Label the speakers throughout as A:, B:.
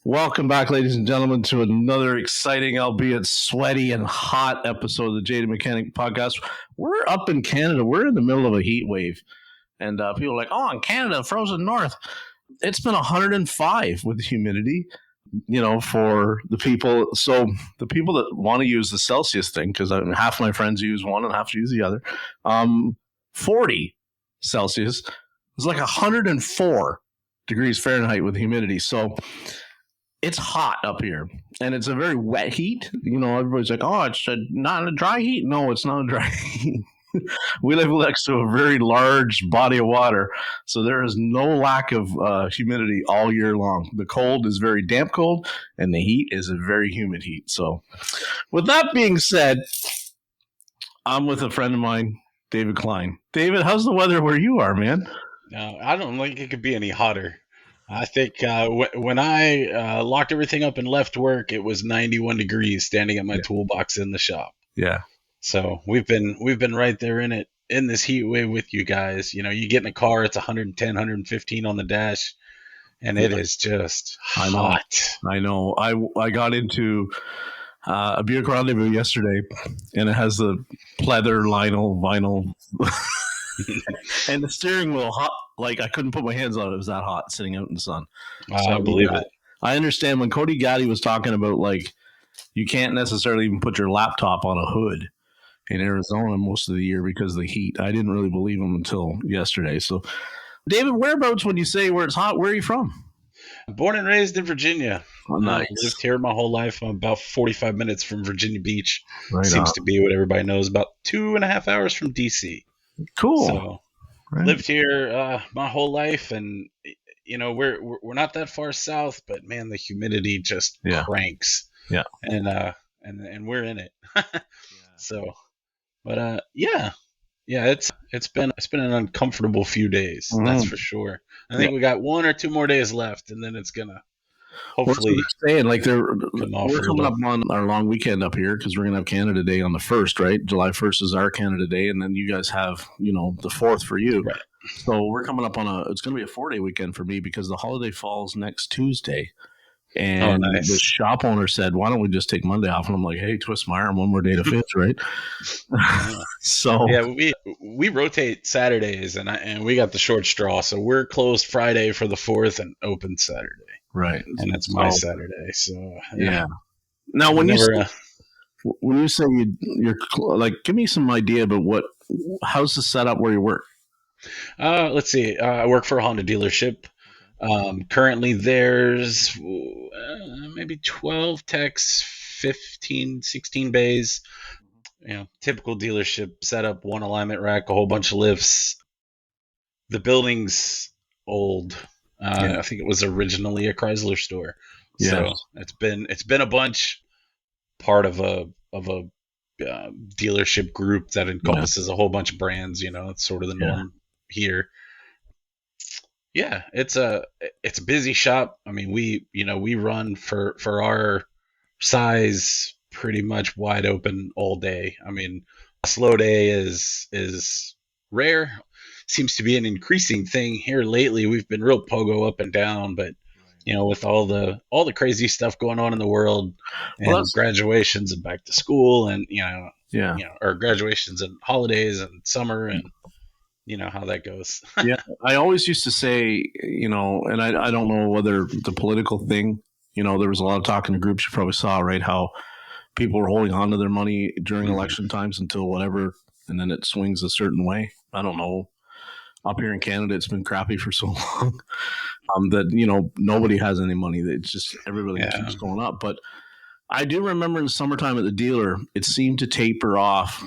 A: Welcome back, ladies and gentlemen, to another exciting, albeit sweaty and hot episode of the Jaded Mechanic Podcast. We're up in Canada. We're in the middle of a heat wave. And people are like, oh, in Canada, frozen north. It's been 105 with the humidity, for the people. So the people that want to use the Celsius thing, because half my friends use one and half use the other, 40 Celsius is like 104 degrees Fahrenheit with humidity. So it's hot up here, and it's a very wet heat. Everybody's like, oh, it's not a dry heat. No, it's not a dry heat. We live next to a very large body of water, so there is no lack of humidity all year long. The cold is very damp cold, and the heat is a very humid heat. So with that being said, I'm with a friend of mine, David Kline. David, how's the weather where you are, man?
B: I don't think it could be any hotter. I think when I locked everything up and left work, it was 91 degrees standing at my toolbox in the shop.
A: Yeah.
B: So we've been right there in it, in this heat wave with you guys. You get in a car, it's 110, 115 on the dash, and it is just hot.
A: I know. I got into a Buick Rendezvous yesterday, and it has the pleather vinyl. And the steering wheel hot, like I couldn't put my hands on it. It was that hot sitting out in the sun.
B: So I believe it.
A: I understand when Cody Gaddy was talking about like you can't necessarily even put your laptop on a hood in Arizona most of the year because of the heat. I didn't really believe him until yesterday. So, David, whereabouts when you say where it's hot? Where are you from?
B: Born and raised in Virginia.
A: Oh, nice.
B: I lived here my whole life. I'm about 45 minutes from Virginia Beach.
A: Right
B: Seems
A: on.
B: to be what everybody knows. About 2.5 hours from D.C.
A: Cool.
B: So lived here my whole life, and we're not that far south, but man, the humidity just cranks.
A: Yeah.
B: And we're in it. So, but it's been an uncomfortable few days. Mm-hmm. That's for sure. I think we got 1 or 2 more days left, and then it's gonna hopefully.
A: Saying like we're coming up on our long weekend up here because we're gonna have Canada Day on the 1st, right? July 1st is our Canada Day, and then you guys have the 4th for you.
B: Right.
A: So we're coming up on it's gonna be a 4-day weekend for me because the holiday falls next Tuesday. And
B: nice.
A: The shop owner said, why don't we just take Monday off? And I'm like, hey, twist my arm, 1 more day to fish, right? So
B: we rotate Saturdays, and we got the short straw. So we're closed Friday for the 4th and open Saturday.
A: Right.
B: And that's my Saturday. So
A: yeah. Now, when you say you're like, give me some idea about how's the setup where you work?
B: Let's see. I work for a Honda dealership. Currently there's maybe 12 techs, 15, 16 bays, typical dealership setup, 1 alignment rack, a whole bunch of lifts. The building's old. I think it was originally a Chrysler store.
A: Yeah.
B: So it's been a bunch, part of a dealership group that encompasses a whole bunch of brands. It's sort of the norm here. Yeah, it's a busy shop. I mean, we run for our size pretty much wide open all day. I mean, a slow day is rare. Seems to be an increasing thing here lately. We've been real pogo up and down, but with all the crazy stuff going on in the world, and graduations and back to school, and or graduations and holidays and summer, and how that goes.
A: Yeah, I always used to say, and I don't know whether the political thing, there was a lot of talk in the groups you probably saw, right? How people were holding on to their money during election times until whatever, and then it swings a certain way. I don't know. Up here in Canada, it's been crappy for so long that, nobody has any money. It's just everybody keeps going up. But I do remember in the summertime at the dealer, it seemed to taper off,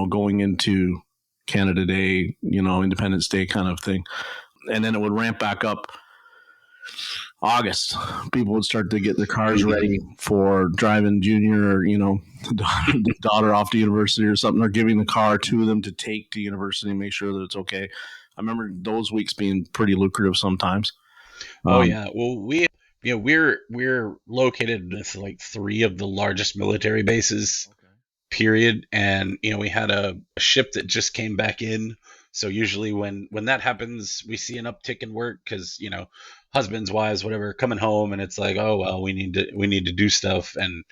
A: going into Canada Day, Independence Day kind of thing. And then it would ramp back up August. People would start to get their cars ready for driving junior or, the daughter off to university or something. They're giving the car to them to take to university and make sure that it's okay. I remember those weeks being pretty lucrative sometimes.
B: Oh, yeah. Well, we're located with like 3 of the largest military bases. Period. And we had a ship that just came back in, so usually when that happens, we see an uptick in work because husbands, wives, whatever, coming home, and it's like, oh well, we need to do stuff, and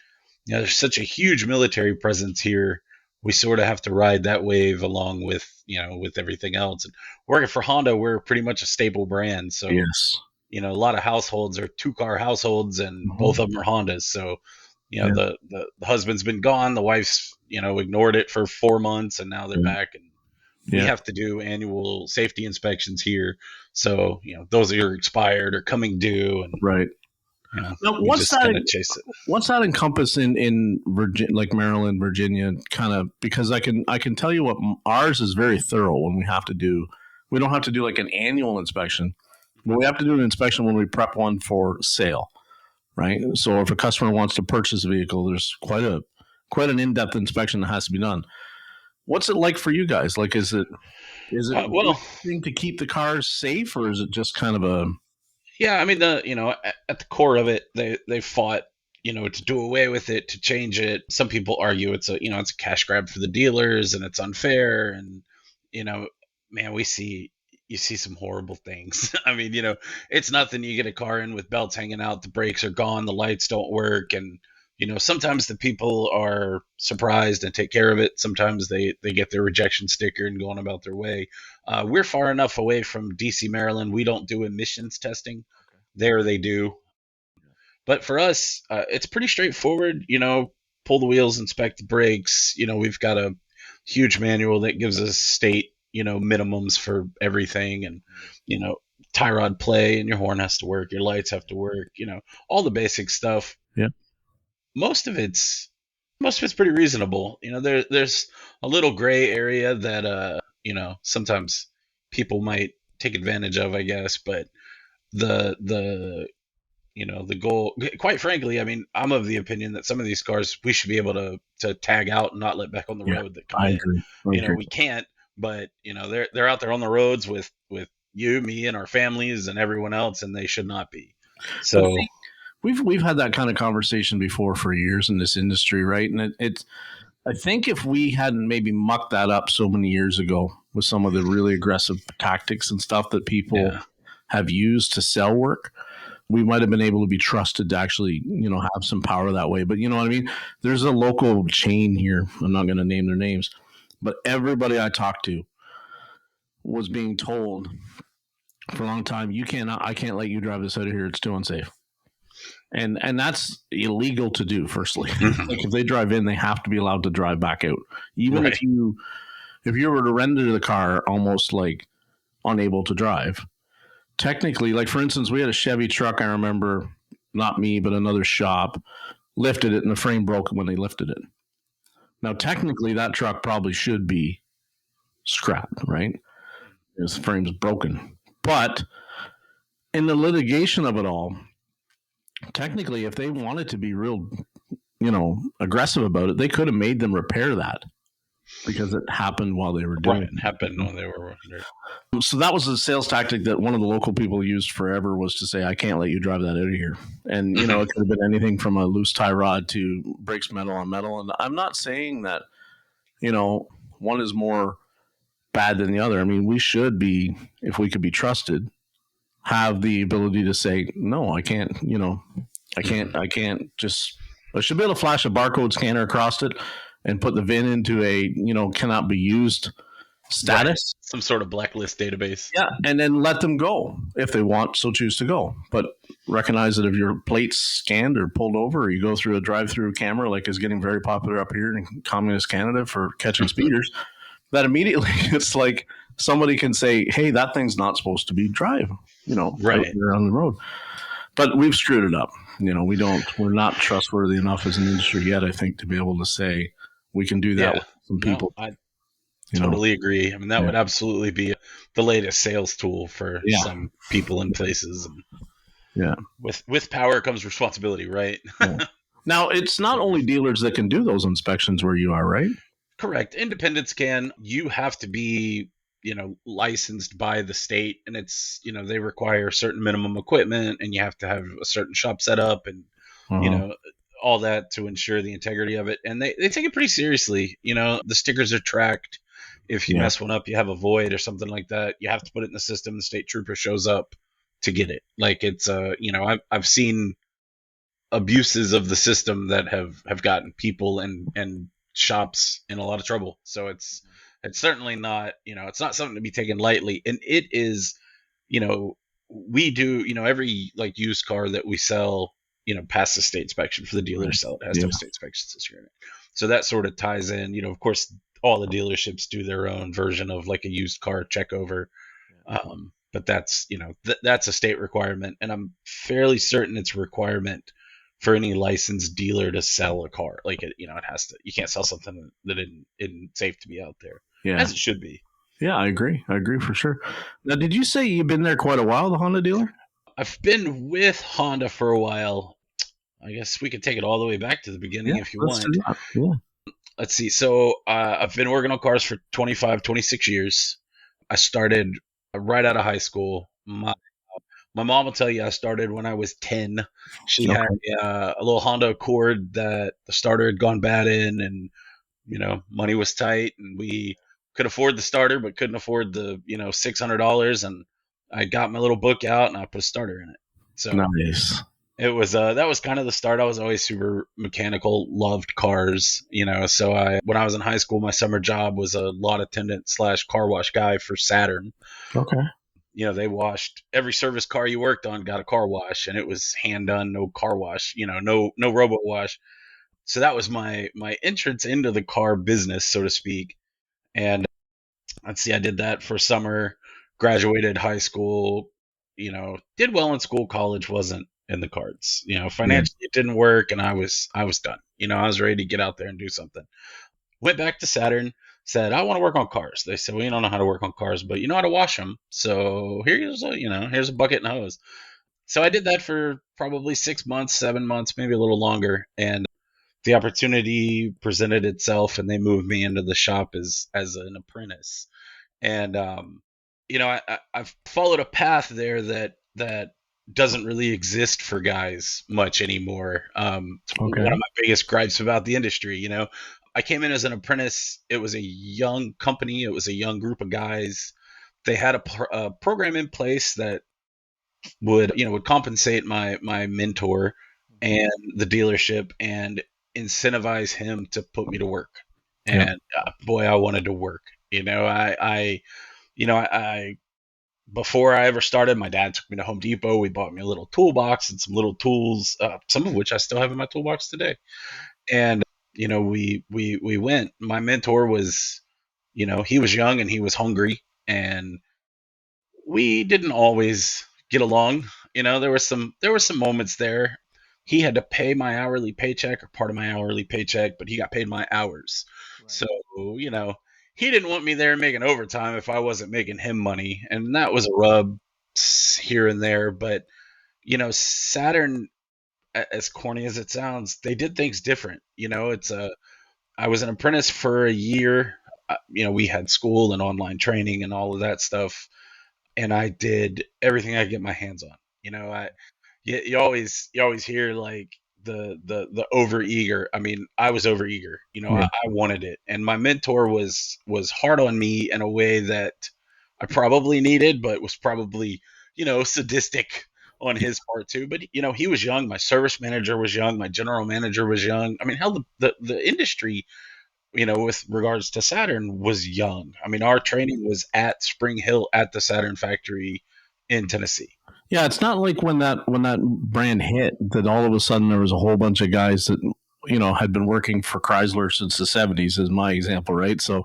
B: there's such a huge military presence here. We sort of have to ride that wave along with with everything else. And working for Honda, we're pretty much a staple brand, so
A: Yes.
B: a lot of households are 2-car households, and both
A: Mhm.
B: of them are Hondas. So
A: Yeah.
B: the husband's been gone, the wife's ignored it for 4 months, and now they're
A: Yeah.
B: back, and we
A: Yeah.
B: have to do annual safety inspections here. So those are expired or coming due, and
A: Right. Now,
B: we just kind of chase it.
A: what's that encompass in Virginia, like Maryland, Virginia, kind of, because I can tell you what ours is very thorough when we have to do. We don't have to do like an annual inspection, but we have to do an inspection when we prep one for sale, right? So if a customer wants to purchase a vehicle, there's quite an in-depth inspection that has to be done. What's it like for you guys? Like, is it a big
B: Well,
A: thing to keep the cars safe, or is it just kind of a
B: yeah, I mean at the core of it, they fought to do away with it, to change it. Some people argue it's a cash grab for the dealers and it's unfair, and you know man, you see some horrible things. I mean, it's nothing. You get a car in with belts hanging out, the brakes are gone, the lights don't work, and sometimes the people are surprised and take care of it. Sometimes they get their rejection sticker and go on about their way. We're far enough away from DC, Maryland. We don't do emissions testing. There they do. But for us, it's pretty straightforward. Pull the wheels, inspect the brakes. We've got a huge manual that gives us state, minimums for everything, and tie rod play, and your horn has to work, your lights have to work, all the basic stuff.
A: yeah?
B: Most of it's pretty reasonable. There's a little gray area that sometimes people might take advantage of, I guess, but the the goal, quite frankly, I mean, I'm of the opinion that some of these cars we should be able to tag out and not let back on the
A: Yeah,
B: road that come
A: I
B: in.
A: agree. I agree.
B: We can't, but they're out there on the roads with you, me, and our families and everyone else, and they should not be.
A: But
B: So
A: see, we've had that kind of conversation before for years in this industry, right? And it's I think if we hadn't maybe mucked that up so many years ago with some of the really aggressive tactics and stuff that people
B: yeah,
A: have used to sell work, we might have been able to be trusted to actually, have some power that way. But you know what I mean? There's a local chain here. I'm not going to name their names, but everybody I talked to was being told for a long time, I can't let you drive this out of here. It's too unsafe. And that's illegal to do. Firstly, like if they drive in, they have to be allowed to drive back out. Even
B: right,
A: if you were to render the car almost like unable to drive, technically, like for instance, we had a Chevy truck. I remember, not me, but another shop lifted it, and the frame broke when they lifted it. Now, technically, that truck probably should be scrapped, right? His frame's broken, but in the litigation of it all, technically, if they wanted to be real, aggressive about it, they could have made them repair that because it happened while they were doing
B: right. It happened when they were.
A: it. So that was a sales tactic that one of the local people used forever, was to say, I can't let you drive that out of here. And, it could have been anything from a loose tie rod to brakes metal on metal. And I'm not saying that, one is more bad than the other. I mean, we should be, if we could be trusted, have the ability to say, no, I can't, I can't just, I should be able to flash a barcode scanner across it and put the VIN into a, cannot be used status.
B: Right. Some sort of blacklist database.
A: Yeah. And then let them go if they want, so choose to go. But recognize that if your plate's scanned or pulled over, or you go through a drive-through camera, like is getting very popular up here in communist Canada for catching speeders, that immediately it's like somebody can say, hey, that thing's not supposed to be drive,
B: Right.
A: out there on the road. But we've screwed it up. We're not trustworthy enough as an industry yet, I think, to be able to say we can do that with some people.
B: No, I totally agree. I mean, that would absolutely be the latest sales tool for some people and places. And with power comes responsibility, right?
A: Now, it's not only dealers that can do those inspections where you are, right?
B: Correct. Independents can. You have to be, licensed by the state, and it's, they require certain minimum equipment, and you have to have a certain shop set up, and all that to ensure the integrity of it. And they take it pretty seriously. The stickers are tracked. If you mess one up, you have a void or something like that, you have to put it in the system. The state trooper shows up, to get it. Like it's I've seen abuses of the system that have gotten people and shops in a lot of trouble. So it's certainly not, it's not something to be taken lightly. And it is, we do, every like used car that we sell, passes state inspection for the dealer to sell. It has to have a state inspection system in it. So that sort of ties in, of course, all the dealerships do their own version of like a used car check over. But that's, that's a state requirement. And I'm fairly certain it's a requirement for any licensed dealer to sell a car. Like it has to, you can't sell something that isn't safe to be out there.
A: Yeah.
B: As it should be.
A: Yeah, I agree for sure. Now, did you say you've been there quite a while, the Honda dealer?
B: I've been with Honda for a while. I guess we could take it all the way back to the beginning if you want.
A: Yeah.
B: Let's see. So I've been working on cars for 25, 26 years. I started right out of high school. My mom will tell you I started when I was 10. She had a little Honda Accord that the starter had gone bad in, and money was tight, and we could afford the starter but couldn't afford the $600, and I got my little book out and I put a starter in it. So
A: nice.
B: It was that was kind of the start. I was always super mechanical, loved cars, so when I was in high school, my summer job was a lot attendant / car wash guy for Saturn.
A: Okay.
B: They washed every service car you worked on, got a car wash, and it was hand done, no car wash, no robo wash. So that was my entrance into the car business, so to speak. And let's see, I did that for summer, graduated high school, did well in school. College wasn't in the cards. Financially it didn't work, and I was done. I was ready to get out there and do something. Went back to Saturn, said, I want to work on cars. They said, well, you don't know how to work on cars, but you know how to wash them. So here's a bucket and hose. So I did that for probably 6 months, 7 months, maybe a little longer. And the opportunity presented itself, and they moved me into the shop as an apprentice. And, I've followed a path there that doesn't really exist for guys much anymore. One of my biggest gripes about the industry, I came in as an apprentice. It was a young company. It was a young group of guys. They had a program in place that would compensate my mentor and the dealership and incentivize him to put me to work. And boy, I wanted to work. I before I ever started, my dad took me to Home Depot. We bought me a little toolbox and some little tools, some of which I still have in my toolbox today. And we went. My mentor was, he was young and he was hungry, and we didn't always get along. There were some moments there. He had to pay my hourly paycheck or part of my hourly paycheck, but he got paid my hours. Right. So, he didn't want me there making overtime if I wasn't making him money. And that was a rub here and there. But, Saturn, as corny as it sounds, they did things different. I was an apprentice for a year. We had school and online training and all of that stuff. And I did everything I could get my hands on. You always hear like the over eager. I mean, I was over eager. I wanted it, and my mentor was hard on me in a way that I probably needed, but was probably sadistic on his part too. But he was young. My service manager was young. My general manager was young. I mean, hell, the industry, with regards to Saturn, was young. I mean, our training was at Spring Hill at the Saturn factory in Tennessee.
A: Yeah, it's not like when that brand hit that all of a sudden there was a whole bunch of guys that had been working for Chrysler since the 70s, is my example, right? So,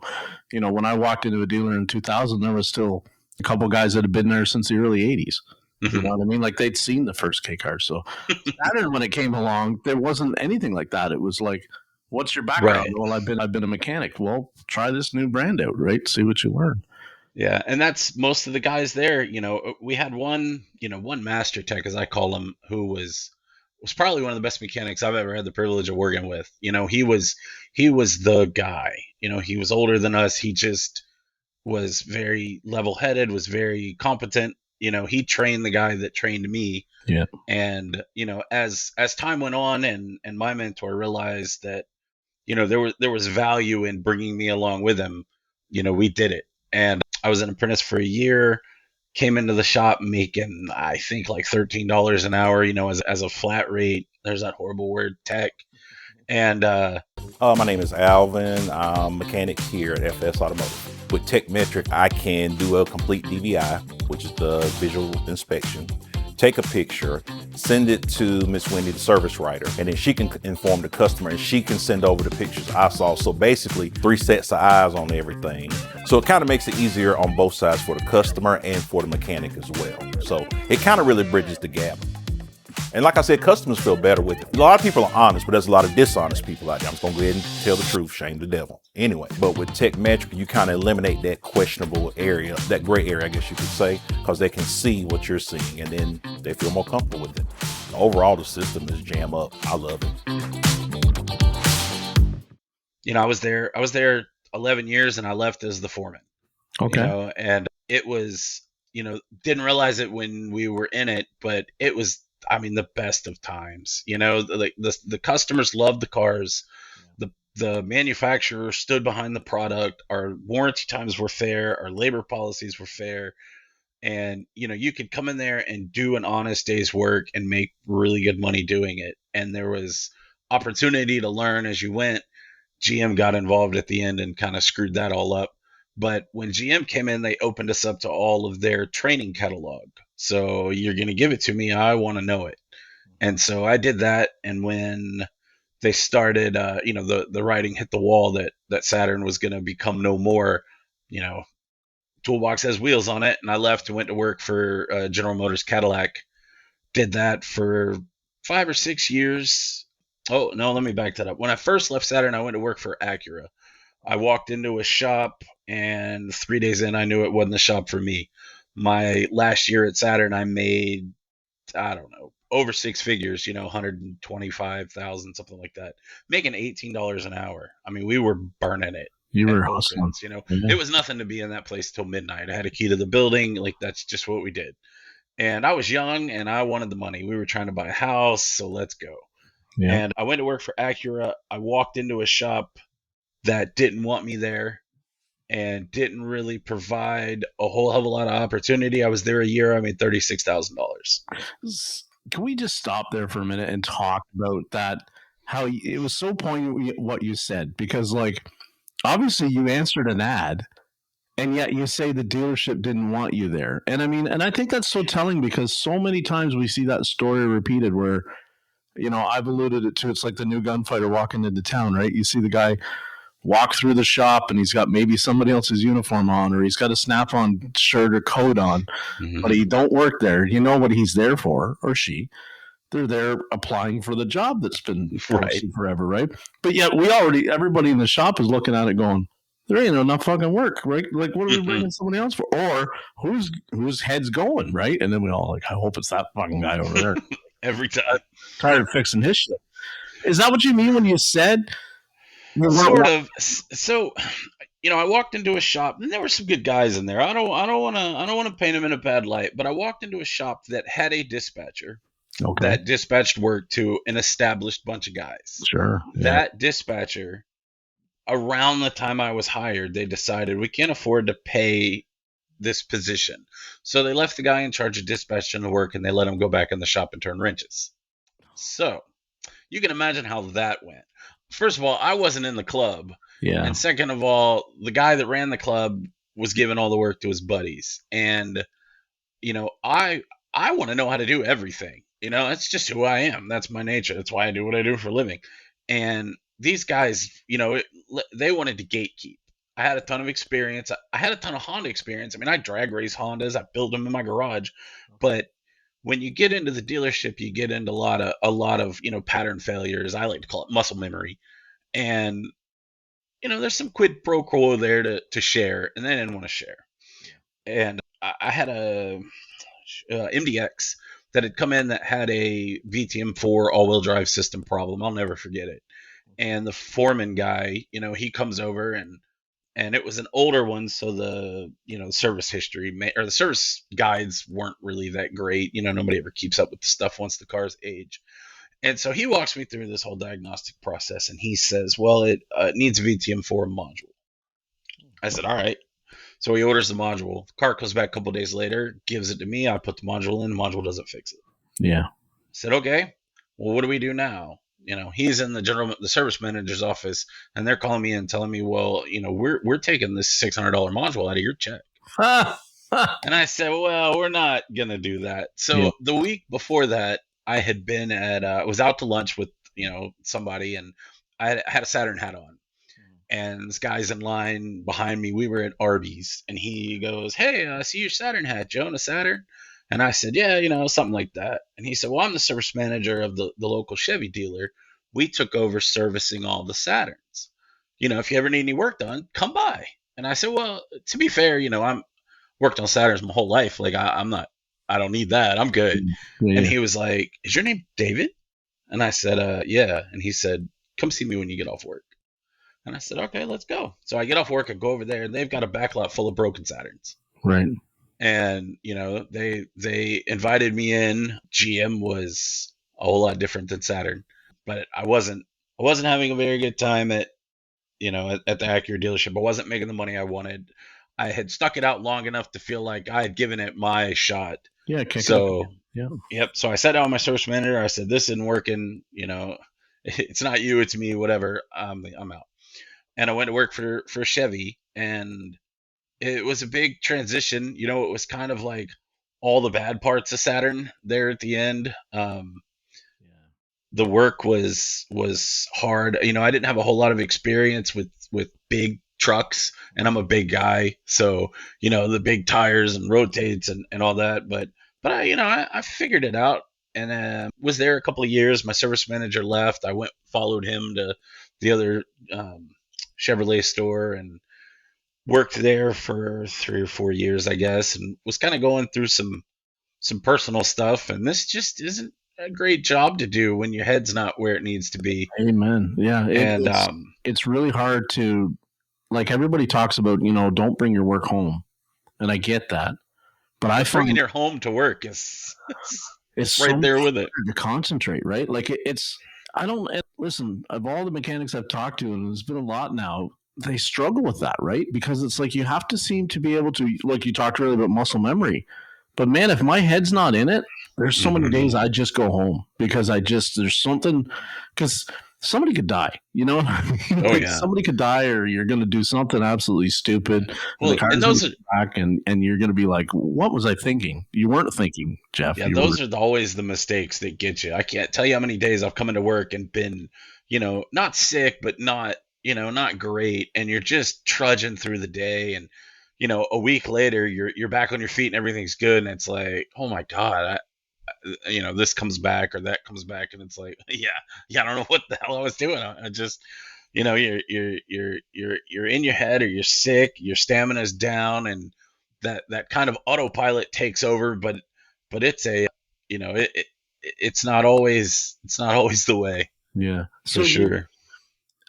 A: when I walked into a dealer in 2000, there was still a couple guys that had been there since the early 80s. Mm-hmm. You know what I mean? Like they'd seen the first K car. So Saturn, when it came along, there wasn't anything like that. It was like, what's your background? Right. Well, I've been a mechanic. Well, try this new brand out, right? See what you learn.
B: Yeah, and that's most of the guys there. We had one master tech, as I call him, who was probably one of the best mechanics I've ever had the privilege of working with. He was the guy. He was older than us. He just was very level-headed, was very competent. He trained the guy that trained me.
A: Yeah.
B: And as time went on, and my mentor realized that there was value in bringing me along with him, we did it. And I was an apprentice for a year, came into the shop making, I think, like $13 an hour, as a flat rate. There's that horrible word, tech. And
C: my name is Alvin. I'm a mechanic here at FS Automotive. With TechMetric, I can do a complete DVI, which is the visual inspection, take a picture, send it to Miss Wendy, the service writer, and then she can inform the customer and she can send over the pictures I saw. So basically 3 sets of eyes on everything. So it kind of makes it easier on both sides for the customer and for the mechanic as well. So it kind of really bridges the gap. And like I said, customers feel better with it. A lot of people are honest, but there's a lot of dishonest people out there. I'm just going to go ahead and tell the truth, shame the devil. Anyway, but with TechMetric, you kind of eliminate that questionable area, that gray area, I guess you could say, because they can see what you're seeing and then they feel more comfortable with it. Overall, the system is jam up. I love it.
B: I was there 11 years and I left as the foreman.
A: Okay.
B: And it was, didn't realize it when we were in it, but it was, the best of times. The customers loved the cars. The manufacturer stood behind the product. Our warranty times were fair. Our labor policies were fair. And, you could come in there and do an honest day's work and make really good money doing it. And there was opportunity to learn as you went. GM got involved at the end and kind of screwed that all up. But when GM came in, they opened us up to all of their training catalog. So you're going to give it to me. I want to know it. And so I did that. And when they started, the writing hit the wall that Saturn was going to become no more, Toolbox has wheels on it. And I left and went to work for General Motors Cadillac. Did that for 5 or 6 years. Oh, no, let me back that up. When I first left Saturn, I went to work for Acura. I walked into a shop, and 3 days in, I knew it wasn't the shop for me. My last year at Saturn, I made, I don't know, over 6 figures, 125,000, something like that, making $18 an hour. We were burning it.
A: You were hustling.
B: It was nothing to be in that place till midnight. I had a key to the building. Like, that's just what we did. And I was young, and I wanted the money. We were trying to buy a house, so let's go. Yeah. And I went to work for Acura. I walked into a shop that didn't want me there and didn't really provide a whole hell of a lot of opportunity. I was there a year. I made $36,000.
A: Can we just stop there for a minute and talk about that? How it was so poignant what you said, because obviously you answered an ad and yet you say the dealership didn't want you there. And I think that's so telling, because so many times we see that story repeated where, I've alluded it to, it's like the new gunfighter walking into town, right? You see the guy walk through the shop and he's got maybe somebody else's uniform on, or he's got a Snap-on shirt or coat on, but he don't work there. You know what he's there for, or she. They're there applying for the job that's been posted forever, right? But yet everybody in the shop is looking at it going, there ain't enough fucking work, right? Like, what are we bringing somebody else for? Or whose head's going, right? And then we all I hope it's that fucking guy over there.
B: Every time.
A: Tired of fixing his shit. Is that what you mean when you said?
B: Sort of. So, I walked into a shop and there were some good guys in there. I don't want to paint them in a bad light, but I walked into a shop that had a dispatcher that dispatched work to an established bunch of guys.
A: Sure.
B: Yeah. That dispatcher, around the time I was hired, they decided we can't afford to pay this position. So they left the guy in charge of dispatching the work and they let him go back in the shop and turn wrenches. So you can imagine how that went. First of all, I wasn't in the club.
A: Yeah.
B: And second of all, the guy that ran the club was giving all the work to his buddies. And, I want to know how to do everything. That's just who I am. That's my nature. That's why I do what I do for a living. And these guys, they wanted to gatekeep. I had a ton of experience. I had a ton of Honda experience. I drag race Hondas. I build them in my garage. But when you get into the dealership, you get into a lot of pattern failures. I like to call it muscle memory. And, there's some quid pro quo there to share, and they didn't want to share. And I had a MDX that had come in that had a VTM4 all-wheel drive system problem. I'll never forget it. And the foreman guy, he comes over and it was an older one, so the service history or the service guides weren't really that great. Nobody ever keeps up with the stuff once the cars age. And so he walks me through this whole diagnostic process, and he says, well, it needs a VTM4 module. I said, all right. So he orders the module. The car comes back a couple days later, gives it to me. I put the module in. The module doesn't fix it.
A: Yeah.
B: I said, okay, well, what do we do now? He's in the service manager's office, and they're calling me and telling me, well, we're taking this $600 module out of your check. And I said, well, we're not gonna do that. So the week before that, I had been was out to lunch with somebody, and I had a Saturn hat on. And this guy's in line behind me. We were at Arby's, and he goes, hey, I see your Saturn hat, Joe, and a Saturn. And I said, yeah, something like that. And he said, well, I'm the service manager of the local Chevy dealer. We took over servicing all the Saturns. If you ever need any work done, come by. And I said, well, to be fair, I'm worked on Saturns my whole life. Like, I don't need that. I'm good. Yeah. And he was like, is your name David? And I said, yeah. And he said, come see me when you get off work. And I said, okay, let's go. So I get off work and go over there, and they've got a backlot full of broken Saturns.
A: Right.
B: And, they invited me in. GM was a whole lot different than Saturn, but I wasn't having a very good time at the Acura dealership. I wasn't making the money I wanted. I had stuck it out long enough to feel like I had given it my shot.
A: Yeah.
B: So, yep. So I sat down with my service manager. I said, this isn't working. It's not you, it's me, whatever. I'm out. And I went to work for Chevy, and it was a big transition. It was kind of like all the bad parts of Saturn there at the end. The work was hard. I didn't have a whole lot of experience with big trucks, and I'm a big guy. So, the big tires and rotates and all that. But I figured it out, and was there a couple of years. My service manager left. I followed him to the other Chevrolet store and worked there for 3 or 4 years, I guess, and was kind of going through some personal stuff. And this just isn't a great job to do when your head's not where it needs to be.
A: Amen. Yeah. It's really hard to, like, everybody talks about, don't bring your work home. And I get that. But I find
B: bringing your home to work it's
A: right
B: so there with it
A: to concentrate, right? Like listen, of all the mechanics I've talked to, and there's been a lot now, they struggle with that, right? Because it's like you have to seem to be able to, like you talked earlier about muscle memory. But man, if my head's not in it, there's so many days I just go home because there's something, because somebody could die, somebody could die, or you're going to do something absolutely stupid.
B: Well,
A: and the car's back, and you're going to be like, what was I thinking? You weren't thinking, Jeff.
B: Yeah, those are always the mistakes that get you. I can't tell you how many days I've come into work and been, not sick, but not great. And you're just trudging through the day. And, a week later, you're back on your feet and everything's good. And it's like, oh my God, this comes back or that comes back. And it's like, yeah, I don't know what the hell I was doing. I just, you're in your head, or you're sick, your stamina's down, and that kind of autopilot takes over. But it's it's not always the way.
A: Yeah,
B: for sure.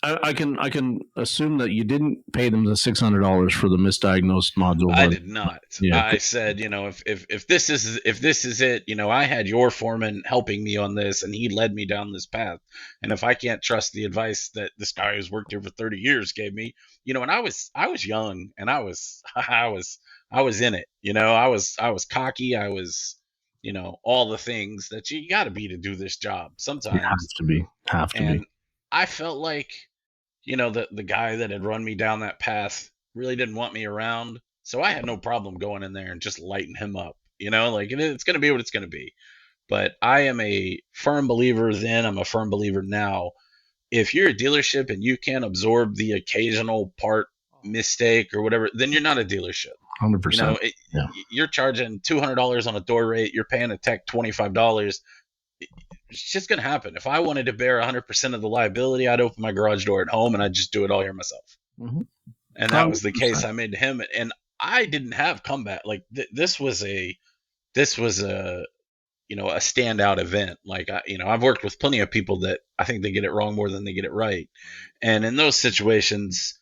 A: I can assume that you didn't pay them the $600 for the misdiagnosed module.
B: I did not. Yeah. I said, if this is it, I had your foreman helping me on this, and he led me down this path. And if I can't trust the advice that this guy who's worked here for 30 years gave me, and I was young, and I was in it. I was cocky. I was, all the things that you got to be to do this job. Sometimes
A: you have to be.
B: I felt like, the guy that had run me down that path really didn't want me around. So I had no problem going in there and just lighting him up, like it's going to be what it's going to be. But I am a firm believer then, I'm a firm believer now. If you're a dealership and you can't absorb the occasional part mistake or whatever, then you're not a dealership.
A: 100%.
B: You're charging $200 on a door rate. You're paying a tech $25. It's just going to happen. If I wanted to bear 100% of the liability, I'd open my garage door at home and I'd just do it all here myself. Mm-hmm. And that was the case I made to him. And I didn't have comeback. Like this was a standout event. Like, I've worked with plenty of people that I think they get it wrong more than they get it right. And in those situations,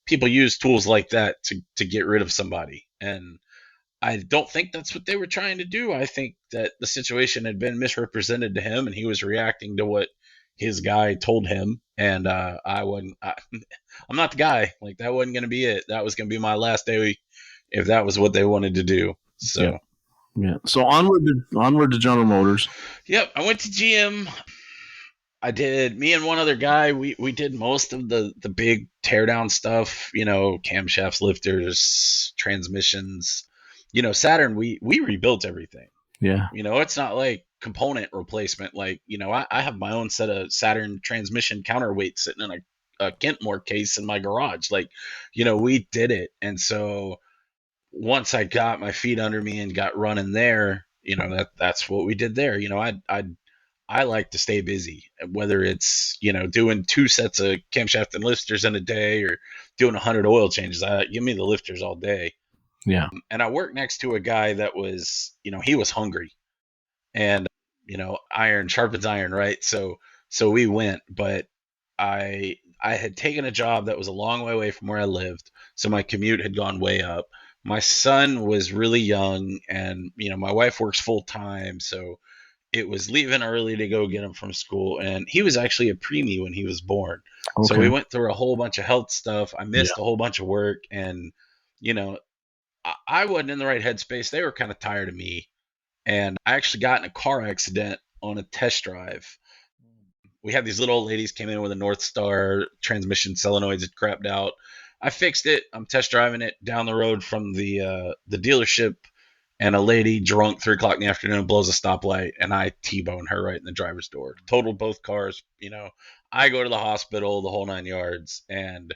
B: people use tools like that to get rid of somebody. And I don't think that's what they were trying to do. I think that the situation had been misrepresented to him, and he was reacting to what his guy told him, and I'm not the guy. Like, that wasn't going to be it. That was going to be my last day if that was what they wanted to do. So
A: yeah. So onward to General Motors.
B: Yep, I went to GM. Me and one other guy, we did most of the big teardown stuff, camshafts, lifters, transmissions. Saturn, we rebuilt everything.
A: Yeah.
B: It's not like component replacement. Like, I have my own set of Saturn transmission counterweights sitting in a Kentmore case in my garage. Like, we did it. And so once I got my feet under me and got running there, that's what we did there. I like to stay busy, whether it's, doing 2 sets of camshaft and lifters in a day or doing 100 oil changes. Give me the lifters all day.
A: Yeah.
B: And I worked next to a guy that was, he was hungry, and, iron sharpens iron, right? So we went, but I had taken a job that was a long way away from where I lived. So my commute had gone way up. My son was really young, and, my wife works full time. So it was leaving early to go get him from school, and he was actually a preemie when he was born. Okay. So we went through a whole bunch of health stuff. I missed a whole bunch of work, and I wasn't in the right headspace. They were kind of tired of me, and I actually got in a car accident on a test drive. We had these little old ladies came in with a North Star transmission, solenoids had crapped out. I fixed it. I'm test driving it down the road from the dealership, and a lady drunk 3 o'clock in the afternoon blows a stoplight, and I T-bone her right in the driver's door. Totaled both cars. I go to the hospital, the whole 9 yards, and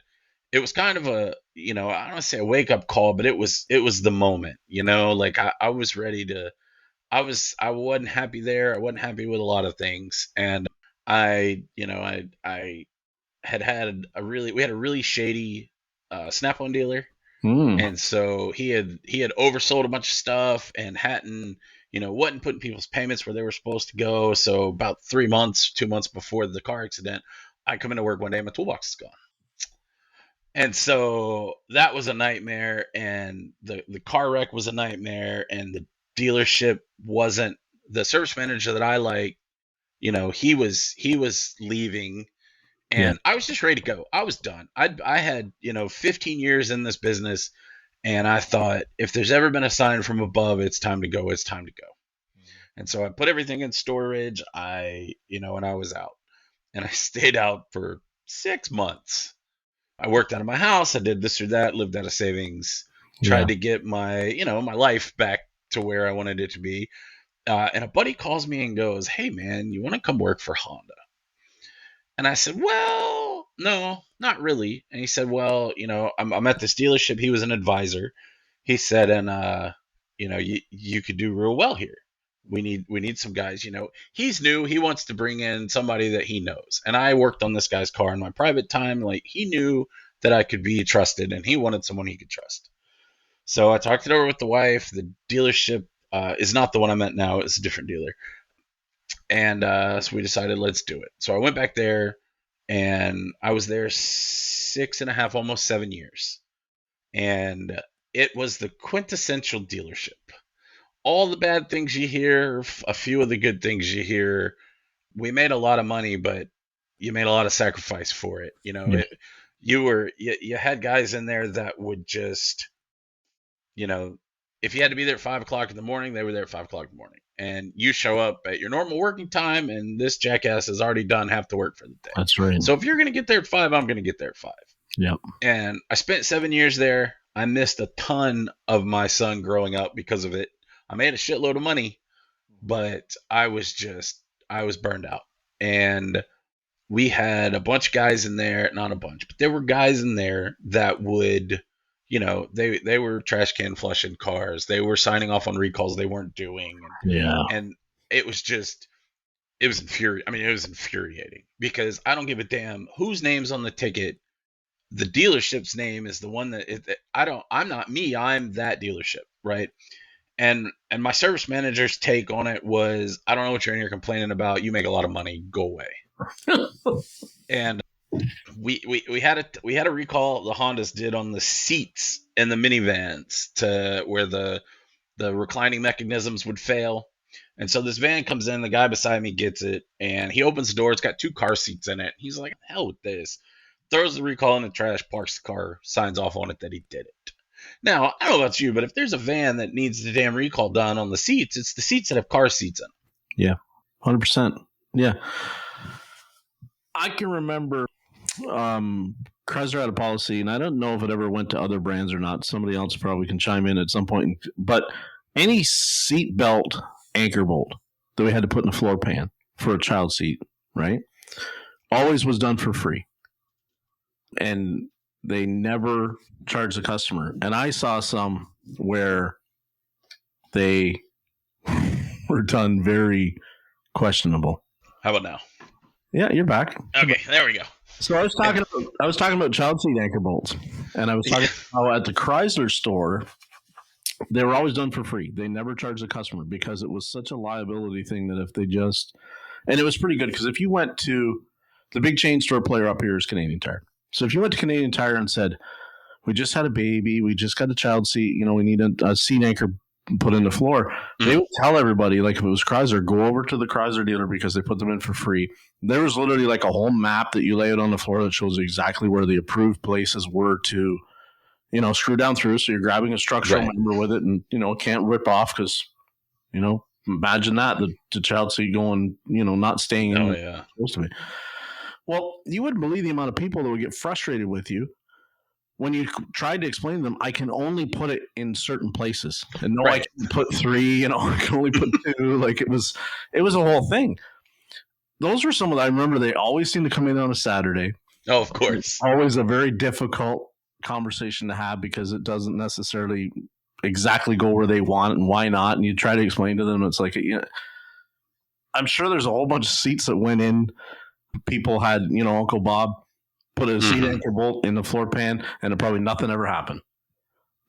B: it was kind of a, I don't want to say a wake up call, but it was the moment. Like I was ready to. I wasn't happy there. I wasn't happy with a lot of things, and I had a really shady Snap-on dealer. And so he had oversold a bunch of stuff and hadn't, wasn't putting people's payments where they were supposed to go. So about 2 months before the car accident, I come into work one day and my toolbox is gone. And so that was a nightmare, and the car wreck was a nightmare, and the dealership wasn't the service manager that I like. He was leaving. And I was just ready to go. I was done. I had, 15 years in this business, and I thought, if there's ever been a sign from above, it's time to go. It's time to go. And so I put everything in storage. And I was out. And I stayed out for 6 months. I worked out of my house. I did this or that, lived out of savings, tried to get my, my life back to where I wanted it to be. And a buddy calls me and goes, "Hey, man, you want to come work for Honda?" And I said, "Well, no, not really." And he said, "Well, I'm at this dealership." He was an advisor. He said, "And you could do real well here. We need some guys." He's new. He wants to bring in somebody that he knows. And I worked on this guy's car in my private time. Like, he knew that I could be trusted, and he wanted someone he could trust. So I talked it over with the wife. The dealership is not the one I'm at now. It's a different dealer. And so we decided, let's do it. So I went back there, and I was there 6.5, almost 7 years. And it was the quintessential dealership. All the bad things you hear, a few of the good things you hear. We made a lot of money, but you made a lot of sacrifice for it. You had guys in there that would just, if you had to be there at 5 o'clock in the morning, they were there at 5 o'clock in the morning. And you show up at your normal working time, and this jackass has already done half the work for the day.
A: That's right.
B: So if you're going to get there at 5, I'm going to get there at 5.
A: Yep.
B: And I spent 7 years there. I missed a ton of my son growing up because of it. I made a shitload of money, but I was burned out. And we had a bunch of guys in there, not a bunch, but there were guys in there that would, they were trash can flushing cars. They were signing off on recalls they weren't doing. And it was infuriating because I don't give a damn whose name's on the ticket. The dealership's name is the one I'm not me. I'm that dealership. Right. And my service manager's take on it was, "I don't know what you're in here complaining about. You make a lot of money. Go away." And we had a recall the Hondas did on the seats in the minivans to where the reclining mechanisms would fail. And so this van comes in, the guy beside me gets it, and he opens the door. It's got 2 car seats in it. He's like, hell with this. Throws the recall in the trash, parks the car, signs off on it that he did it. Now, I don't know about you, but if there's a van that needs the damn recall done on the seats, it's the seats that have car seats in them.
A: Yeah, 100%. Yeah. I can remember Chrysler had a policy, and I don't know if it ever went to other brands or not. Somebody else probably can chime in at some point. But any seat belt anchor bolt that we had to put in a floor pan for a child seat, right, always was done for free. And they never charged the customer. And I saw some where they were done very questionable.
B: How about now?
A: Yeah, you're back.
B: Okay, there we go.
A: So I was talking about child seat anchor bolts, and I was talking about how at the Chrysler store they were always done for free. They never charged the customer because it was such a liability thing that if they just, and it was pretty good because if you went to the big chain store player up here is Canadian Tire. So if you went to Canadian Tire and said, we just had a baby, we just got a child seat, we need a seat anchor put in the floor, they would tell everybody, like if it was Chrysler, go over to the Chrysler dealer because they put them in for free. There was literally like a whole map that you lay out on the floor that shows exactly where the approved places were to, screw down through. So you're grabbing a structural member with it and, can't rip off because, imagine that, the child seat going, not staying in it's supposed to be. Well, you wouldn't believe the amount of people that would get frustrated with you when you tried to explain to them, I can only put it in certain places. And no, I can put 3, I can only put 2. Like it was a whole thing. Those were some of the, I remember they always seemed to come in on a Saturday.
B: Oh, of course.
A: It's always a very difficult conversation to have because it doesn't necessarily exactly go where they want it and why not. And you try to explain to them, it's like, I'm sure there's a whole bunch of seats that went in. People had, Uncle Bob put a seat anchor bolt in the floor pan, and probably nothing ever happened.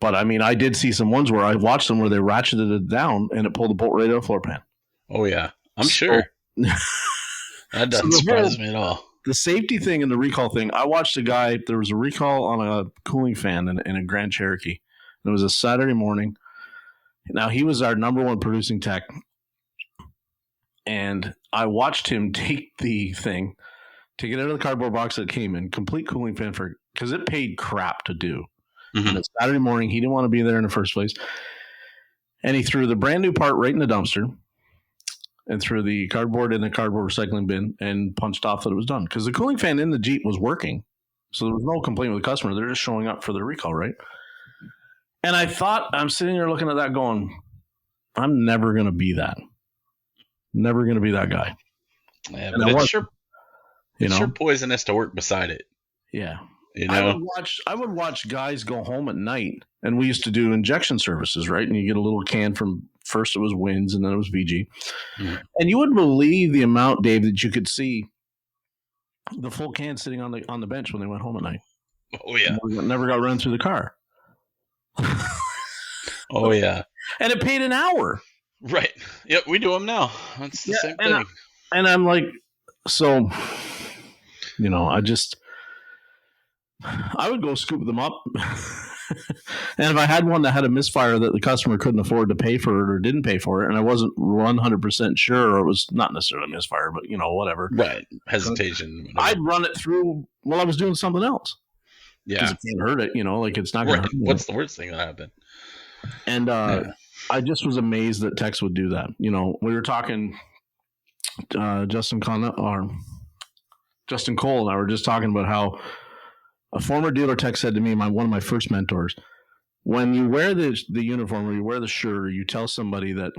A: But I mean, I did see some ones where I watched them where they ratcheted it down and it pulled the bolt right out of the floor pan.
B: Oh yeah, I'm sure. That doesn't surprise me at all.
A: The safety thing and the recall thing. I watched a guy. There was a recall on a cooling fan in a Grand Cherokee. It was a Saturday morning. Now he was our number 1 producing tech, and I watched him take the thing, take it out of the cardboard box that it came in, complete cooling fan because it paid crap to do. And it's Saturday morning. He didn't want to be there in the first place. And he threw the brand new part right in the dumpster and threw the cardboard in the cardboard recycling bin and punched off that it was done. Because the cooling fan in the Jeep was working. So there was no complaint with the customer. They're just showing up for the recall, right? And I thought, I'm sitting there looking at that going, I'm never going to be that. Never going to be that guy.
B: Yeah, but it's sure poisonous to work beside it.
A: Yeah. I would watch guys go home at night, and we used to do injection services, right? And you get a little can from, first it was Wins and then it was VG. And you wouldn't believe the amount, Dave, that you could see the full can sitting on the bench when they went home at night.
B: Oh yeah.
A: Never got run through the car.
B: Oh yeah.
A: And it paid an hour.
B: Right. Yep, we do them now. That's the same thing.
A: And I'm like, so, I would go scoop them up. And if I had one that had a misfire that the customer couldn't afford to pay for it or didn't pay for it, and I wasn't 100% sure, or it was not necessarily a misfire, but, whatever.
B: Right. Hesitation. Whatever.
A: I'd run it through while I was doing something else.
B: Yeah.
A: Because it can't hurt it, it's not going to hurt it.
B: What's the worst thing that happened?
A: And I just was amazed that techs would do that. We were talking, Justin Cole and I were just talking about how a former dealer tech said to me, one of my first mentors, when you wear the uniform or you wear the shirt or you tell somebody that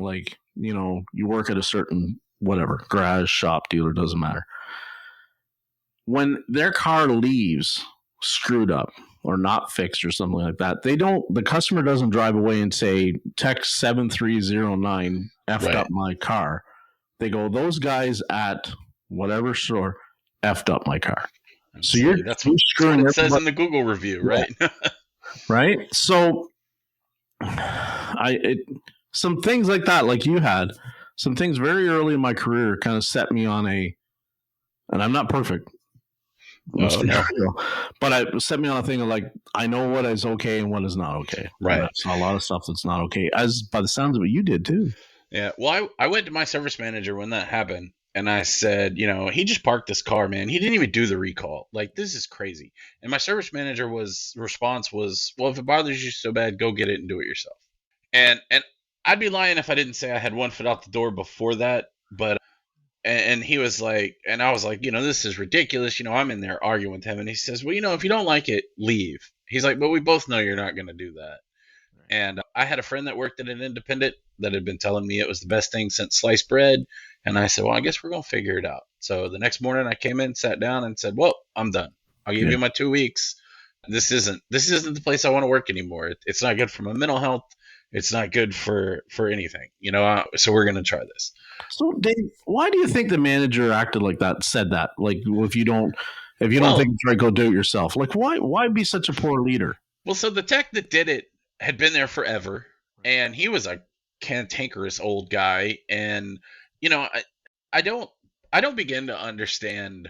A: you work at a certain whatever, garage, shop, dealer, doesn't matter. When their car leaves screwed up or not fixed or something like that, the customer doesn't drive away and say, tech 7309 effed up my car. They go, those guys at whatever store effed up my car. So that's what it says in
B: the Google review, right?
A: Right. So some things like that, like you had, some things very early in my career kind of set me on and I'm not perfect. No. But it set me on a thing of I know what is okay and what is not okay.
B: Right.
A: I saw a lot of stuff that's not okay, as by the sounds of it, you did too.
B: Yeah. Well, I went to my service manager when that happened, and I said, he just parked this car, man. He didn't even do the recall. Like, this is crazy. And my service manager response was, well, if it bothers you so bad, go get it and do it yourself. And I'd be lying if I didn't say I had one foot out the door before that. But and he was like, and I was like, this is ridiculous. I'm in there arguing with him, and he says, well, if you don't like it, leave. He's like, but we both know you're not going to do that. And I had a friend that worked at an independent that had been telling me it was the best thing since sliced bread. And I said, well, I guess we're going to figure it out. So the next morning I came in, sat down, and said, well, I'm done. I'll give you my 2 weeks. This isn't the place I want to work anymore. It's not good for my mental health. It's not good for anything, so we're going to try this.
A: So Dave, why do you think the manager acted like that, said that? Like, if you don't think it's right, go do it yourself. Like, why be such a poor leader?
B: Well, so the tech that did it had been there forever, and he was a cantankerous old guy. And I don't begin to understand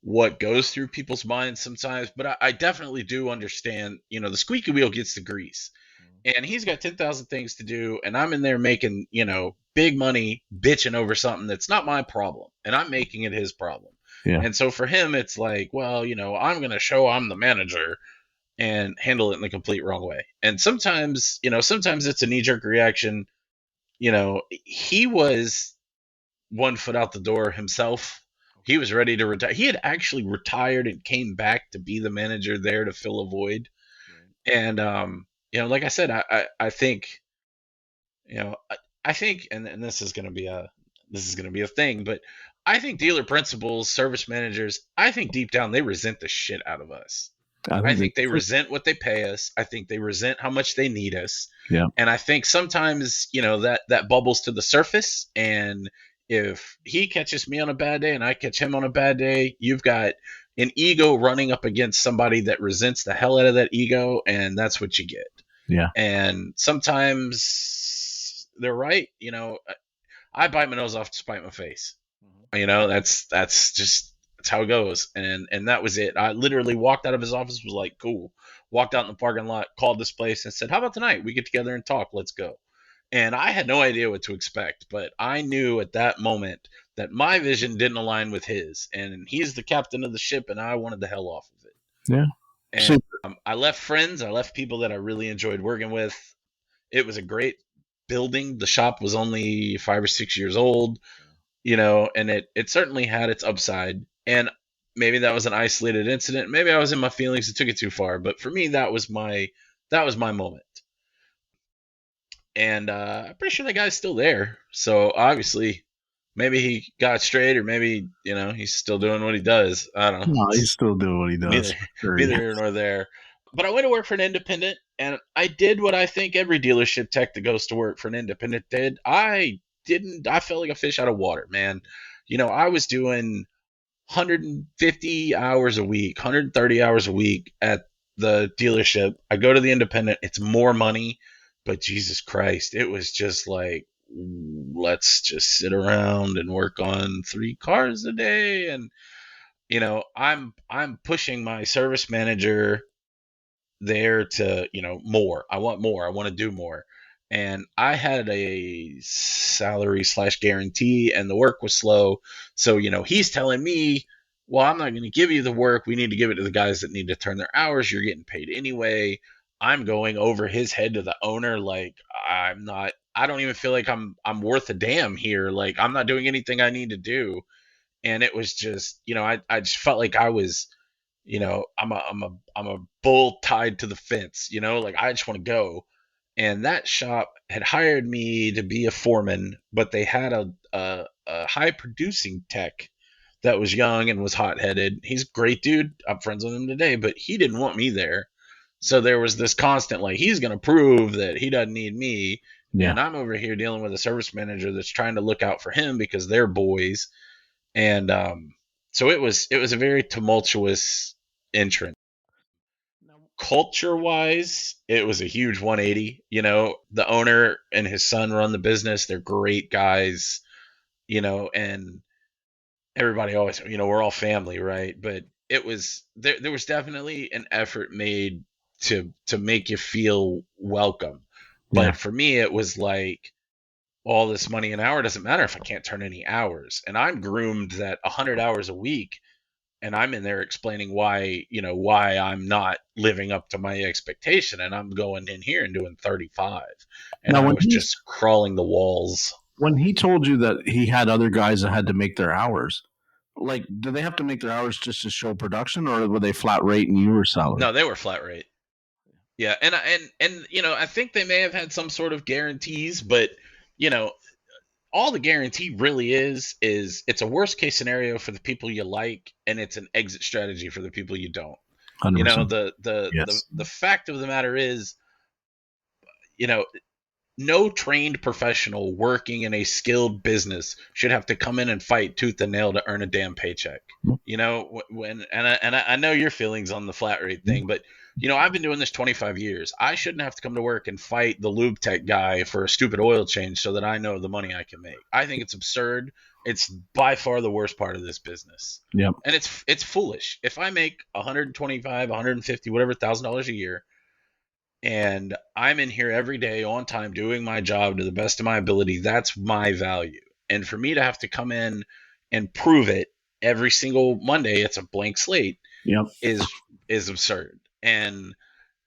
B: what goes through people's minds sometimes, but I definitely do understand. The squeaky wheel gets the grease, and he's got 10,000 things to do, and I'm in there making big money, bitching over something that's not my problem, and I'm making it his problem.
A: Yeah.
B: And so for him, it's like, well, I'm going to show I'm the manager and handle it in the complete wrong way. And sometimes it's a knee-jerk reaction. He was 1 foot out the door himself. He was ready to retire. He had actually retired and came back to be the manager there to fill a void. Right. And like I said, I think, I think, and this is going to be a thing, but I think dealer principals, service managers, I think deep down they resent the shit out of us. I think they resent what they pay us. I think they resent how much they need us.
A: Yeah.
B: And I think sometimes, that bubbles to the surface. And if he catches me on a bad day and I catch him on a bad day, you've got an ego running up against somebody that resents the hell out of that ego. And that's what you get.
A: Yeah.
B: And sometimes they're right. I bite my nose off to spite my face. That's just, that's how it goes. And that was it. I literally walked out of his office, was like, cool. Walked out in the parking lot, called this place and said, how about tonight? We get together and talk. Let's go. And I had no idea what to expect, but I knew at that moment that my vision didn't align with his. And he's the captain of the ship, and I wanted the hell off of it.
A: Yeah.
B: And I left friends. I left people that I really enjoyed working with. It was a great building. The shop was only 5 or 6 years old, and it certainly had its upside. And maybe that was an isolated incident. Maybe I was in my feelings and took it too far. But for me, that was my moment. And I'm pretty sure that guy's still there. So obviously, maybe he got straight, or maybe he's still doing what he does. I don't know.
A: No, he's still doing what he does.
B: Neither here nor there. But I went to work for an independent, and I did what I think every dealership tech that goes to work for an independent did. I felt like a fish out of water, man. I was doing 150 hours a week, 130 hours a week at the dealership. I go to the independent, it's more money, but Jesus Christ, it was just like, let's just sit around and work on 3 cars a day. And I'm pushing my service manager there to more. I want more. I want to do more. And I had a salary / guarantee, and the work was slow. So, he's telling me, well, I'm not going to give you the work. We need to give it to the guys that need to turn their hours. You're getting paid anyway. I'm going over his head to the owner. Like, I don't even feel like I'm worth a damn here. Like, I'm not doing anything I need to do. And it was just, I just felt like I was, I'm a bull tied to the fence, like I just want to go. And that shop had hired me to be a foreman, but they had a high producing tech that was young and was hot headed. He's a great dude. I'm friends with him today, but he didn't want me there. So there was this constant, like, he's going to prove that he doesn't need me. Yeah. And I'm over here dealing with a service manager that's trying to look out for him because they're boys. And so it was a very tumultuous entrance. Culture-wise, it was a huge 180. The owner and his son run the business. They're great guys, and everybody always, we're all family, right? But it was there was definitely an effort made to make you feel welcome. But for me, it was like, all this money an hour doesn't matter if I can't turn any hours. And I'm groomed that 100 hours a week, and I'm in there explaining why I'm not living up to my expectation, and I'm going in here and doing 35, and
A: Now,
B: I was just crawling the walls.
A: when he told you that he had other guys that had to make their hours, like, do they have to make their hours just to show production, or were they flat rate and you were salary?
B: No, they were flat rate. Yeah, and I think they may have had some sort of guarantees, but all the guarantee really is it's a worst case scenario for the people you like, and it's an exit strategy for the people you don't.
A: 100%.
B: The fact of the matter is, no trained professional working in a skilled business should have to come in and fight tooth and nail to earn a damn paycheck. I know your feelings on the flat rate thing, but I've been doing this 25 years. I shouldn't have to come to work and fight the lube tech guy for a stupid oil change so that I know the money I can make. I think it's absurd. It's by far the worst part of this business.
A: Yep.
B: And it's foolish. If I make 125, 150, whatever $1,000 a year, and I'm in here every day on time doing my job to the best of my ability, that's my value. And for me to have to come in and prove it every single Monday, it's a blank slate, is absurd. And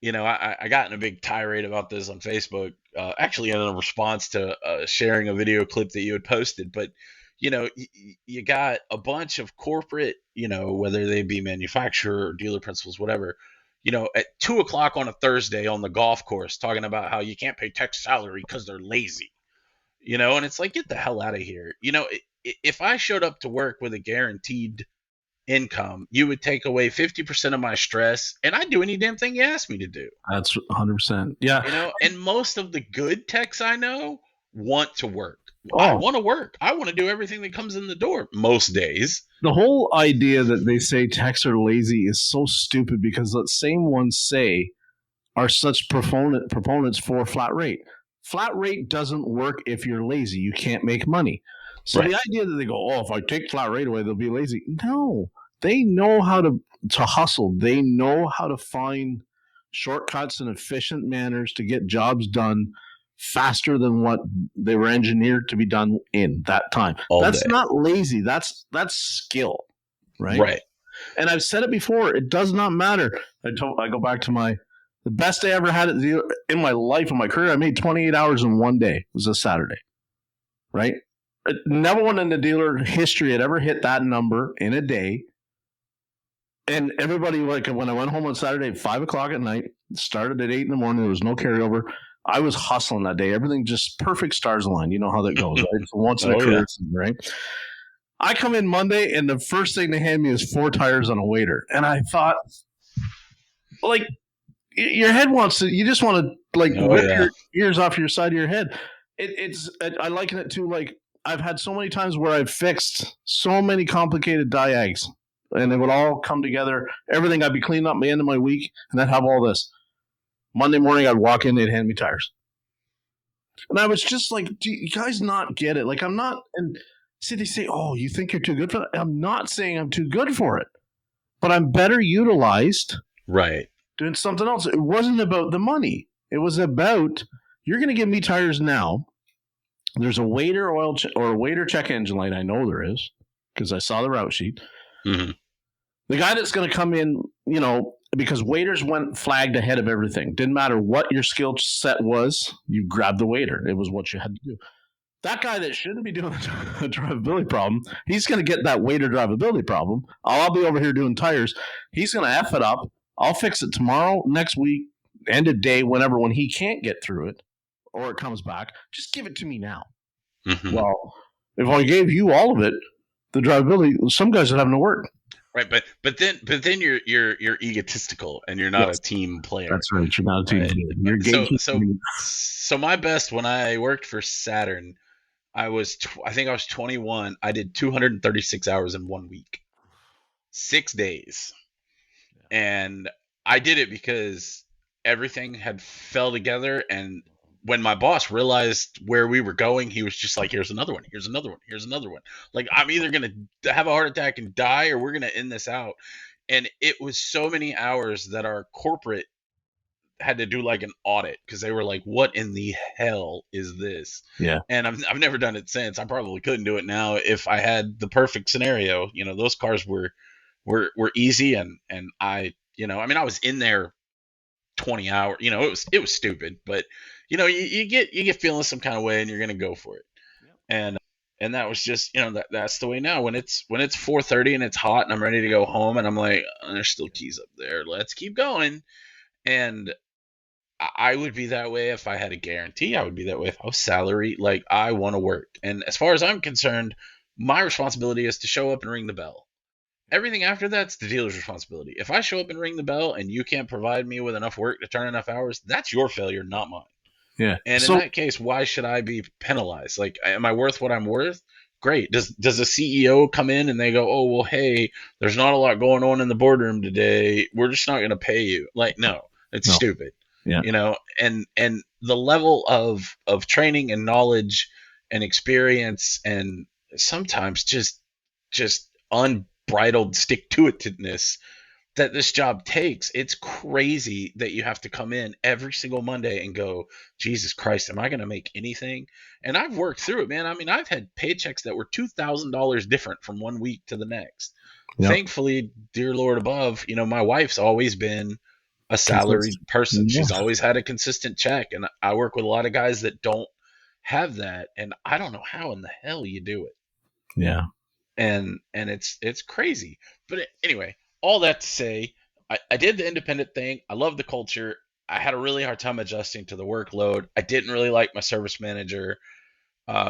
B: I got in a big tirade about this on Facebook, actually in a response to sharing a video clip that you had posted. But you got a bunch of corporate, whether they be manufacturer or dealer principals, whatever, at 2:00 on a Thursday on the golf course, talking about how you can't pay tech salary because they're lazy, and it's like, get the hell out of here. If I showed up to work with a guaranteed income, you would take away 50% of my stress, and I'd do any damn thing you asked me to do.
A: That's 100%. Yeah.
B: And most of the good techs I know want to work. I want to work. I want to do everything that comes in the door most days.
A: The whole idea that they say techs are lazy is so stupid, because the same ones are such proponents for flat rate. Flat rate doesn't work if you're lazy. You can't make money. So the idea that they go, if I take flat rate away, they'll be lazy. No, they know how to hustle. They know how to find shortcuts and efficient manners to get jobs done faster than what they were engineered to be done in that time. That's not lazy. That's skill, right?
B: Right.
A: And I've said it before. It does not matter. I go back to the best day I ever had in my life, in my career. I made 28 hours in one day. It was a Saturday, right? Never one in the dealer history had ever hit that number in a day. And everybody, like, when I went home on Saturday at 5:00 at night, started at 8 in the morning. There was no carryover. I was hustling that day. Everything just perfect, stars aligned. You know how that goes, right? For once in a career, right? I come in Monday, and the first thing they hand me is 4 tires on a waiter. And I thought, like, your head wants to, you just want to, like, rip your ears off your side of your head. I liken it to, like, I've had so many times where I've fixed so many complicated diags, and it would all come together. Everything, I'd be cleaning up the end of my week, and I'd have all this. Monday morning, I'd walk in, they'd hand me tires. And I was just like, do you guys not get it? Like, I'm not, and see, they say, you think you're too good for that? I'm not saying I'm too good for it, but I'm better utilized.
B: Right.
A: Doing something else. It wasn't about the money. It was about, you're going to give me tires now. There's a waiter or a waiter check engine light. I know there is, because I saw the route sheet.
B: Mm-hmm.
A: The guy that's going to come in, because waiters went flagged ahead of everything. Didn't matter what your skill set was, you grabbed the waiter. It was what you had to do. That guy that shouldn't be doing a drivability problem, he's going to get that waiter drivability problem. I'll be over here doing tires. He's going to F it up. I'll fix it tomorrow, next week, end of day, whenever, when he can't get through it or it comes back. Just give it to me now.
B: Mm-hmm.
A: Well, if I gave you all of it, the drivability, some guys would have no work.
B: Right, but then you're egotistical, and you're not a team player.
A: That's right. You're not a team player. You're
B: so my best, when I worked for Saturn, I think I was 21. I did 236 hours in 1 week, 6 days, and I did it because everything had fell together. And when my boss realized where we were going, he was just like, here's another one, here's another one, here's another one. Like, I'm either going to have a heart attack and die, or we're going to end this out. And it was so many hours that our corporate had to do like an audit because they were like, "What in the hell is this?"
A: Yeah.
B: And I've never done it since. I probably couldn't do it now if I had the perfect scenario. You know, those cars were easy, and I, you know, I mean, I was in there 20 hours. You know, it was stupid, but you know, you get feeling some kind of way, and you're gonna go for it. Yep. And that was just, you know, that's the way now. When it's 4:30 and it's hot and I'm ready to go home, and I'm like, oh, there's still keys up there. Let's keep going. And I would be that way if I had a guarantee. I would be that way if I was salary. Like, I want to work. And as far as I'm concerned, my responsibility is to show up and ring the bell. Everything after that's the dealer's responsibility. If I show up and ring the bell and you can't provide me with enough work to turn enough hours, that's your failure, not mine.
A: Yeah.
B: And in that case, why should I be penalized? Like, am I worth what I'm worth? Great. Does a CEO come in and they go, oh, well, hey, there's not a lot going on in the boardroom today. We're just not going to pay you. Like, no, it's stupid.
A: Yeah.
B: You know, and the level of training and knowledge and experience, and sometimes just unbridled stick-to-itiveness that this job takes. It's crazy that you have to come in every single Monday and go, Jesus Christ, am I going to make anything? And I've worked through it, man. I mean, I've had paychecks that were $2,000 different from one week to the next. Yep. Thankfully, dear Lord above, you know, my wife's always been a salaried person. Yeah. She's always had a consistent check. And I work with a lot of guys that don't have that. And I don't know how in the hell you do it.
A: Yeah.
B: And it's crazy. But anyway, all that to say, I did the independent thing. I love the culture. I had a really hard time adjusting to the workload. I didn't really like my service manager.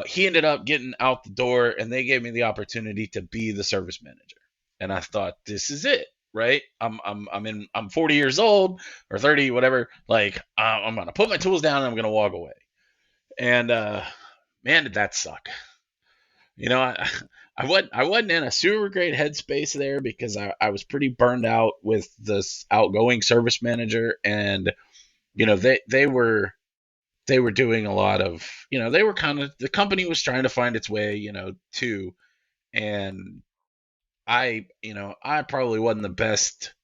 B: He ended up getting out the door, and they gave me the opportunity to be the service manager. And I thought, this is it, right? I'm 40 years old or 30, whatever. Like, I'm gonna put my tools down and I'm gonna walk away. And man, did that suck. You know, I wasn't in a super great headspace there because I was pretty burned out with this outgoing service manager, and you know, they were doing a lot of, you know, they were kind of, the company was trying to find its way, you know, too. And I probably wasn't the best,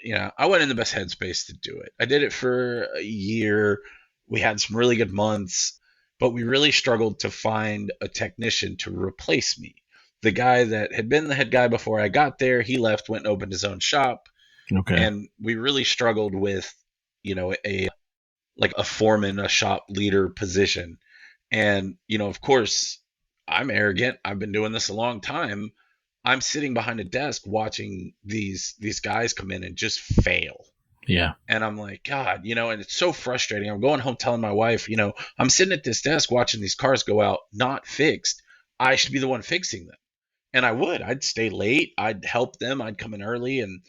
B: you know, I wasn't in the best headspace to do it. I did it for a year. We had some really good months, but we really struggled to find a technician to replace me. The guy that had been the head guy before I got there, he left, went and opened his own shop.
A: Okay.
B: And we really struggled with, you know, a foreman, a shop leader position. And, you know, of course, I'm arrogant. I've been doing this a long time. I'm sitting behind a desk watching these guys come in and just fail.
A: Yeah.
B: And I'm like, God, you know, and it's so frustrating. I'm going home telling my wife, you know, I'm sitting at this desk watching these cars go out not fixed. I should be the one fixing them. And I'd stay late. I'd help them. I'd come in early, and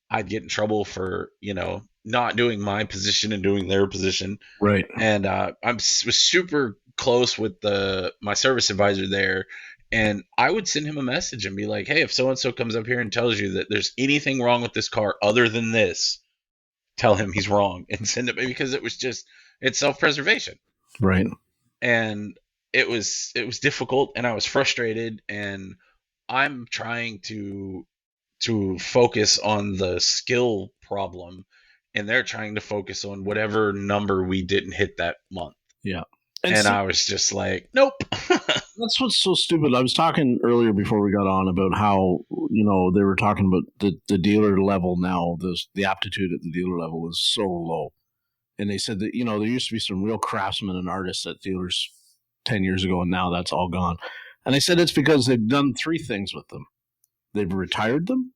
B: I'd get in trouble for, you know, not doing my position and doing their position.
A: Right.
B: And was super close with my service advisor there. And I would send him a message and be like, hey, if so-and-so comes up here and tells you that there's anything wrong with this car other than this, tell him he's wrong and send it, because it's self-preservation.
A: Right.
B: And it was difficult, and I was frustrated, and I'm trying to focus on the skill problem, and they're trying to focus on whatever number we didn't hit that month.
A: Yeah.
B: And I was just like, nope.
A: That's what's so stupid. I was talking earlier before we got on about how, you know, they were talking about the dealer level now, the aptitude at the dealer level is so low. And they said that, you know, there used to be some real craftsmen and artists at dealers 10 years ago, and now that's all gone. And they said it's because they've done three things with them. They've retired them.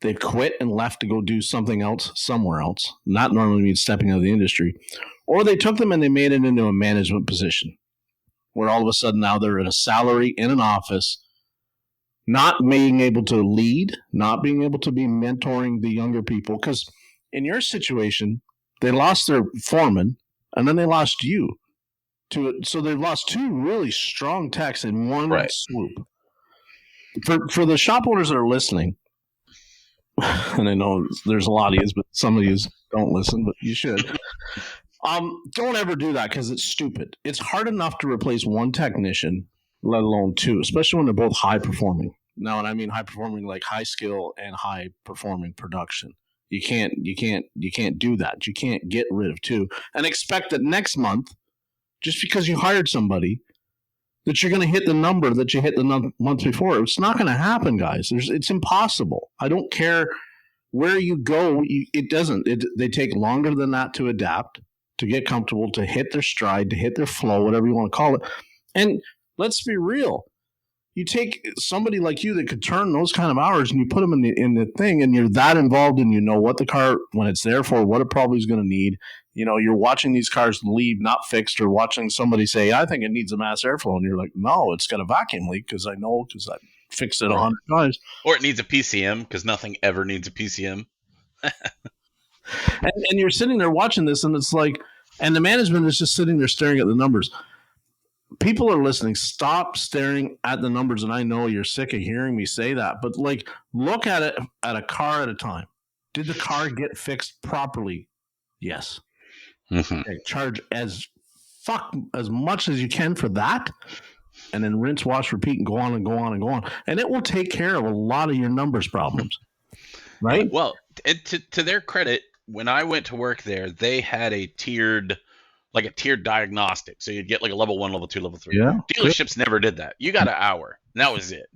A: They've quit and left to go do something else somewhere else. Not normally means stepping out of the industry. Or they took them and they made it into a management position where all of a sudden now they're in a salary in an office, not being able to lead, not being able to be mentoring the younger people. Because in your situation, they lost their foreman and then they lost you. So they've lost two really strong techs in one swoop. For the shop owners that are listening, and I know there's a lot of yous, but some of yous don't listen, but you should. Don't ever do that because it's stupid. It's hard enough to replace one technician, let alone two, especially when they're both high performing. Now, and I mean high performing, like high skill and high performing production. You can't do that. You can't get rid of 2 and expect that next month, just because you hired somebody, that you're going to hit the number that you hit the month before. It's not going to happen, guys. It's impossible. I don't care where you go. It doesn't. They take longer than that to adapt, to get comfortable, to hit their stride, to hit their flow, whatever you want to call it. And let's be real. You take somebody like you that could turn those kind of hours and you put them in the thing, and you're that involved, and you know what the car, when it's there for, what it probably is going to need. You know, you're watching these cars leave not fixed, or watching somebody say, I think it needs a mass airflow. And you're like, no, it's got a vacuum leak because I fixed it 100 times.
B: Or it needs a PCM because nothing ever needs a PCM.
A: and you're sitting there watching this, and it's like, and the management is just sitting there staring at the numbers. People are listening. Stop staring at the numbers. And I know you're sick of hearing me say that, but like, look at it at a car at a time. Did the car get fixed properly? Yes.
B: Mm-hmm.
A: Okay, charge as much as you can for that, and then rinse, wash, repeat, and go on and go on and go on. And it will take care of a lot of your numbers problems. Right?
B: Well, to their credit, when I went to work there, they had a tiered diagnostic. So you'd get like a level 1, level 2, level 3.
A: Yeah.
B: Dealerships never did that. You got an hour, and that was it.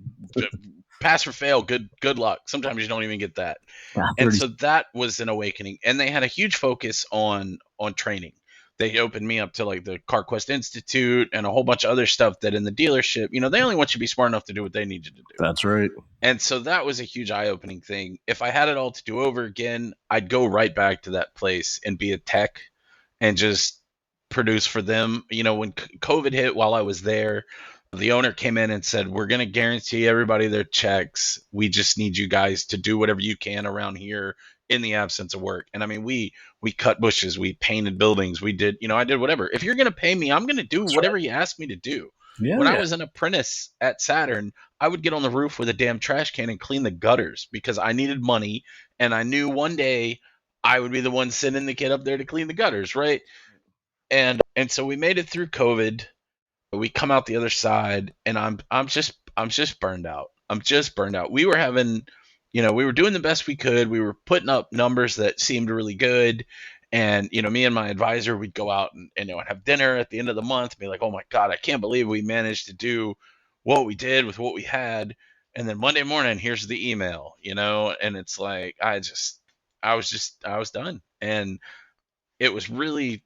B: Pass or fail, good luck. Sometimes you don't even get that.
A: Yeah,
B: and so that was an awakening. And they had a huge focus on training. They opened me up to like the CarQuest Institute and a whole bunch of other stuff that in the dealership, you know, they only want you to be smart enough to do what they need you to do.
A: That's right.
B: And so that was a huge eye-opening thing. If I had it all to do over again, I'd go right back to that place and be a tech and just produce for them. You know, when COVID hit while I was there, the owner came in and said, we're going to guarantee everybody their checks. We just need you guys to do whatever you can around here in the absence of work. And I mean, we cut bushes, we painted buildings, we did, you know, I did whatever. If you're going to pay me, I'm going to do whatever you ask me to do. Yeah, when I was an apprentice at Saturn, I would get on the roof with a damn trash can and clean the gutters because I needed money. And I knew one day I would be the one sending the kid up there to clean the gutters. Right. And so we made it through COVID. We come out the other side, and I'm just burned out. I'm just burned out. We were having, you know, we were doing the best we could. We were putting up numbers that seemed really good. And, you know, me and my advisor, we'd go out and you know, have dinner at the end of the month and be like, oh my God, I can't believe we managed to do what we did with what we had. And then Monday morning, here's the email, you know, and it's like, I was done. And it was really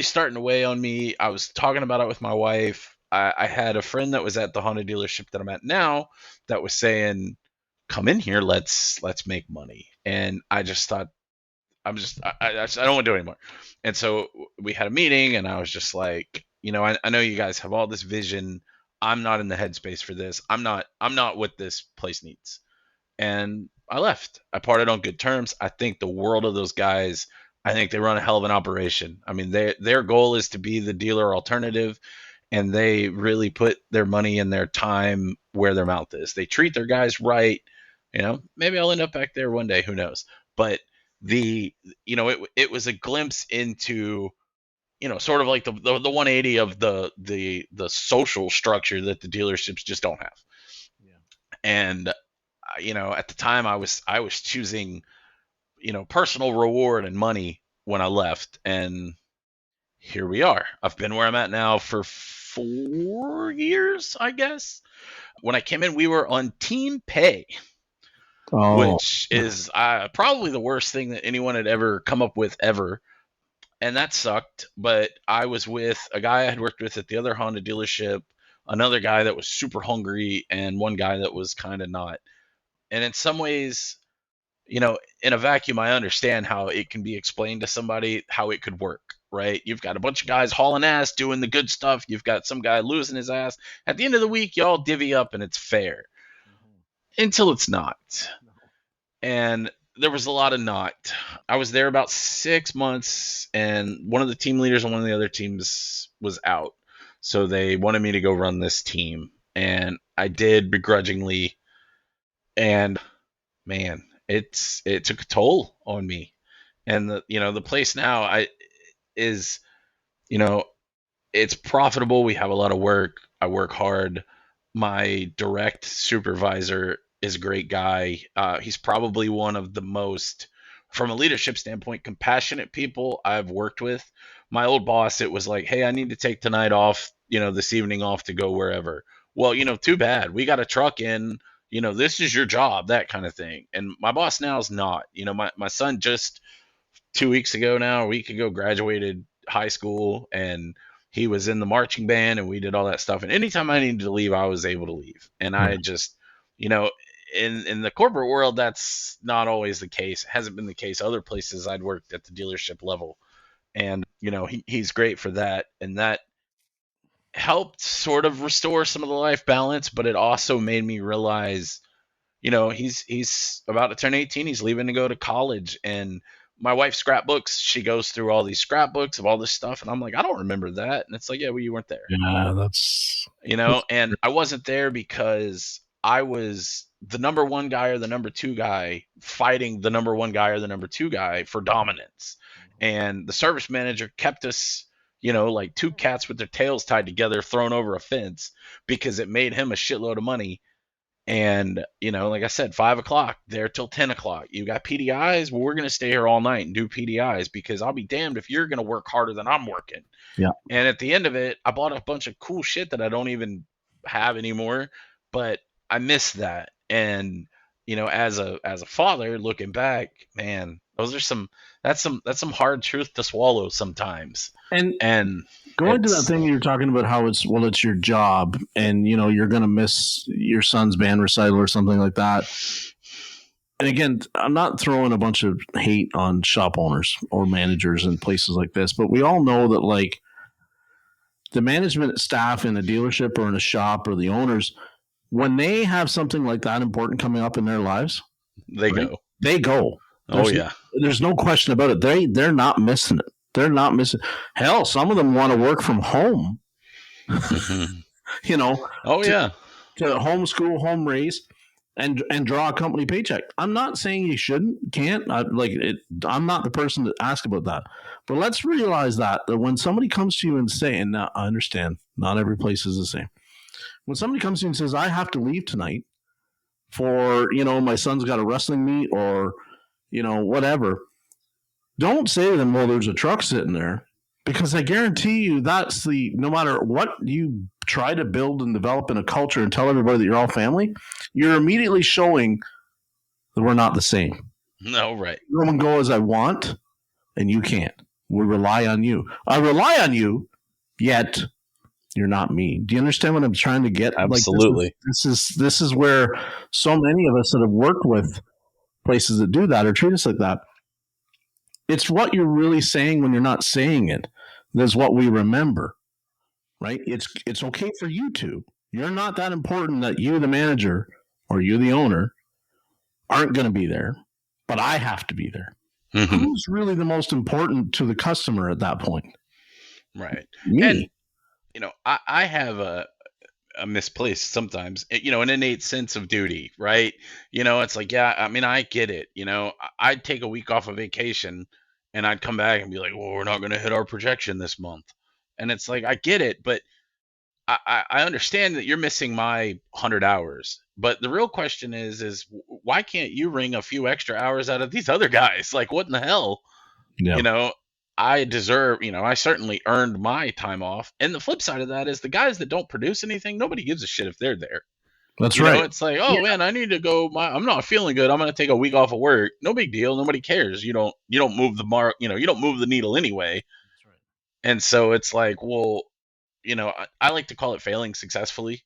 B: starting to weigh on me. I was talking about it with my wife. I had a friend that was at the Honda dealership that I'm at now that was saying, come in here, let's make money. And I just thought, I don't want to do it anymore. And so we had a meeting, and I was just like, you know, I know you guys have all this vision. I'm not in the headspace for this. I'm not what this place needs. And I left. I parted on good terms. I think the world of those guys. I think they run a hell of an operation. I mean, their goal is to be the dealer alternative, and they really put their money and their time where their mouth is. They treat their guys right. You know, maybe I'll end up back there one day. Who knows? But it was a glimpse into, you know, sort of like the 180 of the social structure that the dealerships just don't have. Yeah. And you know, at the time I was choosing, you know, personal reward and money when I left, and here we are. I've been where I'm at now for 4 years, I guess. When I came in, we were on team pay. Which is probably the worst thing that anyone had ever come up with ever. And that sucked. But I was with a guy I had worked with at the other Honda dealership, another guy that was super hungry, and one guy that was kind of not. And in some ways, you know, in a vacuum, I understand how it can be explained to somebody how it could work, right? You've got a bunch of guys hauling ass, doing the good stuff. You've got some guy losing his ass. At the end of the week, y'all divvy up and it's fair. Until it's not. And there was a lot of not. I was there about 6 months, and one of the team leaders on one of the other teams was out. So they wanted me to go run this team. And I did begrudgingly. And man, it took a toll on me. And the place now is, you know, it's profitable. We have a lot of work. I work hard. My direct supervisor is a great guy. He's probably one of the most from a leadership standpoint, compassionate people I've worked with. My old boss, it was like, hey, I need to take tonight off, this evening off to go wherever. Well, too bad. We got a truck in, this is your job, that kind of thing. And my boss now is not. My son just 2 weeks ago now, a week ago, graduated high school, and he was in the marching band, and we did all that stuff. And anytime I needed to leave, I was able to leave. And I just, in the corporate world, that's not always the case. It hasn't been the case other places I'd worked at the dealership level. And, he's great for that. And that helped sort of restore some of the life balance, but it also made me realize, he's about to turn 18. He's leaving to go to college. And my wife scrapbooks. She goes through all these scrapbooks of all this stuff. And I'm like, I don't remember that. And it's like, yeah, well, you weren't there.
A: Yeah, that's...
B: And I wasn't there because I was the number one guy or the number two guy fighting the number one guy or the number two guy for dominance. And the service manager kept us, like two cats with their tails tied together, thrown over a fence, because it made him a shitload of money. And, like I said, 5 o'clock there till 10 o'clock. You got PDIs? Well, we're going to stay here all night and do PDIs, because I'll be damned if you're going to work harder than I'm working.
A: Yeah.
B: And at the end of it, I bought a bunch of cool shit that I don't even have anymore, but I miss that. And, as a father looking back, man, that's some hard truth to swallow sometimes. And
A: going to that thing you're talking about, how it's your job, and you're going to miss your son's band recital or something like that. And again, I'm not throwing a bunch of hate on shop owners or managers in places like this, but we all know that, like, the management staff in a dealership or in a shop, or the owners, when they have something like that important coming up in their lives,
B: they
A: go. There's no question about it. They're not missing it. They're not missing. Hell, some of them want to work from home.
B: Mm-hmm. To
A: homeschool, home raise, and draw a company paycheck. I'm not saying you can't. I'm not the person to ask about that. But let's realize that when somebody comes to you and say, and now I understand, not every place is the same. When somebody comes to you and says, I have to leave tonight for, my son's got a wrestling meet, or, whatever, don't say to them, well, there's a truck sitting there, because I guarantee you no matter what you try to build and develop in a culture and tell everybody that you're all family, you're immediately showing that we're not the same.
B: No, right.
A: Everyone go as I want, and you can't. We rely on you. I rely on you, yet you're not me. Do you understand what I'm trying to get?
B: Absolutely.
A: Like, this is where so many of us that have worked with places that do that or treat us like that, it's what you're really saying when you're not saying it. That's what we remember, right? It's okay for you to. You're not that important that you, the manager, or you, the owner, aren't going to be there, but I have to be there. Mm-hmm. Who's really the most important to the customer at that point?
B: Right.
A: Me.
B: And, I have a misplaced sometimes, an innate sense of duty, right? It's like, yeah, I mean, I get it. I'd take a week off of vacation and I'd come back and be like, well, we're not going to hit our projection this month. And it's like, I get it, but I understand that you're missing my 100 hours. But the real question is why can't you wring a few extra hours out of these other guys? Like, what in the hell? Yeah. I deserve, I certainly earned my time off. And the flip side of that is the guys that don't produce anything, nobody gives a shit if they're there.
A: That's right.
B: It's like, man, I need to go. I'm not feeling good. I'm going to take a week off of work. No big deal. Nobody cares. You don't move the mark. You don't move the needle anyway. That's right. And so it's like, well, I like to call it failing successfully.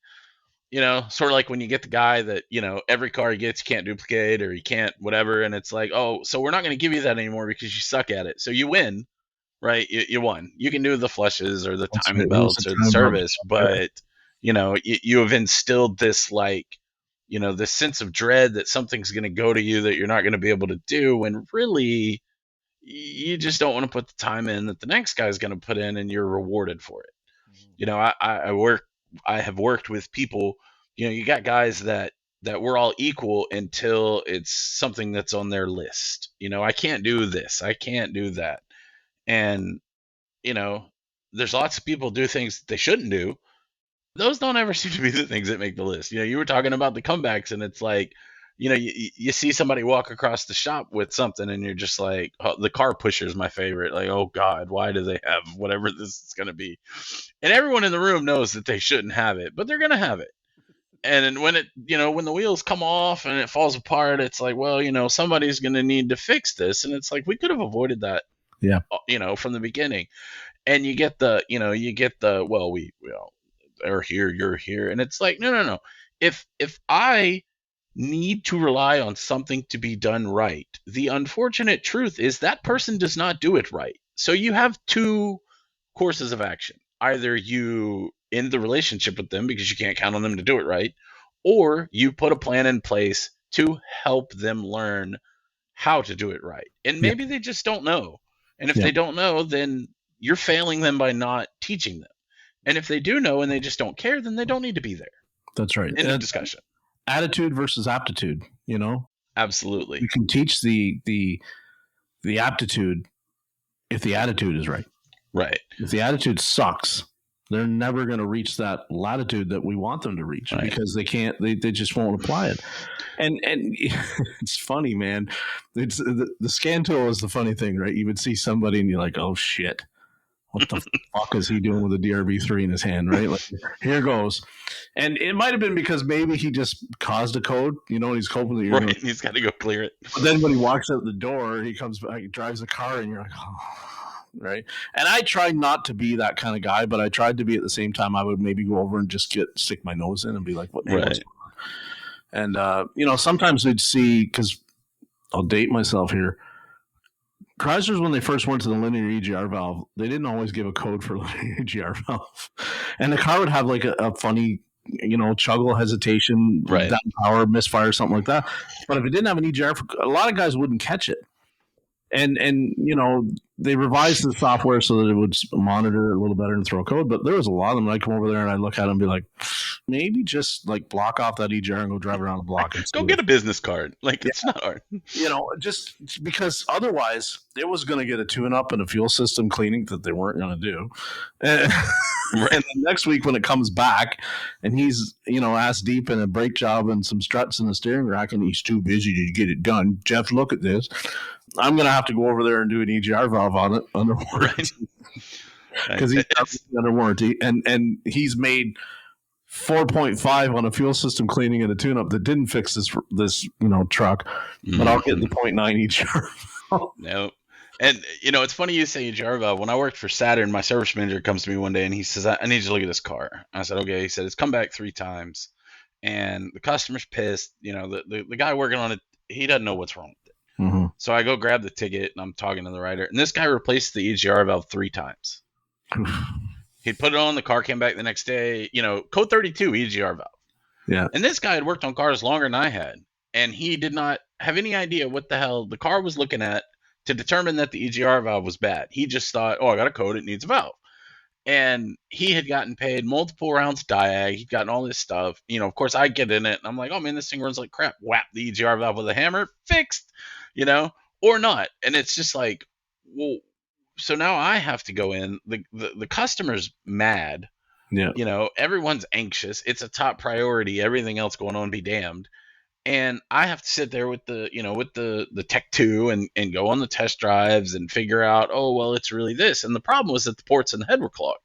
B: Sort of like when you get the guy that, every car he gets, you can't duplicate, or you can't whatever. And it's like, oh, so we're not going to give you that anymore because you suck at it. So you win. Right, you won. You can do the flushes or the timing belts or the service, but you have instilled this this sense of dread that something's going to go to you that you're not going to be able to do, when really you just don't want to put the time in that the next guy's going to put in, and you're rewarded for it. I have worked with people. You got guys that we're all equal until it's something that's on their list. I can't do this. I can't do that. And, there's lots of people do things they shouldn't do. Those don't ever seem to be the things that make the list. You were talking about the comebacks, and it's like, you see somebody walk across the shop with something and you're just like, oh, the car pusher is my favorite. Like, oh God, why do they have whatever this is going to be? And everyone in the room knows that they shouldn't have it, but they're going to have it. And then when when the wheels come off and it falls apart, it's like, well, somebody's going to need to fix this. And it's like, we could have avoided that, from the beginning. And you get the, well, we are here, you're here. And it's like, no. If I need to rely on something to be done right, the unfortunate truth is that person does not do it right. So you have two courses of action. Either you end the relationship with them because you can't count on them to do it right, or you put a plan in place to help them learn how to do it right. And maybe they just don't know. And if they don't know, then you're failing them by not teaching them. And if they do know and they just don't care, then they don't need to be there.
A: That's right.
B: In the discussion.
A: Attitude versus aptitude,
B: Absolutely.
A: You can teach the aptitude if the attitude is right.
B: Right.
A: If the attitude sucks, they're never going to reach that latitude that we want them to reach because they can't. They just won't apply it. And it's funny, man. It's the scan tool is the funny thing, right? You would see somebody and you're like, oh shit, what the fuck is he doing with a DRB3 in his hand, right? Like, here goes. And it might have been because maybe he just caused a code, and he's hoping that you're
B: right. He's got to go clear it.
A: But then when he walks out the door, he comes back, he drives a car, and you're like, oh, right? And I tried not to be that kind of guy, but I tried to be at the same time. I would maybe go over and just stick my nose in and be like, what?
B: Right.
A: And, sometimes they'd see, because I'll date myself here, Chryslers, when they first went to the linear EGR valve, they didn't always give a code for linear EGR valve. And the car would have like a funny, chuggle, hesitation, down power, misfire, something like that. But if it didn't have an EGR, a lot of guys wouldn't catch it. And they revised the software so that it would monitor it a little better and throw code. But there was a lot of them. I'd come over there and I'd look at them and be like, maybe just like block off that EGR and go drive around the block.
B: Go get a business card. Like, it's not hard.
A: Just because otherwise it was going to get a tune-up and a fuel system cleaning that they weren't going to do. And the next week when it comes back and he's, ass deep in a brake job and some struts in the steering rack and he's too busy to get it done. Jeff, look at this. I'm going to have to go over there and do an EGR valve on it under warranty because he's under warranty. And he's made 4.5 on a fuel system cleaning and a tune-up that didn't fix this truck, but I'll get the 0.9 EGR.
B: No. And, it's funny you say EGR valve. When I worked for Saturn, my service manager comes to me one day and he says, I need you to look at this car. I said, okay. He said, it's come back 3 times and the customer's pissed. The guy working on it, he doesn't know what's wrong with it.
A: Mm-hmm.
B: So I go grab the ticket and I'm talking to the writer. And this guy replaced the EGR valve 3 times. He'd put it on, the car came back the next day, code 32 EGR valve.
A: Yeah.
B: And this guy had worked on cars longer than I had. And he did not have any idea what the hell the car was looking at to determine that the EGR valve was bad. He just thought, I got a code, it needs a valve. And he had gotten paid multiple rounds diag. He'd gotten all this stuff. Of course, I get in it and I'm like, oh man, this thing runs like crap. Whap the EGR valve with a hammer, fixed, or not. And it's just like, well, so now I have to go in. The customer's mad.
A: Yeah.
B: Everyone's anxious. It's a top priority. Everything else going on be damned. And I have to sit there with the Tech 2 and go on the test drives and figure out, it's really this. And the problem was that the ports in the head were clogged.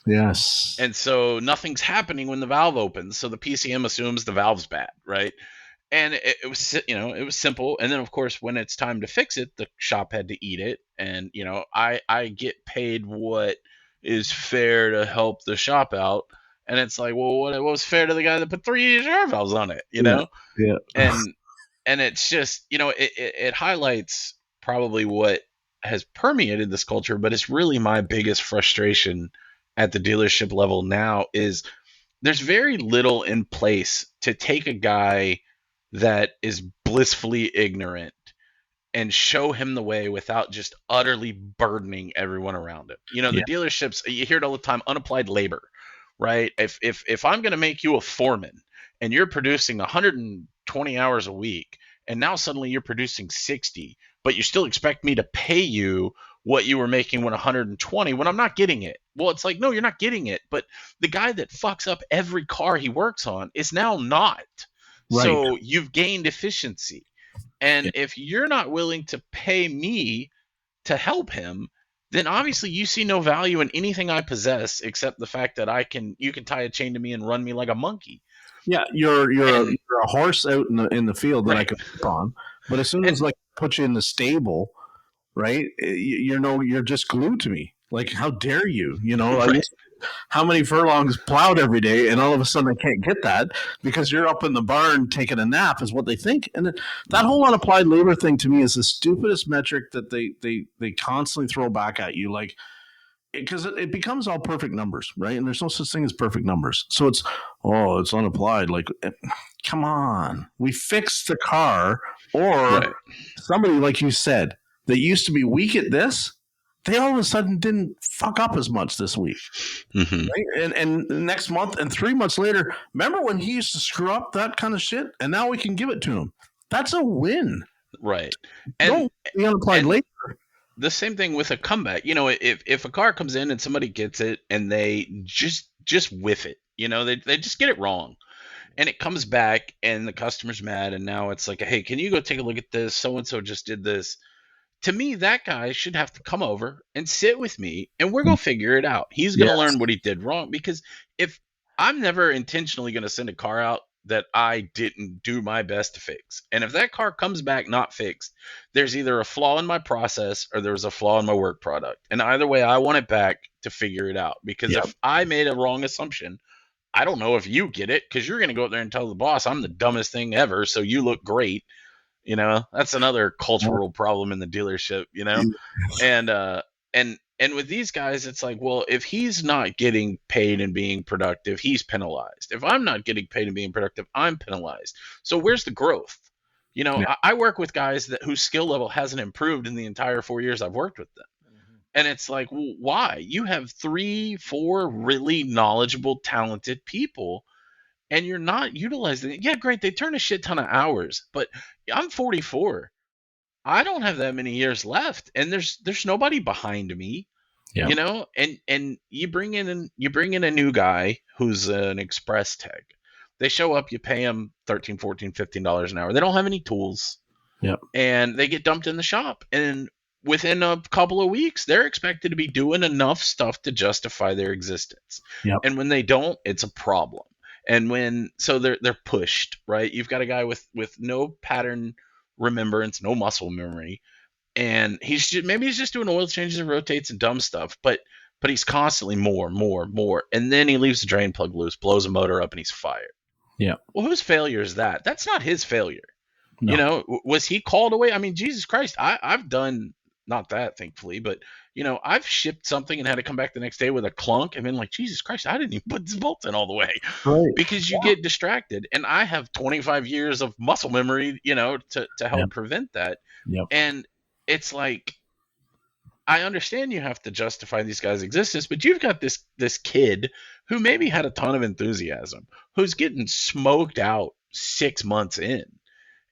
A: Yes.
B: And so nothing's happening when the valve opens. So the PCM assumes the valve's bad, right? And it was simple. And then of course, when it's time to fix it, the shop had to eat it. And, I get paid what is fair to help the shop out. And it's like, well, what was fair to the guy that put 3 EGR valves on it,
A: Yeah.
B: And it's just, it highlights probably what has permeated this culture, but it's really my biggest frustration at the dealership level now is there's very little in place to take a guy that is blissfully ignorant and show him the way without just utterly burdening everyone around him. The dealerships, you hear it all the time, unapplied labor. Right? If I'm going to make you a foreman and you're producing 120 hours a week and now suddenly you're producing 60, but you still expect me to pay you what you were making when 120 when I'm not getting it. Well, it's like, no, you're not getting it. But the guy that fucks up every car he works on is now not.
A: Right.
B: So you've gained efficiency. And if you're not willing to pay me to help him, then obviously you see no value in anything I possess except the fact that you can tie a chain to me and run me like a monkey.
A: Yeah, you're a horse out in the field that I can whip on, but as soon as like put you in the stable, right? You're just glued to me. Like, how dare you?
B: Right.
A: How many furlongs plowed every day, and all of a sudden I can't get that because you're up in the barn taking a nap, is what they think. And that whole unapplied labor thing to me is the stupidest metric that they constantly throw back at you. Like, because it becomes all perfect numbers, right? And there's no such thing as perfect numbers. So it's unapplied. Like, come on, we fixed the car, or somebody like you said that used to be weak at this, they all of a sudden didn't fuck up as much this week, right? And next month and 3 months later, remember when he used to screw up that kind of shit, and now we can give it to him. That's a win,
B: right?
A: And the unapplied labor.
B: The same thing with a comeback. If a car comes in and somebody gets it and they just whiff it, they just get it wrong, and it comes back and the customer's mad, and now it's like, hey, can you go take a look at this? So and so just did this. To me, that guy should have to come over and sit with me, and we're gonna figure it out. He's gonna learn what he did wrong, because if I'm never intentionally gonna send a car out that I didn't do my best to fix. And if that car comes back not fixed, there's either a flaw in my process or there's a flaw in my work product. And either way, I want it back to figure it out. Because if I made a wrong assumption, I don't know if you get it, because you're going to go out there and tell the boss I'm the dumbest thing ever, so you look great. That's another cultural problem in the dealership, And with these guys, it's like, well, if he's not getting paid and being productive, he's penalized. If I'm not getting paid and being productive, I'm penalized. So where's the growth? I work with guys whose skill level hasn't improved in the entire 4 years I've worked with them. And it's like, well, why? You have 3-4 really knowledgeable, talented people, and you're not utilizing it. Yeah, great. They turn a shit ton of hours, but I'm 44. I don't have that many years left, and there's nobody behind me, and you bring in a new guy who's an express tech. They show up, you pay them $13, $14, $15 an hour. They don't have any tools, and they get dumped in the shop, and within a couple of weeks, they're expected to be doing enough stuff to justify their existence. And when they don't, it's a problem. And they're pushed, right? You've got a guy with no pattern remembrance, no muscle memory, and he's just doing oil changes and rotates and dumb stuff, but he's constantly more, and then he leaves the drain plug loose, blows a motor up, and he's fired. Well, whose failure is that? That's not his failure. No. Was he called away? I mean, Jesus Christ, I've done, not that, thankfully, but I've shipped something and had to come back the next day with a clunk and been like, Jesus Christ, I didn't even put this bolt in all the way, because you get distracted. And I have 25 years of muscle memory, to help prevent that. And it's like, I understand you have to justify these guys' existence, but you've got this kid who maybe had a ton of enthusiasm, who's getting smoked out 6 months in,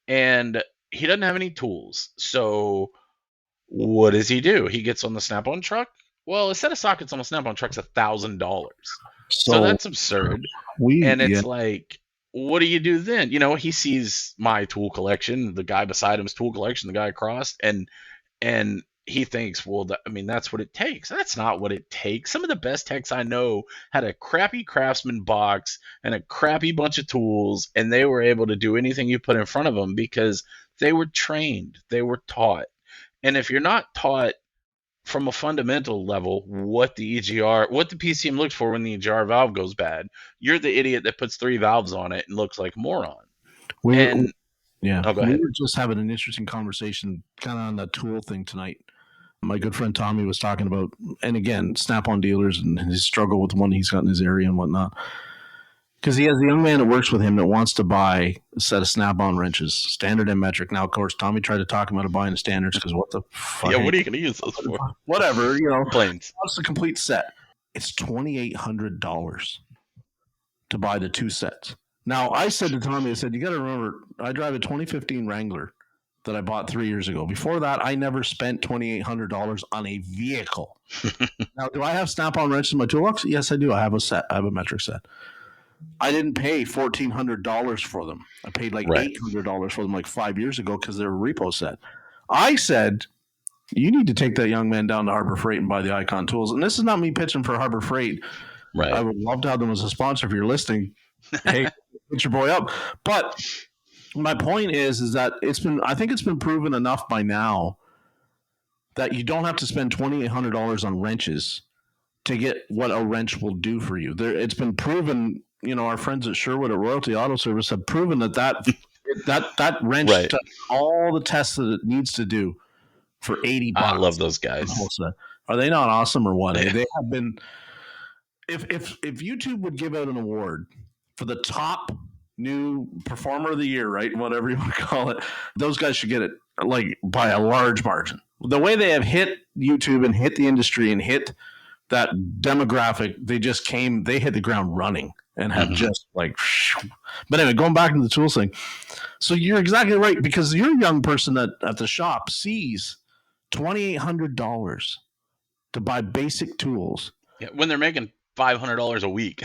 B: and he doesn't have any tools. So what does he do? He gets on the Snap-on truck. Well, a set of sockets on a Snap-on truck's $1,000. So that's absurd. It's like, what do you do then? He sees my tool collection, the guy beside him's tool collection, the guy across, and he thinks, well, that's what it takes. That's not what it takes. Some of the best techs I know had a crappy Craftsman box and a crappy bunch of tools, and they were able to do anything you put in front of them because they were trained, they were taught. And if you're not taught from a fundamental level what the PCM looks for when the EGR valve goes bad, you're the idiot that puts 3 valves on it and looks like a moron.
A: We were just having an interesting conversation kind of on the tool thing tonight. My good friend Tommy was talking about, and again, Snap-on dealers and his struggle with the one he's got in his area and whatnot. Because he has a young man that works with him that wants to buy a set of Snap-on wrenches, standard and metric. Now, of course, Tommy tried to talk him out of buying the standards because what the fuck?
B: Yeah, what are you going to use those for?
A: Whatever,
B: Planes.
A: What's the complete set? It's $2,800 to buy the 2 sets. Now, I said to Tommy, I said, you got to remember, I drive a 2015 Wrangler that I bought 3 years ago. Before that, I never spent $2,800 on a vehicle. Now, do I have Snap-on wrenches in my toolbox? Yes, I do. I have a set. I have a metric set. I didn't pay $1,400 for them. I paid like
B: Right.
A: $800 for them like 5 years ago because they were a repo set. I said, you need to take that young man down to Harbor Freight and buy the Icon tools. And this is not me pitching for Harbor Freight.
B: Right.
A: I would love to have them as a sponsor if you're listening. Hey, hit your boy up. But my point is that I think it's been proven enough by now that you don't have to spend $2,800 on wrenches to get what a wrench will do for you. It's been proven. Our friends at Sherwood at Royalty Auto Service have proven that wrench
B: Right.
A: does all the tests that it needs to do for $80.
B: I love those guys.
A: Are they not awesome or what?
B: Yeah.
A: They have been. If YouTube would give out an award for the top new performer of the year, right? Whatever you want to call it, those guys should get it like by a large margin. The way they have hit YouTube and hit the industry and hit that demographic, they hit the ground running and have just like. But anyway, going back to the tools thing. So you're exactly right, because you're a young person at the shop sees $2,800 to buy basic tools.
B: Yeah, when they're making $500 a week.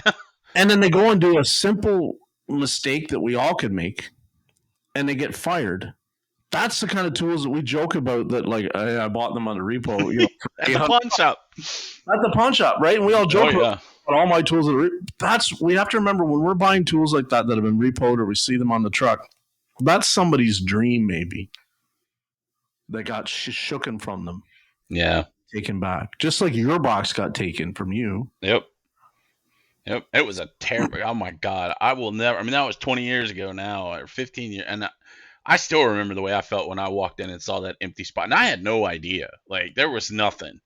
A: And then they go and do a simple mistake that we all could make, and they get fired. That's the kind of tools that we joke about, that like, hey, I bought them on a repo.
B: At the pawn shop.
A: At the pawn shop, right? And we all joke about all my tools. We have to remember, when we're buying tools like that have been repoed or we see them on the truck, that's somebody's dream maybe that got shooken from them.
B: Yeah.
A: Taken back. Just like your box got taken from you.
B: Yep. It was a terrible. Oh my God. I will never. I mean, that was 20 years ago now, or 15 years. And I still remember the way I felt when I walked in and saw that empty spot. And I had no idea. Like, there was nothing.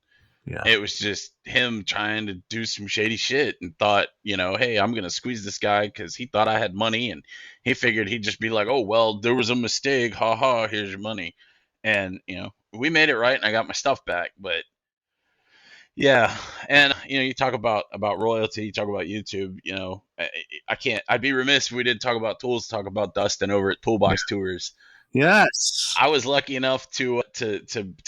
A: Yeah.
B: It was just him trying to do some shady shit and thought, hey, I'm going to squeeze this guy because he thought I had money. And he figured he'd just be like, oh, well, there was a mistake. Ha ha, here's your money. And, we made it right and I got my stuff back. But yeah. And, you talk about royalty, you talk about YouTube, I'd be remiss if we didn't talk about tools, talk about Dustin over at Toolbox Tours.
A: Yes.
B: I was lucky enough to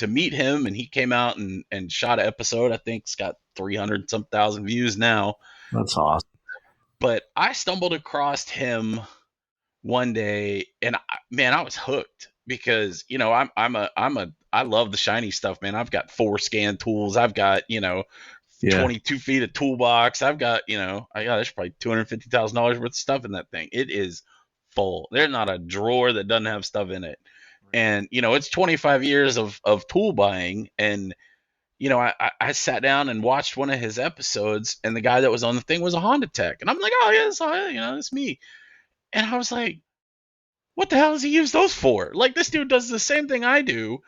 B: meet him, and he came out and shot an episode. I think it's got 300 some thousand views now.
A: That's awesome.
B: But I stumbled across him one day, and I was hooked, because I love the shiny stuff, man. I've got 4 scan tools. I've got 22 feet of toolbox. I've got there's probably $250,000 worth of stuff in that thing. It is full. There's not a drawer that doesn't have stuff in it. And it's 25 years of tool buying, and I sat down and watched one of his episodes, and the guy that was on the thing was a Honda tech, and I'm like, oh yeah, it's me. And I was like, what the hell does he use those for? Like, this dude does the same thing I do,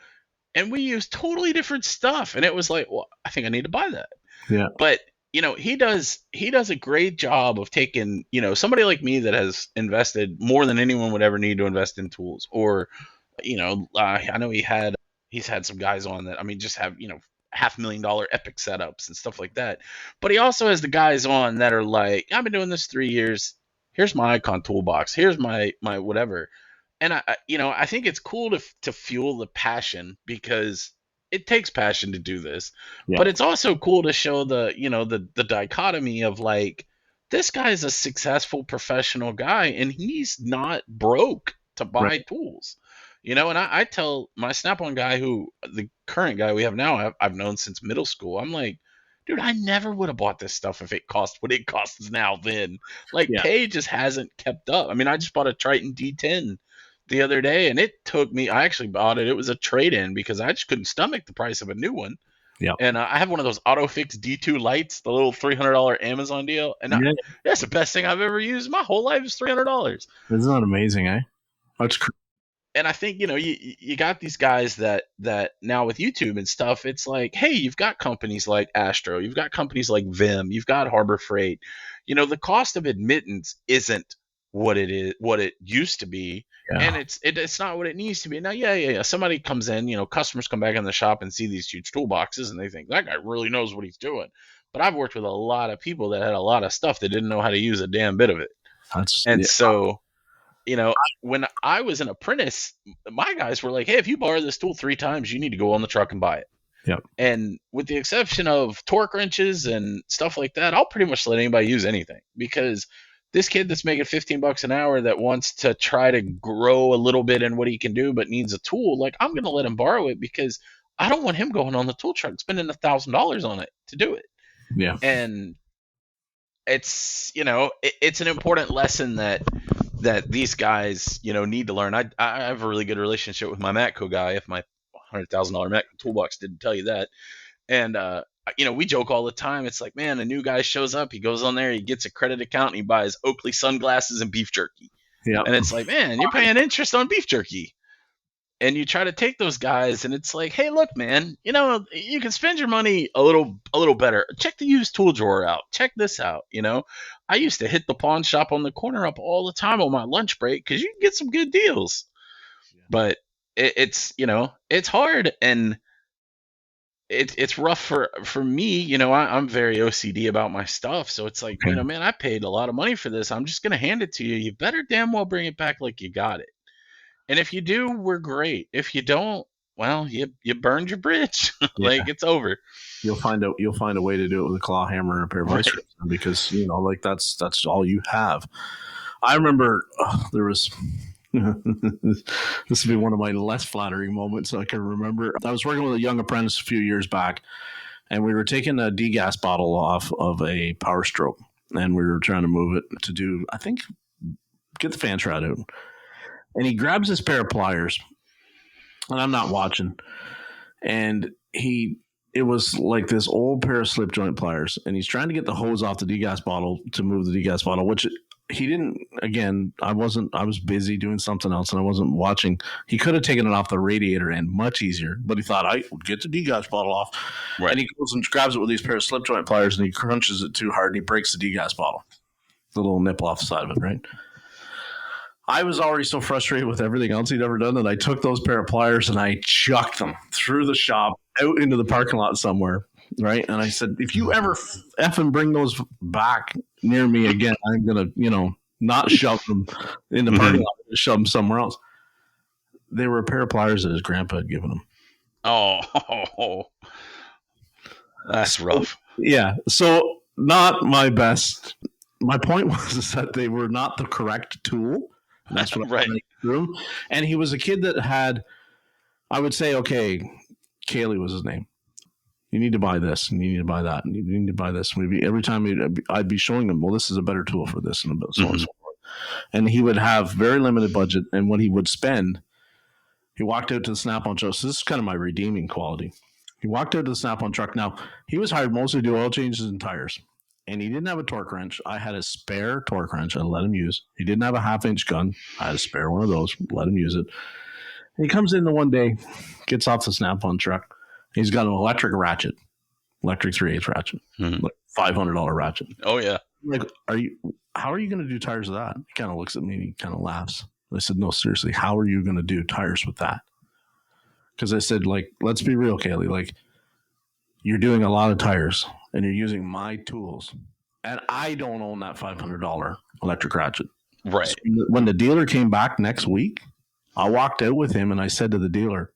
B: and we use totally different stuff. And it was like, well, I think I need to buy that.
A: Yeah.
B: But he does a great job of taking, somebody like me that has invested more than anyone would ever need to invest in tools. Or, I know he's had some guys on that, just have, $500,000 epic setups and stuff like that. But he also has the guys on that are like, I've been doing this 3 years. Here's my Icon toolbox. Here's my whatever. And I think it's cool to fuel the passion, because it takes passion to do this. Yeah. But it's also cool to show the dichotomy of, like, this guy's a successful professional guy, and he's not broke to buy tools. And I tell my Snap-on guy, who the current guy we have now, I've known since middle school. I'm like, dude, I never would have bought this stuff if it cost what it costs now then. Like, pay just hasn't kept up. I just bought a Triton D10 the other day, and it took me, I actually bought it. It was a trade-in because I just couldn't stomach the price of a new one. Yeah. And I have one of those AutoFix D2 lights, the little $300 Amazon deal. And that's the best thing I've ever used. My whole life is $300.
A: Isn't that amazing, eh? That's crazy.
B: And I think, you got these guys that now with YouTube and stuff, it's like, hey, you've got companies like Astro, you've got companies like Vim, you've got Harbor Freight. The cost of admittance isn't what it used to be. Yeah. And it's not what it needs to be. Now, yeah. Somebody comes in, customers come back in the shop and see these huge toolboxes, and they think, that guy really knows what he's doing. But I've worked with a lot of people that had a lot of stuff that didn't know how to use a damn bit of it. So, when I was an apprentice, my guys were like, hey, if you borrow this tool 3 times, you need to go on the truck and buy it.
A: Yep.
B: And with the exception of torque wrenches and stuff like that, I'll pretty much let anybody use anything, because this kid that's making $15 an hour that wants to try to grow a little bit in what he can do, but needs a tool, like, I'm going to let him borrow it because I don't want him going on the tool truck, spending $1,000 on it to do it.
A: Yeah.
B: And it's, it's an important lesson that these guys, need to learn. I have a really good relationship with my Matco guy. If my $100,000 Matco toolbox didn't tell you that. And, we joke all the time. It's like, man, a new guy shows up, he goes on there, he gets a credit account, and he buys Oakley sunglasses and beef jerky.
A: Yeah.
B: And it's like, man, you're paying interest on beef jerky. And you try to take those guys, and it's like, hey, look, man, you can spend your money a little better. Check the used tool drawer out. Check this out. I used to hit the pawn shop on the corner up all the time on my lunch break because you can get some good deals. Yeah. But it's hard, and it's rough for me. I'm very OCD about my stuff, so it's like, man, I paid a lot of money for this. I'm just gonna hand it to you. You better damn well bring it back like you got it. And if you do, we're great. If you don't, well, you burned your bridge. Like, it's over.
A: You'll find a way to do it with a claw hammer and a pair of vice grips, because that's all you have. I remember there was this would be one of my less flattering moments I can remember. I was working with a young apprentice a few years back, and we were taking a degas bottle off of a Power Stroke, and we were trying to move it to do, I think, get the fan shroud out. And he grabs this pair of pliers, and I'm not watching. And it was like this old pair of slip joint pliers, and he's trying to get the hose off the degas bottle to move the degas bottle, which he didn't. Again, I was busy doing something else, and I wasn't watching. He could have taken it off the radiator end much easier, but he thought, I would get the degas bottle off. Right. And he goes and grabs it with these pair of slip joint pliers, and he crunches it too hard, and he breaks the degas bottle, the little nipple off the side of it, right? I was already so frustrated with everything else he'd ever done that I took those pair of pliers and I chucked them through the shop out into the parking lot somewhere, right? And I said, if you ever effing bring those back near me again, I'm going to, not shove them in the parking lot, shove them somewhere else. They were a pair of pliers that his grandpa had given him.
B: Oh, that's rough.
A: Yeah. So not my best. My point was that they were not the correct tool. That's what
B: right.
A: I through. And he was a kid that had, I would say, okay, Kaylee was his name. You need to buy this, and you need to buy that, and you need to buy this. Maybe every time I'd be showing him, well, this is a better tool for this, and so on and so forth. And he would have very limited budget, and what he would spend, he walked out to the Snap-on truck. So this is kind of my redeeming quality. He walked out to the Snap-on truck. Now, he was hired mostly to do oil changes and tires. And he didn't have a torque wrench. I had a spare torque wrench I let him use. He didn't have a 1/2-inch gun. I had a spare one of those, let him use it. And he comes in the one day, gets off the Snap-on truck. He's got an electric 3/8 ratchet, like $500 ratchet.
B: Oh, yeah.
A: Like, how are you going to do tires with that? He kind of looks at me and he kind of laughs. I said, no, seriously, how are you going to do tires with that? Because I said, like, let's be real, Kaylee. Like, you're doing a lot of tires and you're using my tools, and I don't own that $500 electric ratchet.
B: Right.
A: So when the dealer came back next week, I walked out with him and I said to the dealer,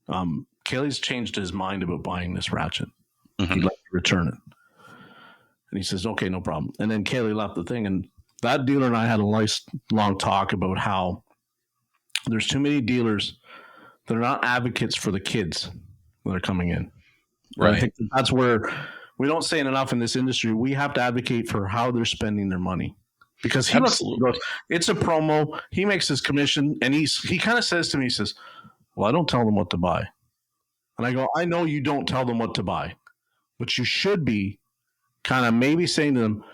A: Kaylee's changed his mind about buying this ratchet. He'd like to return it. And he says, okay, no problem. And then Kaylee left the thing, and that dealer and I had a nice long talk about how there's too many dealers that are not advocates for the kids that are coming in.
B: Right.
A: I think that's where we don't say it enough in this industry. We have to advocate for how they're spending their money, because he goes, it's a promo. He makes his commission, and he kind of says to me, he says, well, I don't tell them what to buy. And I go, I know you don't tell them what to buy, but you should be kind of maybe saying to them,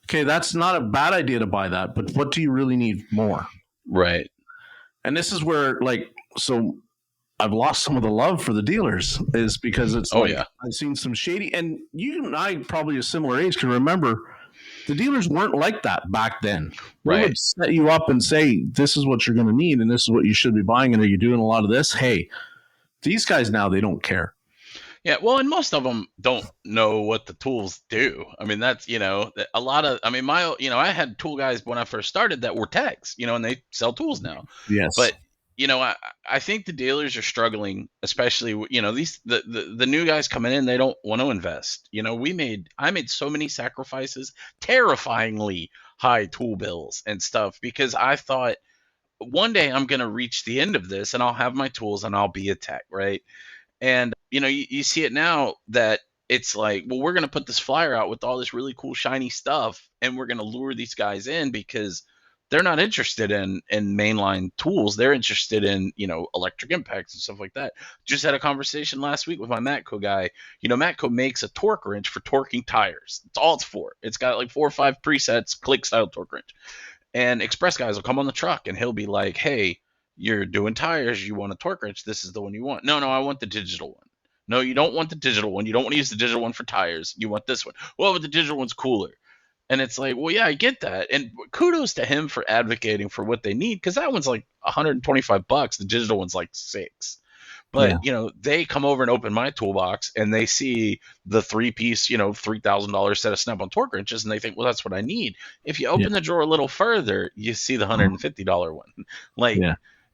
A: okay, that's not a bad idea to buy that, but what do you really need more?
B: Right.
A: And this is where, like, so I've lost some of the love for the dealers, is because it's I've seen some shady, and you and I probably a similar age can remember the dealers weren't like that back then. Right. They would set you up and say, this is what you're going to need, and this is what you should be buying, and are you doing a lot of this? Hey, these guys now, they don't care.
B: Yeah, well, and most of them don't know what the tools do. I mean, that's, a lot of, I mean, I had tool guys when I first started that were techs, and they sell tools now.
A: Yes.
B: But I think the dealers are struggling, especially these the new guys coming in. They don't want to invest. I made so many sacrifices, terrifyingly high tool bills and stuff, because I thought one day I'm gonna reach the end of this and I'll have my tools and I'll be a tech, right? And you see it now that it's like, well, we're gonna put this flyer out with all this really cool shiny stuff, and we're gonna lure these guys in because they're not interested in mainline tools. They're interested in electric impacts and stuff like that. Just had a conversation last week with my Matco guy. Matco makes a torque wrench for torquing tires. That's all it's for. It's got like 4 or 5 presets, click style torque wrench. And express guys will come on the truck and he'll be like, hey, you're doing tires, you want a torque wrench, this is the one you want. No, I want the digital one. No, you don't want the digital one. You don't want to use the digital one for tires. You want this one. Well, but the digital one's cooler. And it's like, well, yeah, I get that. And kudos to him for advocating for what they need, because that one's like $125. The digital one's like $6. But, they come over and open my toolbox and they see the 3-piece, $3,000 set of Snap-on torque wrenches, and they think, well, that's what I need. If you open the drawer a little further, you see the $150 one. Like,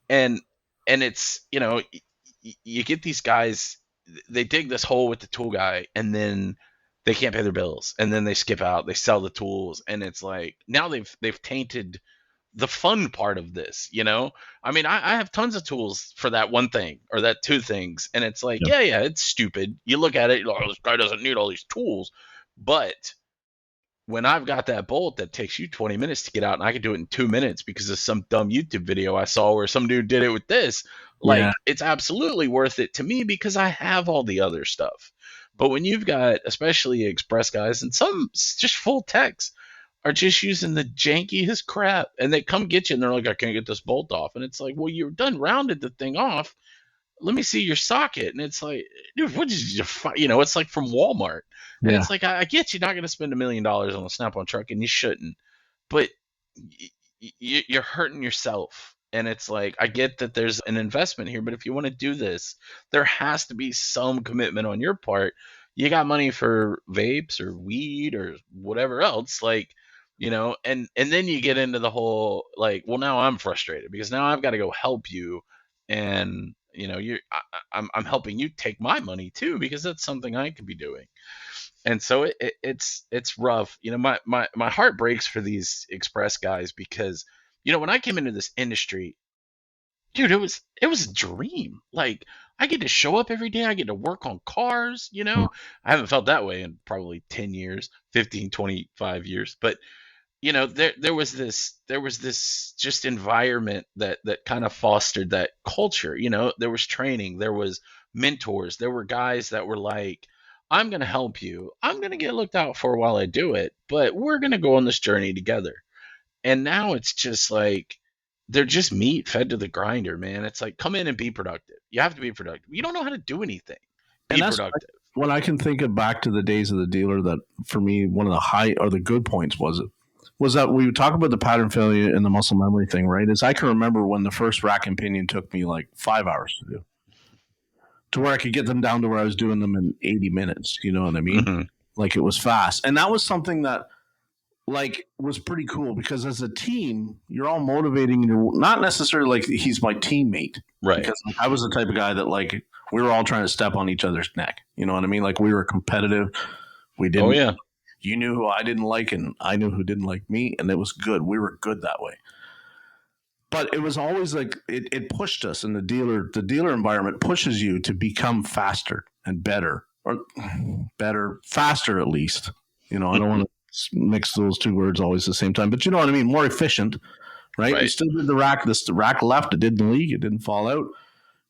B: and it's, you get these guys, they dig this hole with the tool guy, and then they can't pay their bills, and then they skip out, they sell the tools, and it's like, now they've tainted the fun part of this. I mean, I have tons of tools for that one thing or that 2 things, and it's like, yeah, it's stupid. You look at it, this guy doesn't need all these tools. But when I've got that bolt that takes you 20 minutes to get out, and I can do it in 2 minutes because of some dumb YouTube video I saw where some dude did it with this, it's absolutely worth it to me because I have all the other stuff. But when you've got, especially express guys and some just full techs, are just using the jankiest crap, and they come get you and they're like, I can't get this bolt off. And it's like, well, you're done rounded the thing off. Let me see your socket. And it's like, dude, what did you it's like from Walmart. And it's like, I get you're not going to spend $1 million on a Snap-on truck, and you shouldn't, but you're hurting yourself. And it's like, I get that there's an investment here, but if you want to do this, there has to be some commitment on your part. You got money for vapes or weed or whatever else, and then you get into the whole, like, well, now I'm frustrated because now I've got to go help you, and I'm helping you take my money too, because that's something I could be doing. And so it's rough. My heart breaks for these express guys because when I came into this industry, dude, it was a dream. Like, I get to show up every day. I get to work on cars. I haven't felt that way in probably 10 years, 15, 25 years. But there was this just environment that kind of fostered that culture. There was training, there was mentors, there were guys that were like, I'm going to help you. I'm going to get looked out for while I do it, but we're going to go on this journey together. And now it's just like, they're just meat fed to the grinder, man. It's like, come in and be productive. You have to be productive. You don't know how to do anything. Be productive.
A: When I can think of back to the days of the dealer, that for me, one of the high or the good points was that we would talk about the pattern failure and the muscle memory thing, right? As I can remember when the first rack and pinion took me like 5 hours to do, to where I could get them down to where I was doing them in 80 minutes. You know what I mean? Mm-hmm. Like, it was fast. And that was something that, like, was pretty cool, because as a team, you're all motivating. You're not necessarily like he's my teammate,
B: right?
A: Because I was the type of guy that, like, we were all trying to step on each other's neck. You know what I mean? Like, we were competitive. We didn't.
B: Oh yeah.
A: You knew who I didn't like, and I knew who didn't like me, and it was good. We were good that way. But it was always like it pushed us, and the dealer environment pushes you to become faster and better, or better, faster at least. I don't want to mix those two words always at the same time, but you know what I mean? More efficient, right? You still did the rack. The rack left. It didn't leak. It didn't fall out.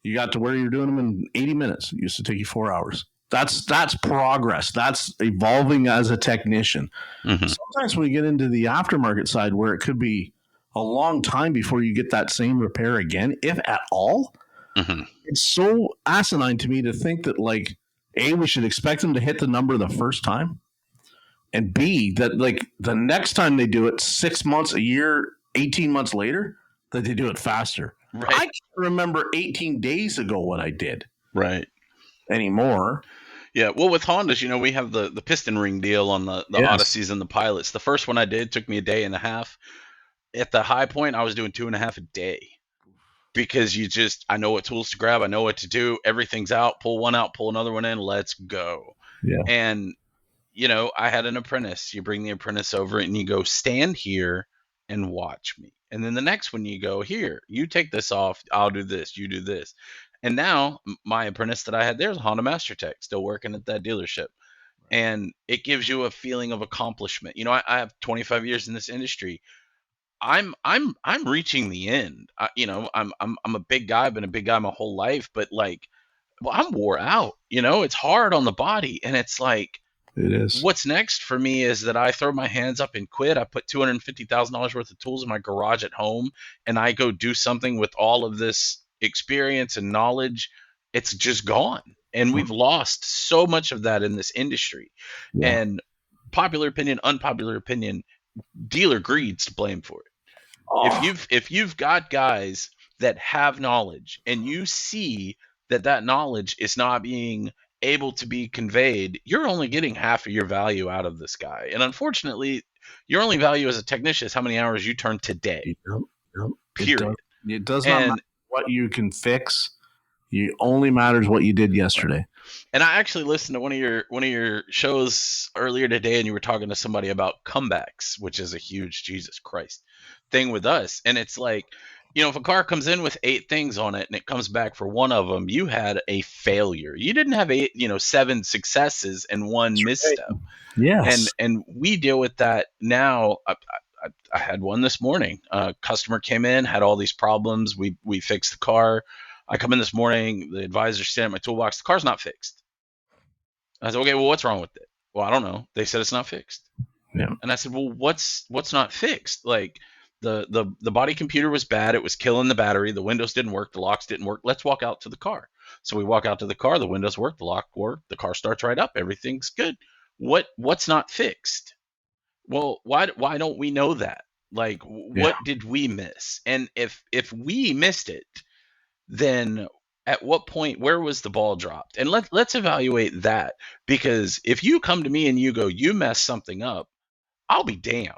A: You got to where you're doing them in 80 minutes. It used to take you 4 hours. That's progress. That's evolving as a technician. Mm-hmm. Sometimes when you get into the aftermarket side, where it could be a long time before you get that same repair again, if at all, mm-hmm. It's so asinine to me to think that, like, A, we should expect them to hit the number the first time, and B, that, like, the next time they do it, 6 months, a year, 18 months later, that they do it faster. Right. I can't remember 18 days ago what I did.
B: Right.
A: Anymore.
B: Yeah, well, with Hondas, we have the piston ring deal on the yes. Odysseys and the Pilots. The first one I did took me a day and a half. At the high point, I was doing 2.5 a day. because I know what tools to grab. I know what to do. Everything's out, pull one out, pull another one in. Let's go.
A: Yeah.
B: And, I had an apprentice. You bring the apprentice over and you go, stand here and watch me. And then the next one you go, here, you take this off. I'll do this. You do this. And now my apprentice that I had there is a Honda Master Tech, still working at that dealership. And it gives you a feeling of accomplishment. I have 25 years in this industry. I'm reaching the end. I'm a big guy. I've been a big guy my whole life, but I'm wore out. It's hard on the body, and it's like,
A: it is.
B: What's next for me is that I throw my hands up and quit. I put $250,000 worth of tools in my garage at home, and I go do something with all of this experience and knowledge. It's just gone, and we've lost so much of that in this industry.
A: Yeah.
B: And popular opinion, unpopular opinion, dealer greed's to blame for it.
A: Oh.
B: If you've got guys that have knowledge and you see that knowledge is not being able to be conveyed, you're only getting half of your value out of this guy. And unfortunately, your only value as a technician is how many hours you turn today.
A: Yep.
B: Period.
A: It does not matter what you can fix. It only matters what you did yesterday.
B: And I actually listened to one of your shows earlier today, and you were talking to somebody about comebacks, which is a huge, Jesus Christ, thing with us. And it's like, if a car comes in with 8 things on it and it comes back for one of them, you had a failure. You didn't have 7 successes and 1 misstep.
A: Yes.
B: And we deal with that now. I had one this morning. A customer came in, had all these problems. We fixed the car. I come in this morning, the advisor's standing at my toolbox. The car's not fixed. I said, okay, well, what's wrong with it? Well, I don't know. They said it's not fixed.
A: Yeah.
B: And I said, well, what's not fixed? Like the body computer was bad. It was killing the battery. The windows didn't work. The locks didn't work. Let's walk out to the car. So we walk out to the car. The windows work. The lock worked. The car starts right up. Everything's good. What's not fixed? Well, why don't we know that? Like, what did we miss? And if we missed it, then at what point, where was the ball dropped? And let's evaluate that, because if you come to me and you go, you messed something up, I'll be damned.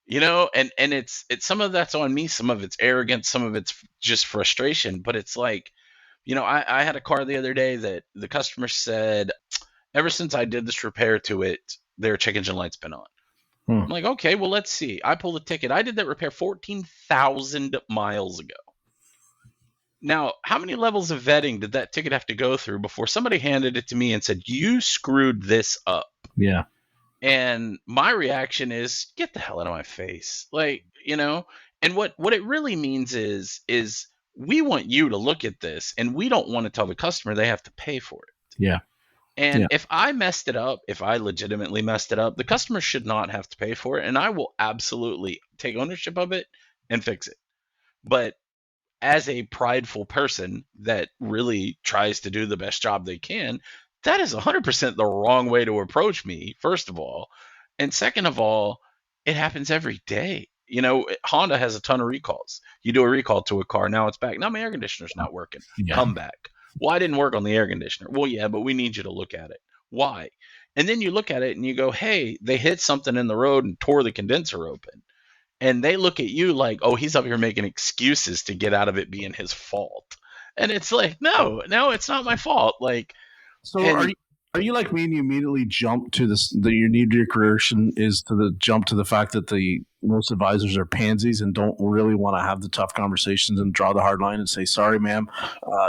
B: And it's some of that's on me, some of it's arrogance, some of it's just frustration. But it's like, I had a car the other day that the customer said, ever since I did this repair to it, their check engine light's been on. I'm like, okay, well, let's see. I pulled the ticket. I did that repair 14,000 miles ago. Now, how many levels of vetting did that ticket have to go through before somebody handed it to me and said, you screwed this up?
A: Yeah.
B: And my reaction is, get the hell out of my face. And what it really means is we want you to look at this, and we don't want to tell the customer they have to pay for it.
A: Yeah.
B: And if I messed it up, if I legitimately messed it up, the customer should not have to pay for it. And I will absolutely take ownership of it and fix it. But as a prideful person that really tries to do the best job they can, that is 100% the wrong way to approach me, first of all. And second of all, it happens every day. Honda has a ton of recalls. You do a recall to a car, now it's back. Now my air conditioner's not working.
A: Yeah.
B: Come back. Well, I didn't work on the air conditioner. Well, yeah, but we need you to look at it. Why? And then you look at it and you go, hey, they hit something in the road and tore the condenser open. And they look at you like, oh, he's up here making excuses to get out of it being his fault. And it's like, no, it's not my fault.
A: Are you like me and you immediately jump to this? Your knee-jerk reaction is to jump to the fact that most advisors are pansies and don't really want to have the tough conversations and draw the hard line and say, sorry, ma'am,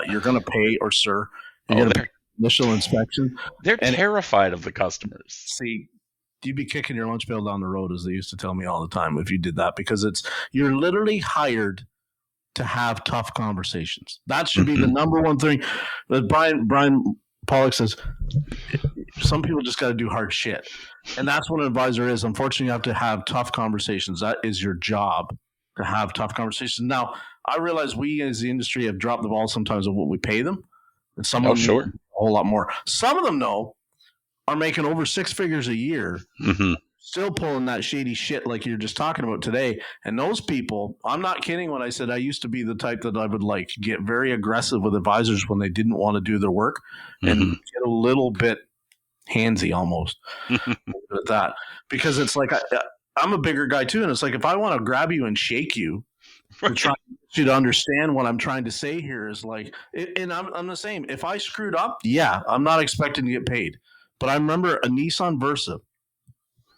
A: you're going to pay, or sir, you're going to pay initial inspection.
B: They're terrified of the customers.
A: See, you'd be kicking your lunch pail down the road, as they used to tell me all the time, if you did that, because you're literally hired to have tough conversations. That should be the number one thing. But Brian Pollock says, some people just got to do hard shit. And that's what an advisor is. Unfortunately, you have to have tough conversations. That is your job, to have tough conversations. Now, I realize we as the industry have dropped the ball sometimes of what we pay them. And some of them a whole lot more. Some of them, though, are making over 6 figures a year, still pulling that shady shit like you're just talking about today. And those people, I'm not kidding when I said I used to be the type that I would get very aggressive with advisors when they didn't want to do their work and get a little bit handsy almost with that. Because it's like, I'm a bigger guy too. And it's like, if I want to grab you and shake you to try to get you to understand what I'm trying to say here is like, and I'm the same. If I screwed up, yeah, I'm not expecting to get paid. But I remember a Nissan Versa.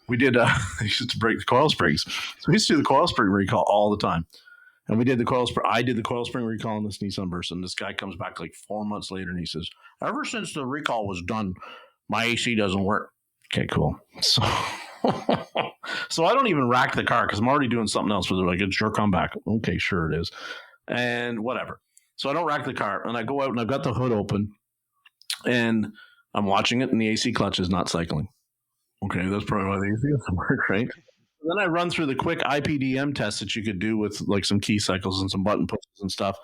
A: We did, I used to break the coil springs. So we used to do the coil spring recall all the time. And we did the coil spring. I did the coil spring recall on this Nissan Versa. And this guy comes back like 4 months later and he says, ever since the recall was done, my AC doesn't work. Okay, cool. So, so I don't even rack the car because I'm already doing something else. But they're like, it's your comeback. Okay, sure it is. And whatever. So I don't rack the car. And I go out and I've got the hood open. And I'm watching it and the AC clutch is not cycling. Okay, that's probably why the AC doesn't work, right? Then I run through the quick IPDM test that you could do with like some key cycles and some button pushes and stuff.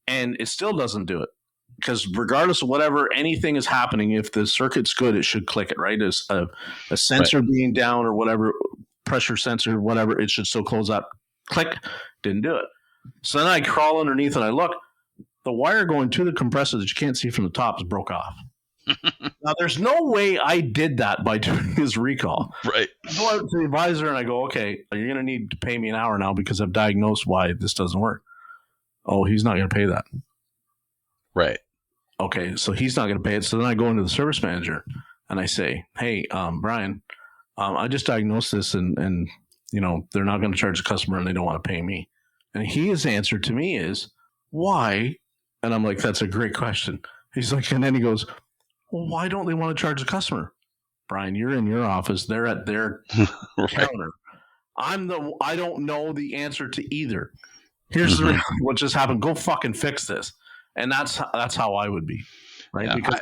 A: And it still doesn't do it. Because regardless of whatever, anything is happening, if the circuit's good, it should click it, right? As a sensor being down or whatever, pressure sensor, whatever, it should still close up. Click, didn't do it. So then I crawl underneath and I look. The wire going to the compressor that you can't see from the top is broke off. Now, there's no way I did that by doing this recall.
B: Right.
A: I go out to the advisor and I go, okay, you're going to need to pay me an hour now because I've diagnosed why this doesn't work. Oh, he's not going to pay that.
B: Right.
A: Okay, so he's not going to pay it. So then I go into the service manager and I say, hey, Brian, I just diagnosed this and you know, they're not going to charge the customer and they don't want to pay me. And his answer to me is, why? And I'm like, that's a great question. He's like, and then he goes, well, why don't they want to charge the customer? Brian, you're in your office. They're at their
B: Right.
A: counter. I don't know the answer to either. Here's the what just happened. Go fucking fix this. And that's how I would be, right?
B: Yeah,
A: because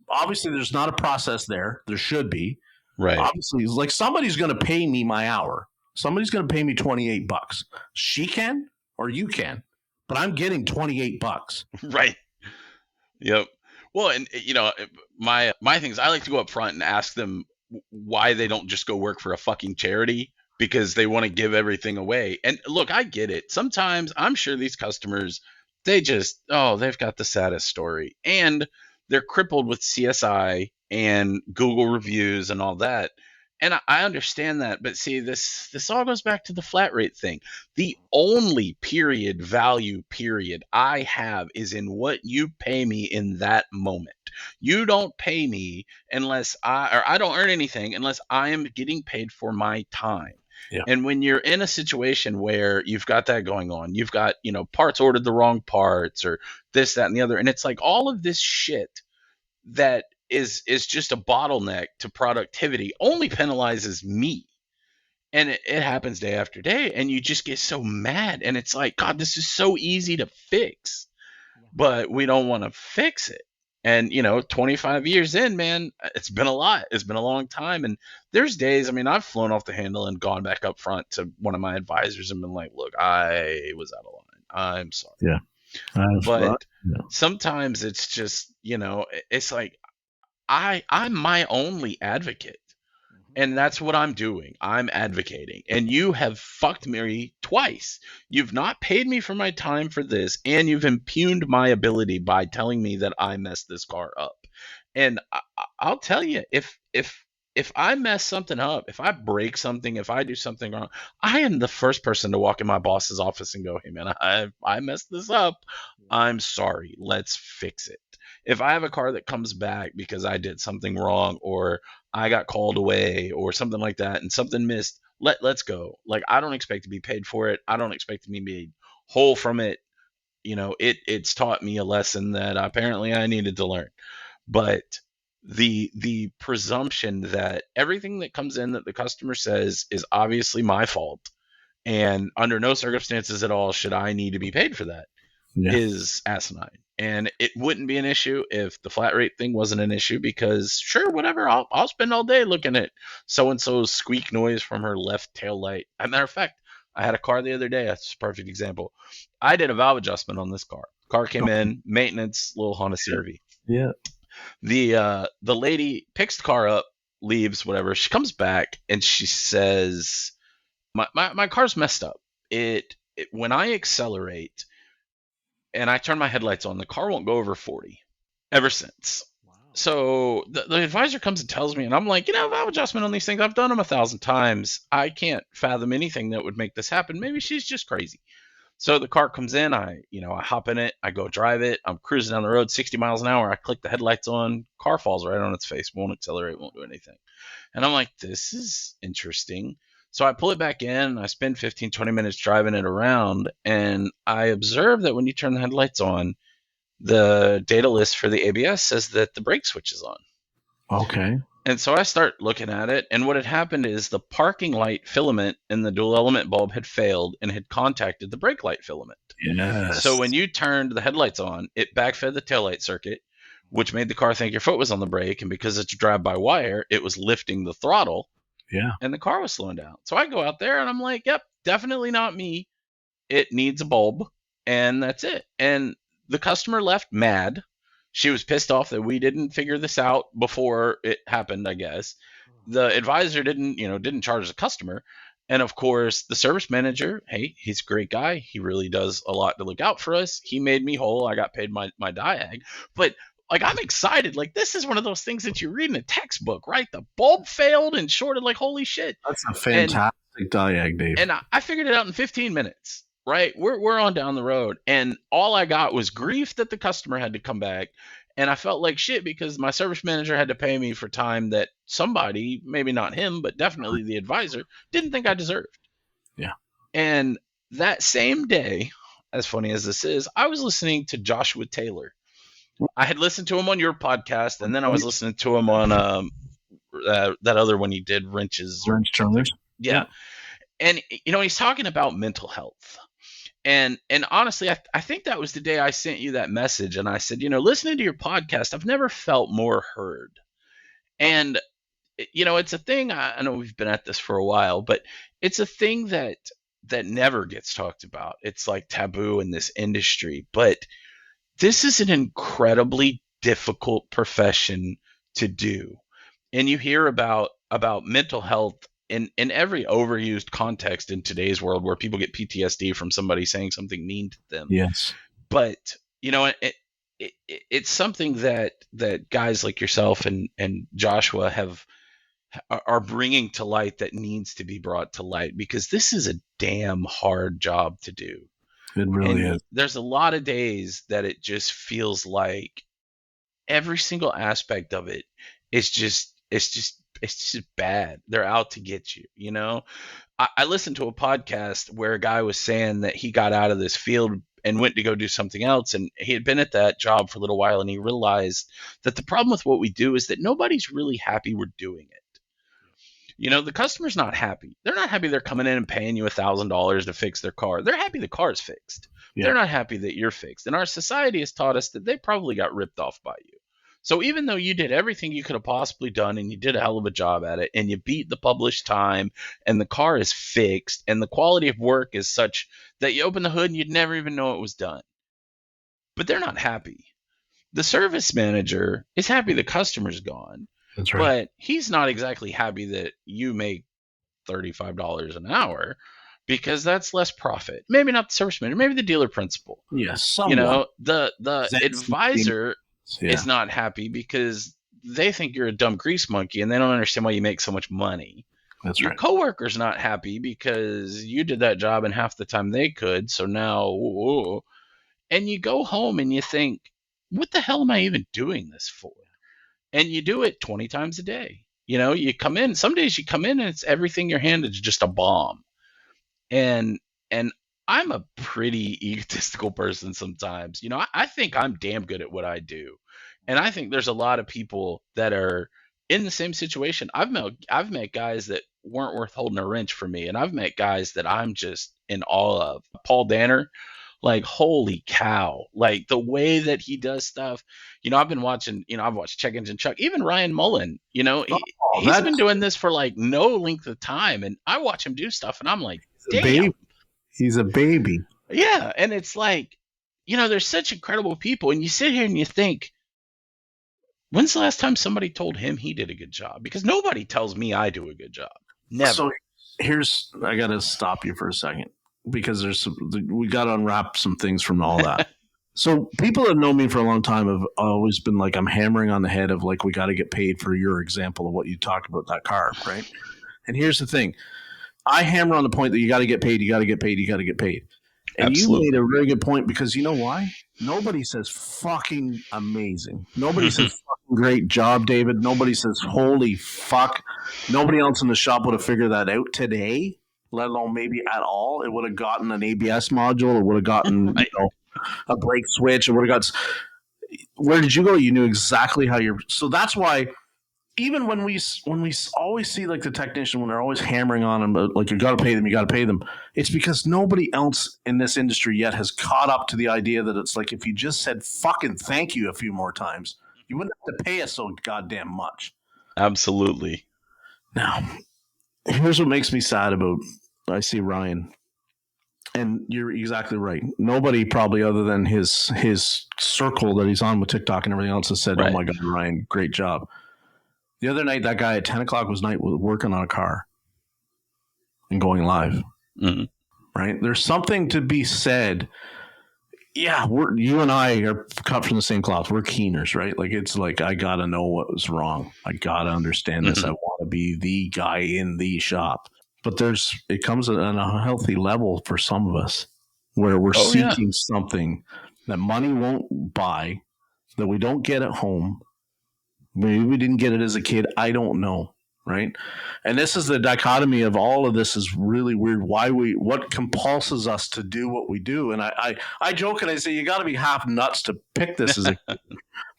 A: obviously there's not a process there. There should be.
B: Right.
A: Obviously, it's like somebody's going to pay me my hour. Somebody's going to pay me $28. She can or you can, but I'm getting $28.
B: Right. Yep. Well, and you know, my thing is I like to go up front and ask them why they don't just go work for a fucking charity because they want to give everything away. And look, I get it. Sometimes I'm sure these customers, they've got the saddest story and they're crippled with CSI and Google reviews and all that. And I understand that, but see, this all goes back to the flat rate thing. The only value I have is in what you pay me in that moment. You don't pay me unless I don't earn anything unless I am getting paid for my time. Yeah. And when you're in a situation where you've got that going on, you've got, you know, parts ordered the wrong parts or this, that, and the other, and it's like all of this shit that is just a bottleneck to productivity only penalizes me. And it happens day after day. And you just get so mad. And it's like, God, this is so easy to fix. But we don't want to fix it. And, you know, 25 years in, man, it's been a lot. It's been a long time. And there's days, I mean, I've flown off the handle and gone back up front to one of my advisors and been like, look, I was out of line. I'm sorry.
A: Yeah.
B: But sometimes it's just, you know, it's like, I'm my only advocate, and that's what I'm doing. I'm advocating, and you have fucked me twice. You've not paid me for my time for this, and you've impugned my ability by telling me that I messed this car up. And I'll tell you, if I mess something up, if I break something, if I do something wrong, I am the first person to walk in my boss's office and go, hey man, I messed this up. I'm sorry. Let's fix it. If I have a car that comes back because I did something wrong or I got called away or something like that and something missed, let's go. Like, I don't expect to be paid for it. I don't expect to be made whole from it. You know, it's taught me a lesson that apparently I needed to learn. But the presumption that everything that comes in that the customer says is obviously my fault and under no circumstances at all should I need to be paid for that is asinine. And it wouldn't be an issue if the flat rate thing wasn't an issue because sure, whatever, I'll spend all day looking at so-and-so's squeak noise from her left tail light. As a matter of fact, I had a car the other day. That's a perfect example. I did a valve adjustment on this car. Car came in, maintenance, little Honda CR-V.
A: Yeah.
B: The lady picks the car up, leaves, whatever. She comes back and she says, my car's messed up. It when I accelerate and I turn my headlights on, the car won't go over 40 ever since. Wow. So the advisor comes and tells me, and I'm like, you know, valve adjustment on these things, I've done them 1,000 times. I can't fathom anything that would make this happen. Maybe she's just crazy. So the car comes in, I hop in it, I go drive it, I'm cruising down the road 60 miles an hour, I click the headlights on, car falls right on its face, won't accelerate, won't do anything. And I'm like, this is interesting. So I pull it back in, I spend 15, 20 minutes driving it around, and I observe that when you turn the headlights on, the data list for the ABS says that the brake switch is on.
A: Okay.
B: And so I start looking at it, and what had happened is the parking light filament in the dual element bulb had failed and had contacted the brake light filament.
A: Yes.
B: So when you turned the headlights on, it backfed the taillight circuit, which made the car think your foot was on the brake, and because it's drive-by-wire, it was lifting the throttle, and the car was slowing down. So I go out there, and I'm like, yep, definitely not me. It needs a bulb, and that's it. And the customer left mad. She was pissed off that we didn't figure this out before it happened, I guess. The advisor didn't charge the customer. And of course, the service manager, hey, he's a great guy. He really does a lot to look out for us. He made me whole. I got paid my diag. But like, I'm excited. Like, this is one of those things that you read in a textbook, right? The bulb failed and shorted, like, holy shit.
A: That's a fantastic diag, Dave.
B: And I figured it out in 15 minutes. Right, we're on down the road, and all I got was grief that the customer had to come back, and I felt like shit because my service manager had to pay me for time that somebody, maybe not him, but definitely the advisor, didn't think I deserved.
A: Yeah.
B: And that same day, as funny as this is, I was listening to Joshua Taylor. I had listened to him on your podcast, and then I was listening to him on that other one he did, Wrench Turners. Yeah. And he's talking about mental health. And honestly, I think that was the day I sent you that message. And I said, listening to your podcast, I've never felt more heard. And, it's a thing. I know we've been at this for a while, but it's a thing that never gets talked about. It's like taboo in this industry. But this is an incredibly difficult profession to do. And you hear about mental health in every overused context in today's world where people get PTSD from somebody saying something mean to them.
A: Yes.
B: But, it's something that guys like yourself and Joshua are bringing to light that needs to be brought to light, because this is a damn hard job to do.
A: It really is.
B: There's a lot of days that it just feels like every single aspect of it is just bad. They're out to get you, I listened to a podcast where a guy was saying that he got out of this field and went to go do something else. And he had been at that job for a little while, and he realized that the problem with what we do is that nobody's really happy we're doing it. The customer's not happy. They're not happy they're coming in and paying you $1,000 to fix their car. They're happy the car is fixed. Yeah. They're not happy that you're fixed. And our society has taught us that they probably got ripped off by you. So even though you did everything you could have possibly done, and you did a hell of a job at it, and you beat the published time, and the car is fixed, and the quality of work is such that you open the hood and you'd never even know it was done. But they're not happy. The service manager is happy the customer's gone.
A: That's right.
B: But he's not exactly happy that you make $35 an hour, because that's less profit. Maybe not the service manager, maybe the dealer principal.
A: Yes.
B: The advisor is not happy because they think you're a dumb grease monkey and they don't understand why you make so much money.
A: That's
B: Your
A: right.
B: coworker's not happy because you did that job in half the time they could. So now, and you go home and you think, what the hell am I even doing this for? And you do it 20 times a day. You come in, some days you come in and it's everything you're handed is just a bomb. And I'm a pretty egotistical person sometimes. I think I'm damn good at what I do. And I think there's a lot of people that are in the same situation. I've met guys that weren't worth holding a wrench for me. And I've met guys that I'm just in awe of. Paul Danner, like, holy cow. Like, the way that he does stuff. I've been watching, I've watched Check Engine Chuck, even Ryan Mullen, he's been doing this for like no length of time. And I watch him do stuff and I'm like, damn.
A: He's a baby.
B: Yeah. And it's like, there's such incredible people. And you sit here and you think, when's the last time somebody told him he did a good job? Because nobody tells me I do a good job. Never.
A: So I got to stop you for a second, because we got to unwrap some things from all that. So people that know me for a long time have always been like, I'm hammering on the head of like, we got to get paid for your example of what you talked about that car, right? And here's the thing. I hammer on the point that you got to get paid, you got to get paid, you got to get paid. And
B: Absolutely.
A: you made a very good point, because you know why? Nobody says fucking amazing. Nobody says fucking great job, David. Nobody says holy fuck. Nobody else in the shop would have figured that out today, let alone maybe at all. It would have gotten an ABS module. It would have gotten
B: Right.
A: a brake switch. It would have got. Where did you go? You knew exactly how you're. So that's why. Even when we always see like the technician, when they're always hammering on them, but like you got to pay them, it's because nobody else in this industry yet has caught up to the idea that it's like, if you just said fucking thank you a few more times, you wouldn't have to pay us so goddamn much.
B: Absolutely.
A: Now, here's what makes me sad about. I see Ryan, and you're exactly right. Nobody probably other than his circle that he's on with TikTok and everything else has said,
B: Right.
A: "Oh my God, Ryan, great job." The other night, that guy at 10 o'clock was working on a car and going live.
B: Mhm.
A: Right? There's something to be said. Yeah, you and I are cut from the same cloth. We're keeners, right? Like, it's like, I got to know what was wrong. I got to understand this. I want to be the guy in the shop. But it comes at a healthy level for some of us where we're seeking something that money won't buy, that we don't get at home. Maybe we didn't get it as a kid. I don't know. Right. And this is the dichotomy of all of this is really weird. What compulses us to do what we do. And I joke and I say, you got to be half nuts to pick this as a kid.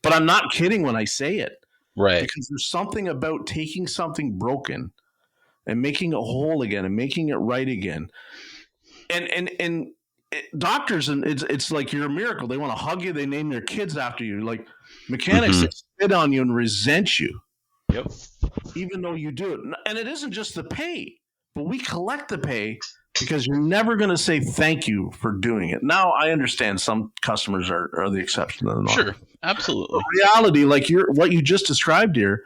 A: But I'm not kidding when I say it.
B: Right.
A: Because there's something about taking something broken and making it whole again and making it right again. And doctors, and it's like you're a miracle. They want to hug you. They name their kids after you. Like mechanics that spit on you and resent you.
B: Yep.
A: Even though you do it. And it isn't just the pay, but we collect the pay because you're never going to say thank you for doing it. Now, I understand some customers are the exception to the norm.
B: Sure. Absolutely.
A: But reality, like what you just described here,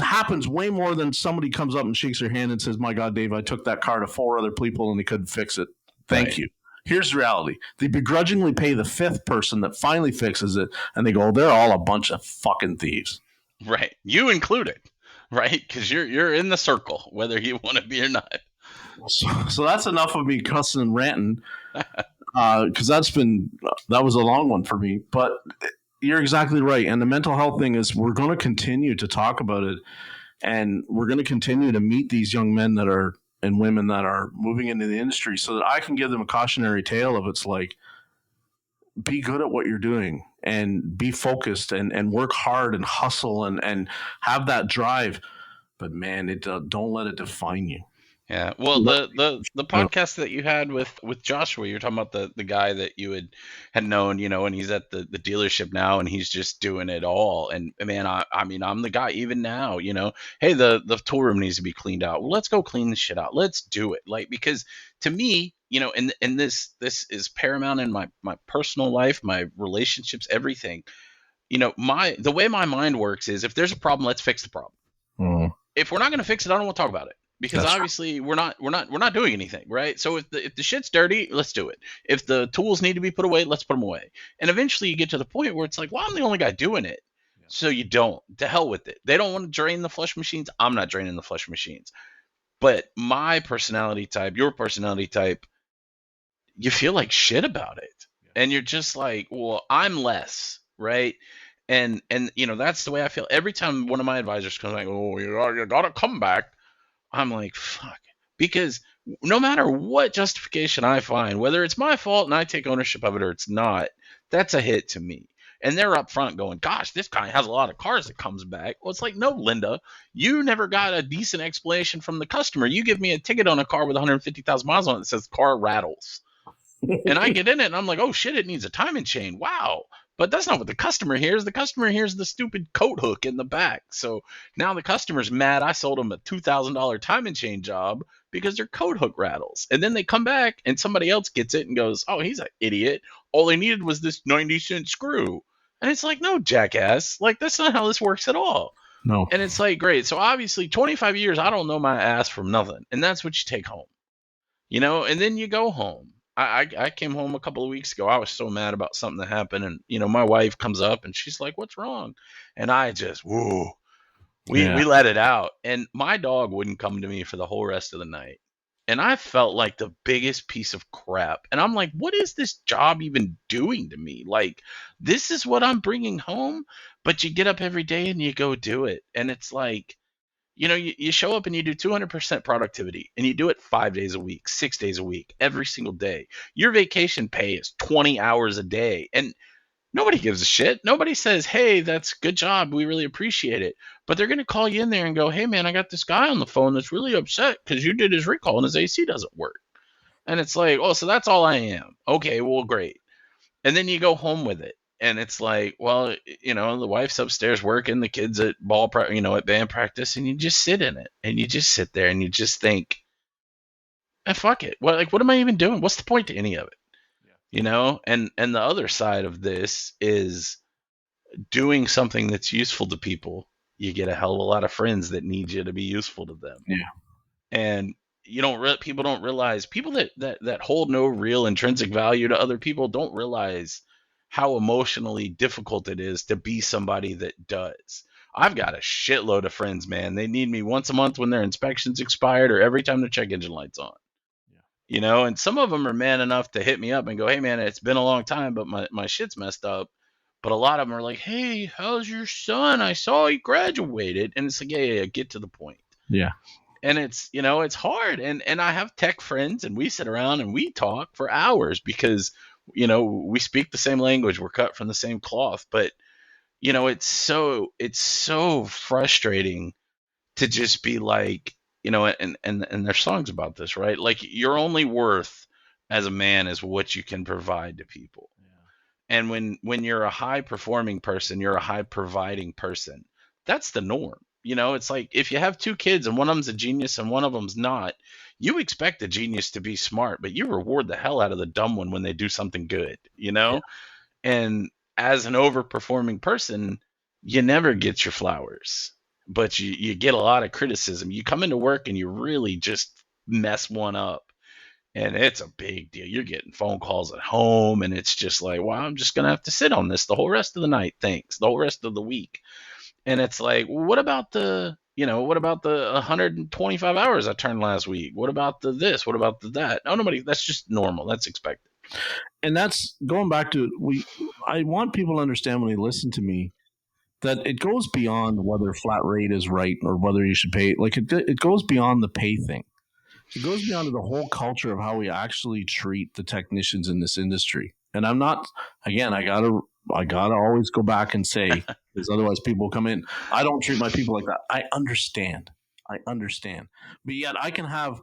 A: happens way more than somebody comes up and shakes their hand and says, my God, Dave, I took that car to 4 other people and they couldn't fix it. Thank you. Here's the reality. They begrudgingly pay the 5th person that finally fixes it, and they go, they're all a bunch of fucking thieves. Right.
B: You included, right? Because you're in the circle, whether you want to be or not.
A: So that's enough of me cussing and ranting, because that was a long one for me. But you're exactly right. And the mental health thing is, we're going to continue to talk about it, and we're going to continue to meet these young men and women that are moving into the industry, so that I can give them a cautionary tale of, it's like, be good at what you're doing and be focused and work hard and hustle and have that drive. But man, don't let it define you.
B: Yeah. Well, the podcast that you had with Joshua, you're talking about the guy that you had known, and he's at the dealership now, and he's just doing it all. And man, I mean, I'm the guy even now, hey, the tool room needs to be cleaned out. Well, let's go clean this shit out. Let's do it. Like, because to me, and this is paramount in my personal life, my relationships, everything. The way my mind works is, if there's a problem, let's fix the problem.
A: Mm.
B: If we're not going to fix it, I don't want to talk about it. Because obviously we're not doing anything, right? So if the shit's dirty, let's do it. If the tools need to be put away, let's put them away. And eventually you get to the point where it's like, well, I'm the only guy doing it. Yeah. So you don't. To hell with it. They don't want to drain the flush machines. I'm not draining the flush machines. But my personality type, your personality type, you feel like shit about it. Yeah. And you're just like, well, I'm less, right? And that's the way I feel. Every time one of my advisors comes like, oh, you gotta come back. I'm like, fuck. Because no matter what justification I find, whether it's my fault and I take ownership of it or it's not, that's a hit to me. And they're up front going, gosh, this guy has a lot of cars that comes back. Well, it's like, no, Linda, you never got a decent explanation from the customer. You give me a ticket on a car with 150,000 miles on it that says car rattles. And I get in it and I'm like, oh shit, it needs a timing chain. Wow. But that's not what the customer hears. The customer hears the stupid coat hook in the back. So now the customer's mad I sold them a $2,000 timing chain job because their coat hook rattles. And then they come back and somebody else gets it and goes, oh, he's an idiot. All they needed was this 90-cent screw. And it's like, no, jackass. Like, that's not how this works at all.
A: No.
B: And it's like, great. So obviously 25 years, I don't know my ass from nothing. And that's what you take home. And then you go home. I came home a couple of weeks ago. I was so mad about something that happened. And, my wife comes up and she's like, what's wrong? And I just, we let it out. And my dog wouldn't come to me for the whole rest of the night. And I felt like the biggest piece of crap. And I'm like, what is this job even doing to me? Like, this is what I'm bringing home, but you get up every day and you go do it. And it's like, you show up and you do 200% productivity and you do it 5 days a week, 6 days a week, every single day. Your vacation pay is 20 hours a day. And nobody gives a shit. Nobody says, hey, that's good job. We really appreciate it. But they're going to call you in there and go, hey, man, I got this guy on the phone that's really upset because you did his recall and his AC doesn't work. And it's like, oh, so that's all I am. Okay, well, great. And then you go home with it. And it's like, well, the wife's upstairs working, the kids at at band practice, and you just sit in it. And you just sit there and you just think, fuck it. What am I even doing? What's the point to any of it? And the other side of this is doing something that's useful to people. You get a hell of a lot of friends that need you to be useful to them.
A: Yeah.
B: And people don't realize, people that hold no real intrinsic value to other people don't realize how emotionally difficult it is to be somebody that does. I've got a shitload of friends, man. They need me once a month when their inspection's expired or every time their check engine light's on. And some of them are man enough to hit me up and go, hey, man, it's been a long time, but my shit's messed up. But a lot of them are like, hey, how's your son? I saw he graduated. And it's like, yeah, get to the point.
A: Yeah.
B: And it's, it's hard. And I have tech friends and we sit around and we talk for hours because, we speak the same language. We're cut from the same cloth. But, it's so frustrating to just be like, and there's songs about this, right? Like, your only worth as a man is what you can provide to people. Yeah. And when you're a high performing person, you're a high providing person. That's the norm. It's like, if you have two kids and one of them's a genius and one of them's not, you expect the genius to be smart, but you reward the hell out of the dumb one when they do something good, Yeah. And as an overperforming person, you never get your flowers. But you get a lot of criticism. You come into work and you really just mess one up. And it's a big deal. You're getting phone calls at home. And it's just like, well, I'm just going to have to sit on this the whole rest of the night. Thanks. The whole rest of the week. And it's like, what about the 125 hours I turned last week? What about the this? What about the that? No, nobody. That's just normal. That's expected.
A: And that's going back to I want people to understand when they listen to me that it goes beyond whether flat rate is right or whether you should pay. Like, it goes beyond the pay thing. It goes beyond the whole culture of how we actually treat the technicians in this industry. And I'm not, again, I gotta always go back and say, because otherwise people come in, I don't treat my people like that. I understand. But yet I can have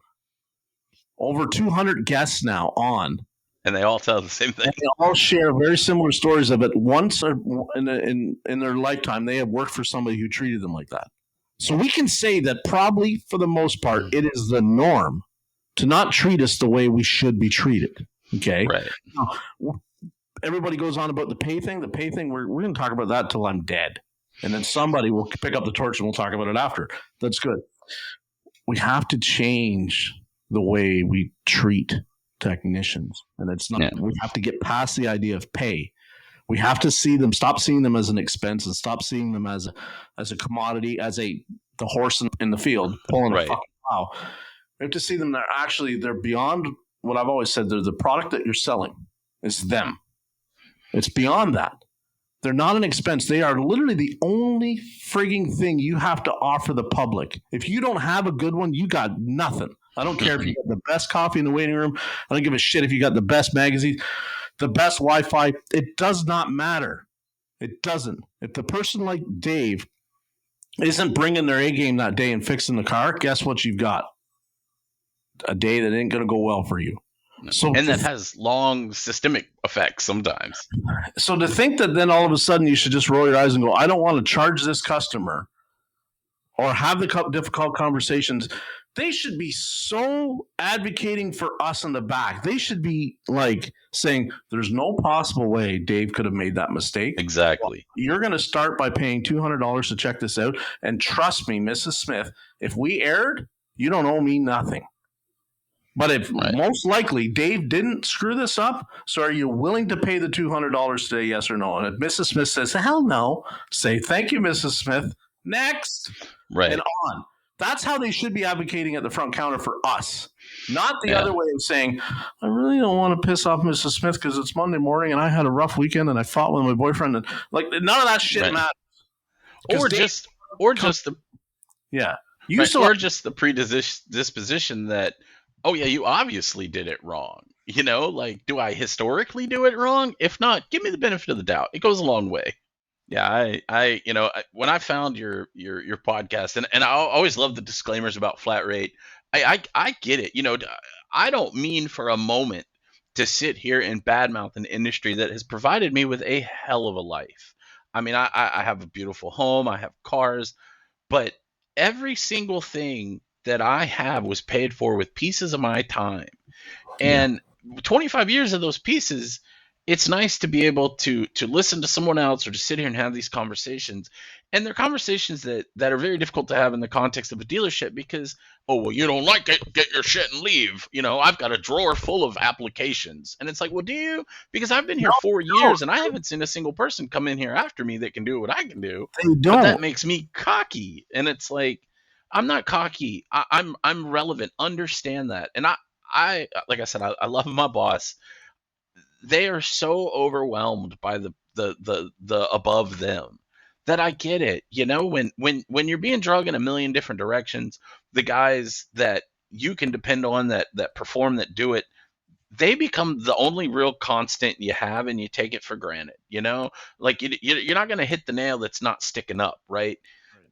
A: over 200 guests now on,
B: and they all tell the same thing.
A: And they all share very similar stories of it. Once in their lifetime, they have worked for somebody who treated them like that. So we can say that probably for the most part, it is the norm to not treat us the way we should be treated. Okay.
B: Right.
A: Now, everybody goes on about the pay thing. The pay thing, we're going to talk about that till I'm dead. And then somebody will pick up the torch and we'll talk about it after. That's good. We have to change the way we treat technicians. And it's not, we have to get past the idea of pay. We have to stop seeing them as an expense and stop seeing them as a commodity, as the horse in the field pulling a fucking plow. We have to see them they're beyond what I've always said. They're the product that you're selling. It's them. It's beyond that. They're not an expense. They are literally the only frigging thing you have to offer the public. If you don't have a good one, you got nothing. I don't care if you got the best coffee in the waiting room. I don't give a shit if you got the best magazines, the best Wi-Fi. It does not matter. It doesn't. If the person like Dave isn't bringing their A game that day and fixing the car, guess what you've got? A day that ain't going to go well for you.
B: And that has long systemic effects sometimes.
A: So to think that then all of a sudden you should just roll your eyes and go, I don't want to charge this customer or have the difficult conversations. They should be so advocating for us in the back. They should be like saying, there's no possible way Dave could have made that mistake.
B: Exactly.
A: You're going to start by paying $200 to check this out. And trust me, Mrs. Smith, if we erred, you don't owe me nothing. But if most likely Dave didn't screw this up, so are you willing to pay the $200 today, yes or no? And if Mrs. Smith says, hell no, say, thank you, Mrs. Smith. Next.
B: Right.
A: And on. That's how they should be advocating at the front counter for us, not the
B: Yeah.
A: other way of saying, I really don't want to piss off Mrs. Smith because it's Monday morning and I had a rough weekend and I fought with my boyfriend. And like, none of that shit
B: Right.
A: matters.
B: Or just the
A: Yeah.
B: just the predisposition that, oh yeah, you obviously did it wrong. You know, like, do I historically do it wrong? If not, give me the benefit of the doubt. It goes a long way. Yeah, when I found your podcast, and I always love the disclaimers about flat rate. I get it. You know, I don't mean for a moment to sit here and badmouth an industry that has provided me with a hell of a life. I mean, I have a beautiful home, I have cars, but every single thing that I have was paid for with pieces of my time. And 25 years of those pieces, it's nice to be able to listen to someone else or to sit here and have these conversations. And they're conversations that are very difficult to have in the context of a dealership because, oh, well, you don't like it, get your shit and leave. You know, I've got a drawer full of applications. And it's like, well, do you? Because I've been here 4 years and I haven't seen a single person come in here after me that can do what I can do.
A: They don't.
B: But that makes me cocky. And it's like, I'm not cocky. I'm relevant. Understand that. And I like I said, I love my boss. They are so overwhelmed by the above them that I get it. You know, when you're being dragged in a million different directions, the guys that you can depend on that perform, that do it, they become the only real constant you have, and you take it for granted. You know, like you're not going to hit the nail that's not sticking up, right?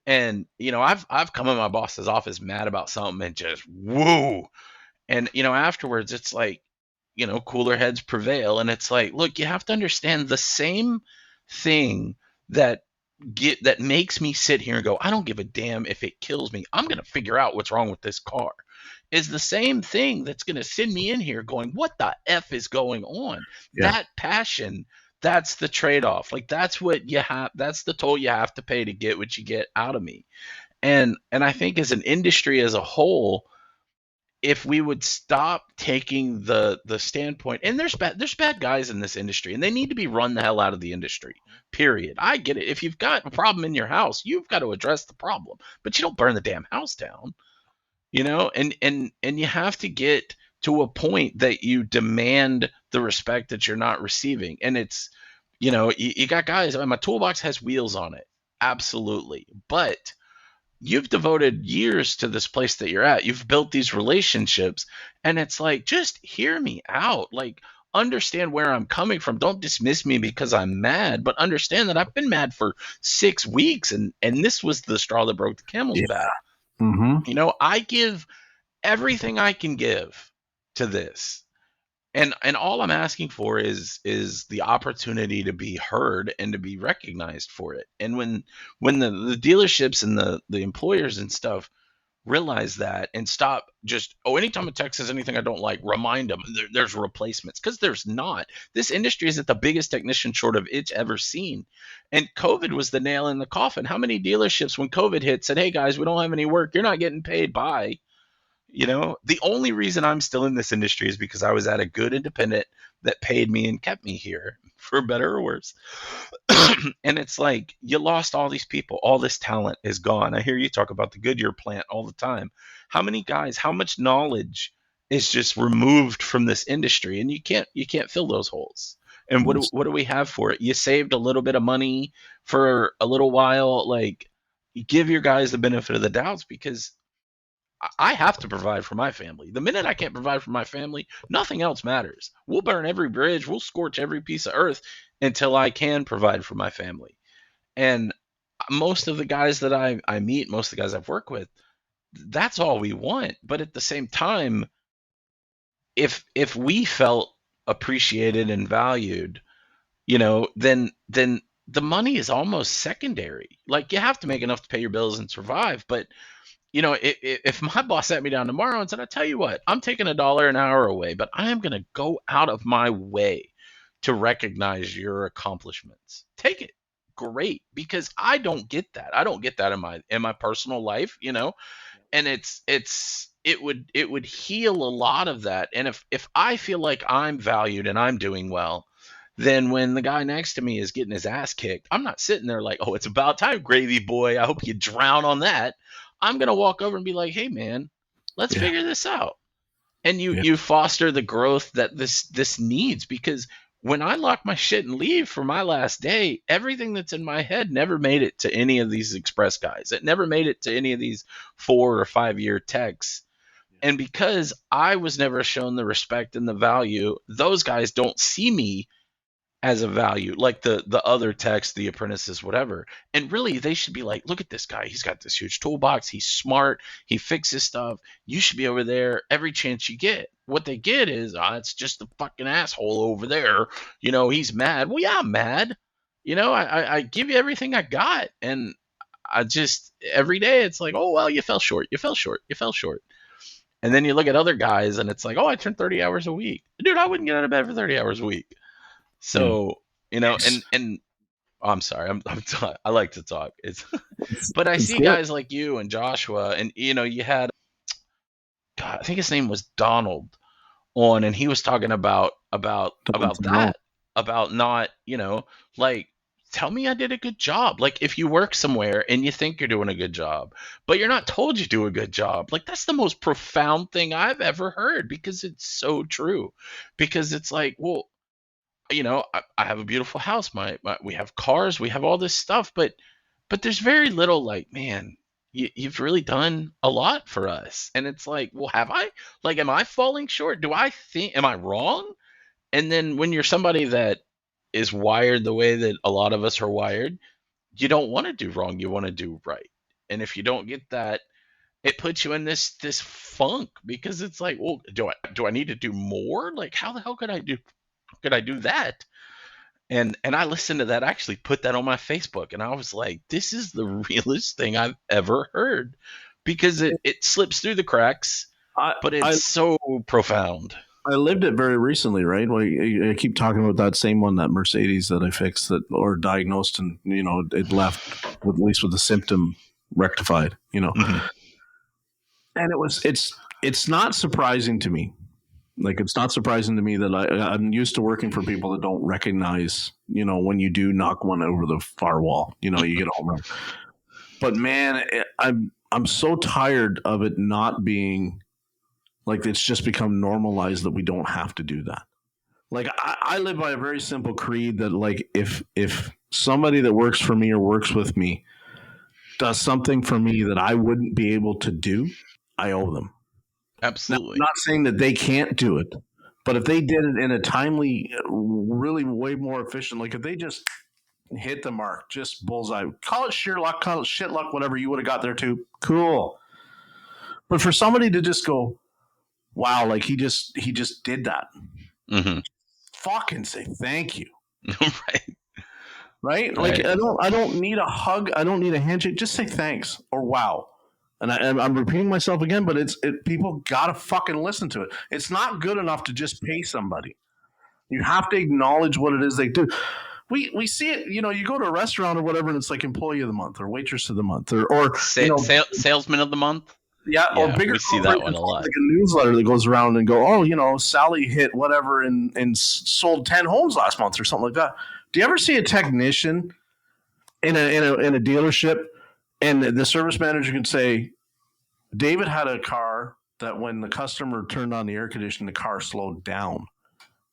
B: And you know, I've come in my boss's office mad about something and just woo. And you know, afterwards it's like, you know, cooler heads prevail, and it's like, look, you have to understand the same thing that makes me sit here and go, I don't give a damn if it kills me. I'm going to figure out what's wrong with this car. Is the same thing that's going to send me in here going, what the F is going on?
A: Yeah.
B: That passion, that's the trade-off. Like that's what you have, that's the toll you have to pay to get what you get out of me. And I think as an industry as a whole, if we would stop taking the standpoint, and there's bad guys in this industry, and they need to be run the hell out of the industry. Period. I get it. If you've got a problem in your house, you've got to address the problem, but you don't burn the damn house down. You know, and you have to get to a point that you demand the respect that you're not receiving. And it's, you know, you got guys, my toolbox has wheels on it. Absolutely. But you've devoted years to this place that you're at. You've built these relationships, and it's like, just hear me out. Like, understand where I'm coming from. Don't dismiss me because I'm mad, but understand that I've been mad for 6 weeks, and this was the straw that broke the camel's back.
A: Mm-hmm.
B: You know, I give everything I can give to this. And all I'm asking for is the opportunity to be heard and to be recognized for it. And when the dealerships and the employers and stuff realize that and stop just, oh, anytime a tech says anything I don't like, remind them there's replacements, because there's not. This industry is at the biggest technician shortage it's ever seen. And COVID was the nail in the coffin. How many dealerships when COVID hit said, hey guys, we don't have any work, you're not getting paid, bye. You know, the only reason I'm still in this industry is because I was at a good independent that paid me and kept me here, for better or worse. And it's like, you lost all these people, all this talent is gone. I hear you talk about the Goodyear plant all the time. How many guys, how much knowledge is just removed from this industry, and you can't fill those holes. And what do we have for it? You saved a little bit of money for a little while. Like, you give your guys the benefit of the doubts, because I have to provide for my family. The minute I can't provide for my family, nothing else matters. We'll burn every bridge, we'll scorch every piece of earth until I can provide for my family. And most of the guys that I meet, most of the guys I've worked with, that's all we want. But at the same time, if we felt appreciated and valued, you know, then the money is almost secondary. Like, you have to make enough to pay your bills and survive, but you know, if my boss sat me down tomorrow and said, I tell you what, I'm taking $1 an hour away, but I am going to go out of my way to recognize your accomplishments. Take it. Great. Because I don't get that. I don't get that in my personal life, you know, and it would heal a lot of that. And if I feel like I'm valued and I'm doing well, then when the guy next to me is getting his ass kicked, I'm not sitting there like, oh, it's about time, gravy boy. I hope you drown on that. I'm going to walk over and be like, hey, man, let's figure this out. And you foster the growth that this needs, because when I lock my shit and leave for my last day, everything that's in my head never made it to any of these express guys. It never made it to any of these 4 or 5 year techs. And because I was never shown the respect and the value, those guys don't see me as a value, like the other techs, the apprentices, whatever. And really, they should be like, look at this guy. He's got this huge toolbox. He's smart. He fixes stuff. You should be over there every chance you get. What they get is, it's just a fucking asshole over there. He's mad. Well, yeah, I'm mad. I give you everything I got. And I just, every day, it's like, oh, well, you fell short. You fell short. You fell short. And then you look at other guys and it's like, oh, I turned 30 hours a week. Dude, I wouldn't get out of bed for 30 hours a week. So, and I'm sorry, I like to talk. But I see guys like you and Joshua, and you had, God, I think his name was Donald on, and he was talking about that, about not, like, tell me I did a good job. Like, if you work somewhere and you think you're doing a good job, but you're not told you do a good job, like, that's the most profound thing I've ever heard, because it's so true. Because it's like, well, I have a beautiful house. We have cars. We have all this stuff, but there's very little, like, man, you've really done a lot for us. And it's like, well, have I? Like, am I falling short? Am I wrong? And then when you're somebody that is wired the way that a lot of us are wired, you don't want to do wrong. You want to do right. And if you don't get that, it puts you in this funk, because it's like, well, do I need to do more? Like, how the hell could I do that? And I listened to that, actually put that on my Facebook, and I was like, this is the realest thing I've ever heard, because it slips through the cracks, but it's so profound.
A: I lived it very recently, right? Well, I keep talking about that same one, that Mercedes that I fixed or diagnosed, and it left at least with the symptom rectified,
B: Mm-hmm.
A: And it's not surprising to me. Like, it's not surprising to me that I'm used to working for people that don't recognize, when you do knock one over the far wall, you get all right. But man, I'm so tired of it not being like, it's just become normalized that we don't have to do that. Like, I live by a very simple creed that, like, if somebody that works for me or works with me does something for me that I wouldn't be able to do, I owe them.
B: Absolutely.
A: Now, I'm not saying that they can't do it, but if they did it in a timely, really way more efficient, like if they just hit the mark, just bullseye, call it sheer luck, call it shit luck, whatever, you would have got there too. Cool. But for somebody to just go, wow, like he just did that.
B: Mm-hmm.
A: Fucking say thank you.
B: Right.
A: Like, I don't need a hug. I don't need a handshake. Just say thanks or wow. And I'm repeating myself again, but people gotta fucking listen to it. It's not good enough to just pay somebody. You have to acknowledge what it is they do. We see it. You go to a restaurant or whatever, and it's like employee of the month or waitress of the month or
B: salesman of the month.
A: Yeah, or bigger.
B: We see that one a lot.
A: Like a newsletter that goes around and go, oh, Sally hit whatever and sold 10 homes last month or something like that. Do you ever see a technician in a dealership? And the service manager can say, David had a car that when the customer turned on the air conditioning, the car slowed down.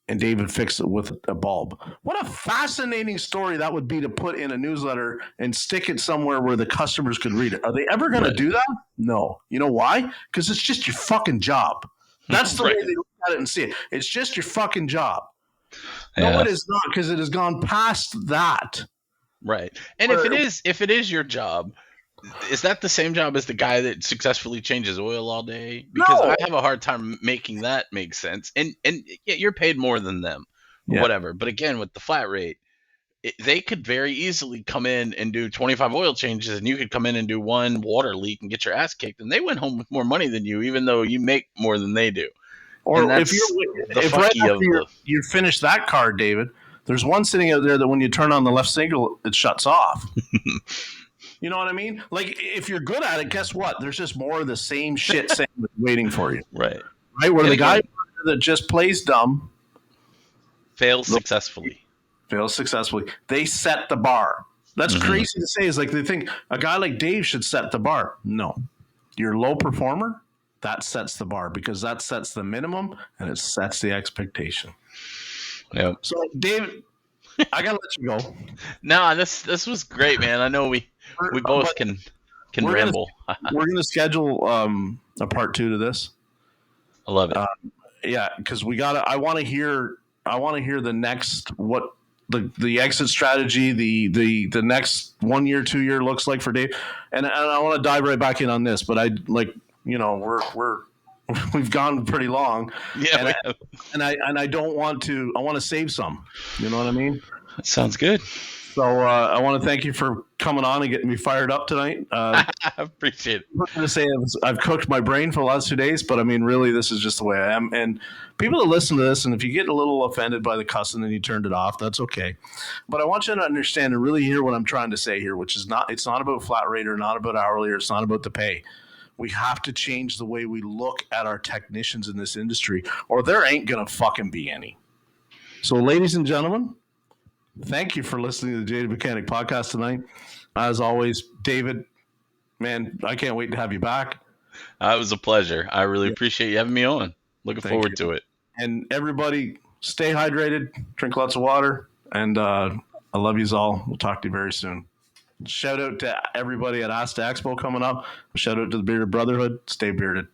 A: And David fixed it with a bulb. What a fascinating story that would be to put in a newsletter and stick it somewhere where the customers could read it. Are they ever going to do that? No. You know why? Because it's just your fucking job. That's the way they look at it and see it. It's just your fucking job. Yeah. No, it is not, because it has gone past that.
B: Right. And if it is your job, is that the same job as the guy that successfully changes oil all day? Because I have a hard time making that make sense. And yeah, you're paid more than them, whatever. But again, with the flat rate, they could very easily come in and do 25 oil changes, and you could come in and do one water leak and get your ass kicked, and they went home with more money than you, even though you make more than they do.
A: Or if right after you finish that car, David, there's one sitting out there that when you turn on the left signal, it shuts off. You know what I mean? Like, if you're good at it, guess what? There's just more of the same shit waiting for you.
B: Right.
A: Where the guy that just plays dumb
B: fails successfully.
A: They set the bar. That's crazy to say. Is like they think a guy like Dave should set the bar. No. your low performer, that sets the bar, because that sets the minimum and it sets the expectation.
B: Yeah.
A: So, David, I gotta let you go.
D: No, this was great, man. I know we both can
A: we're
D: ramble.
A: We're gonna schedule a part 2 to this.
D: I love it.
A: Yeah, because I want to hear the next, what the exit strategy, the next 1 year, 2 year looks like for Dave, and I want to dive right back in on this, but I we've gone pretty long,
D: Yeah,
A: and I don't want to. I want to save some. You know what I mean?
D: that sounds good.
A: So I want to thank you for coming on and getting me fired up tonight.
D: I appreciate it.
A: I'm not going to say I've cooked my brain for the last 2 days, but I mean, really, this is just the way I am. And people that listen to this, and if you get a little offended by the cussing and you turned it off, that's okay. But I want you to understand and really hear what I'm trying to say here, which is it's not about flat rate or not about hourly, or it's not about the pay. We have to change the way we look at our technicians in this industry, or there ain't going to fucking be any. So, ladies and gentlemen, thank you for listening to the Jaded Mechanic podcast tonight. As always, David, man, I can't wait to have you back.
D: It was a pleasure. I really appreciate you having me on. Looking forward to it.
A: And everybody, stay hydrated, drink lots of water, and I love you all. We'll talk to you very soon. Shout out to everybody at Asta Expo coming up. Shout out to the Bearded Brotherhood. Stay bearded.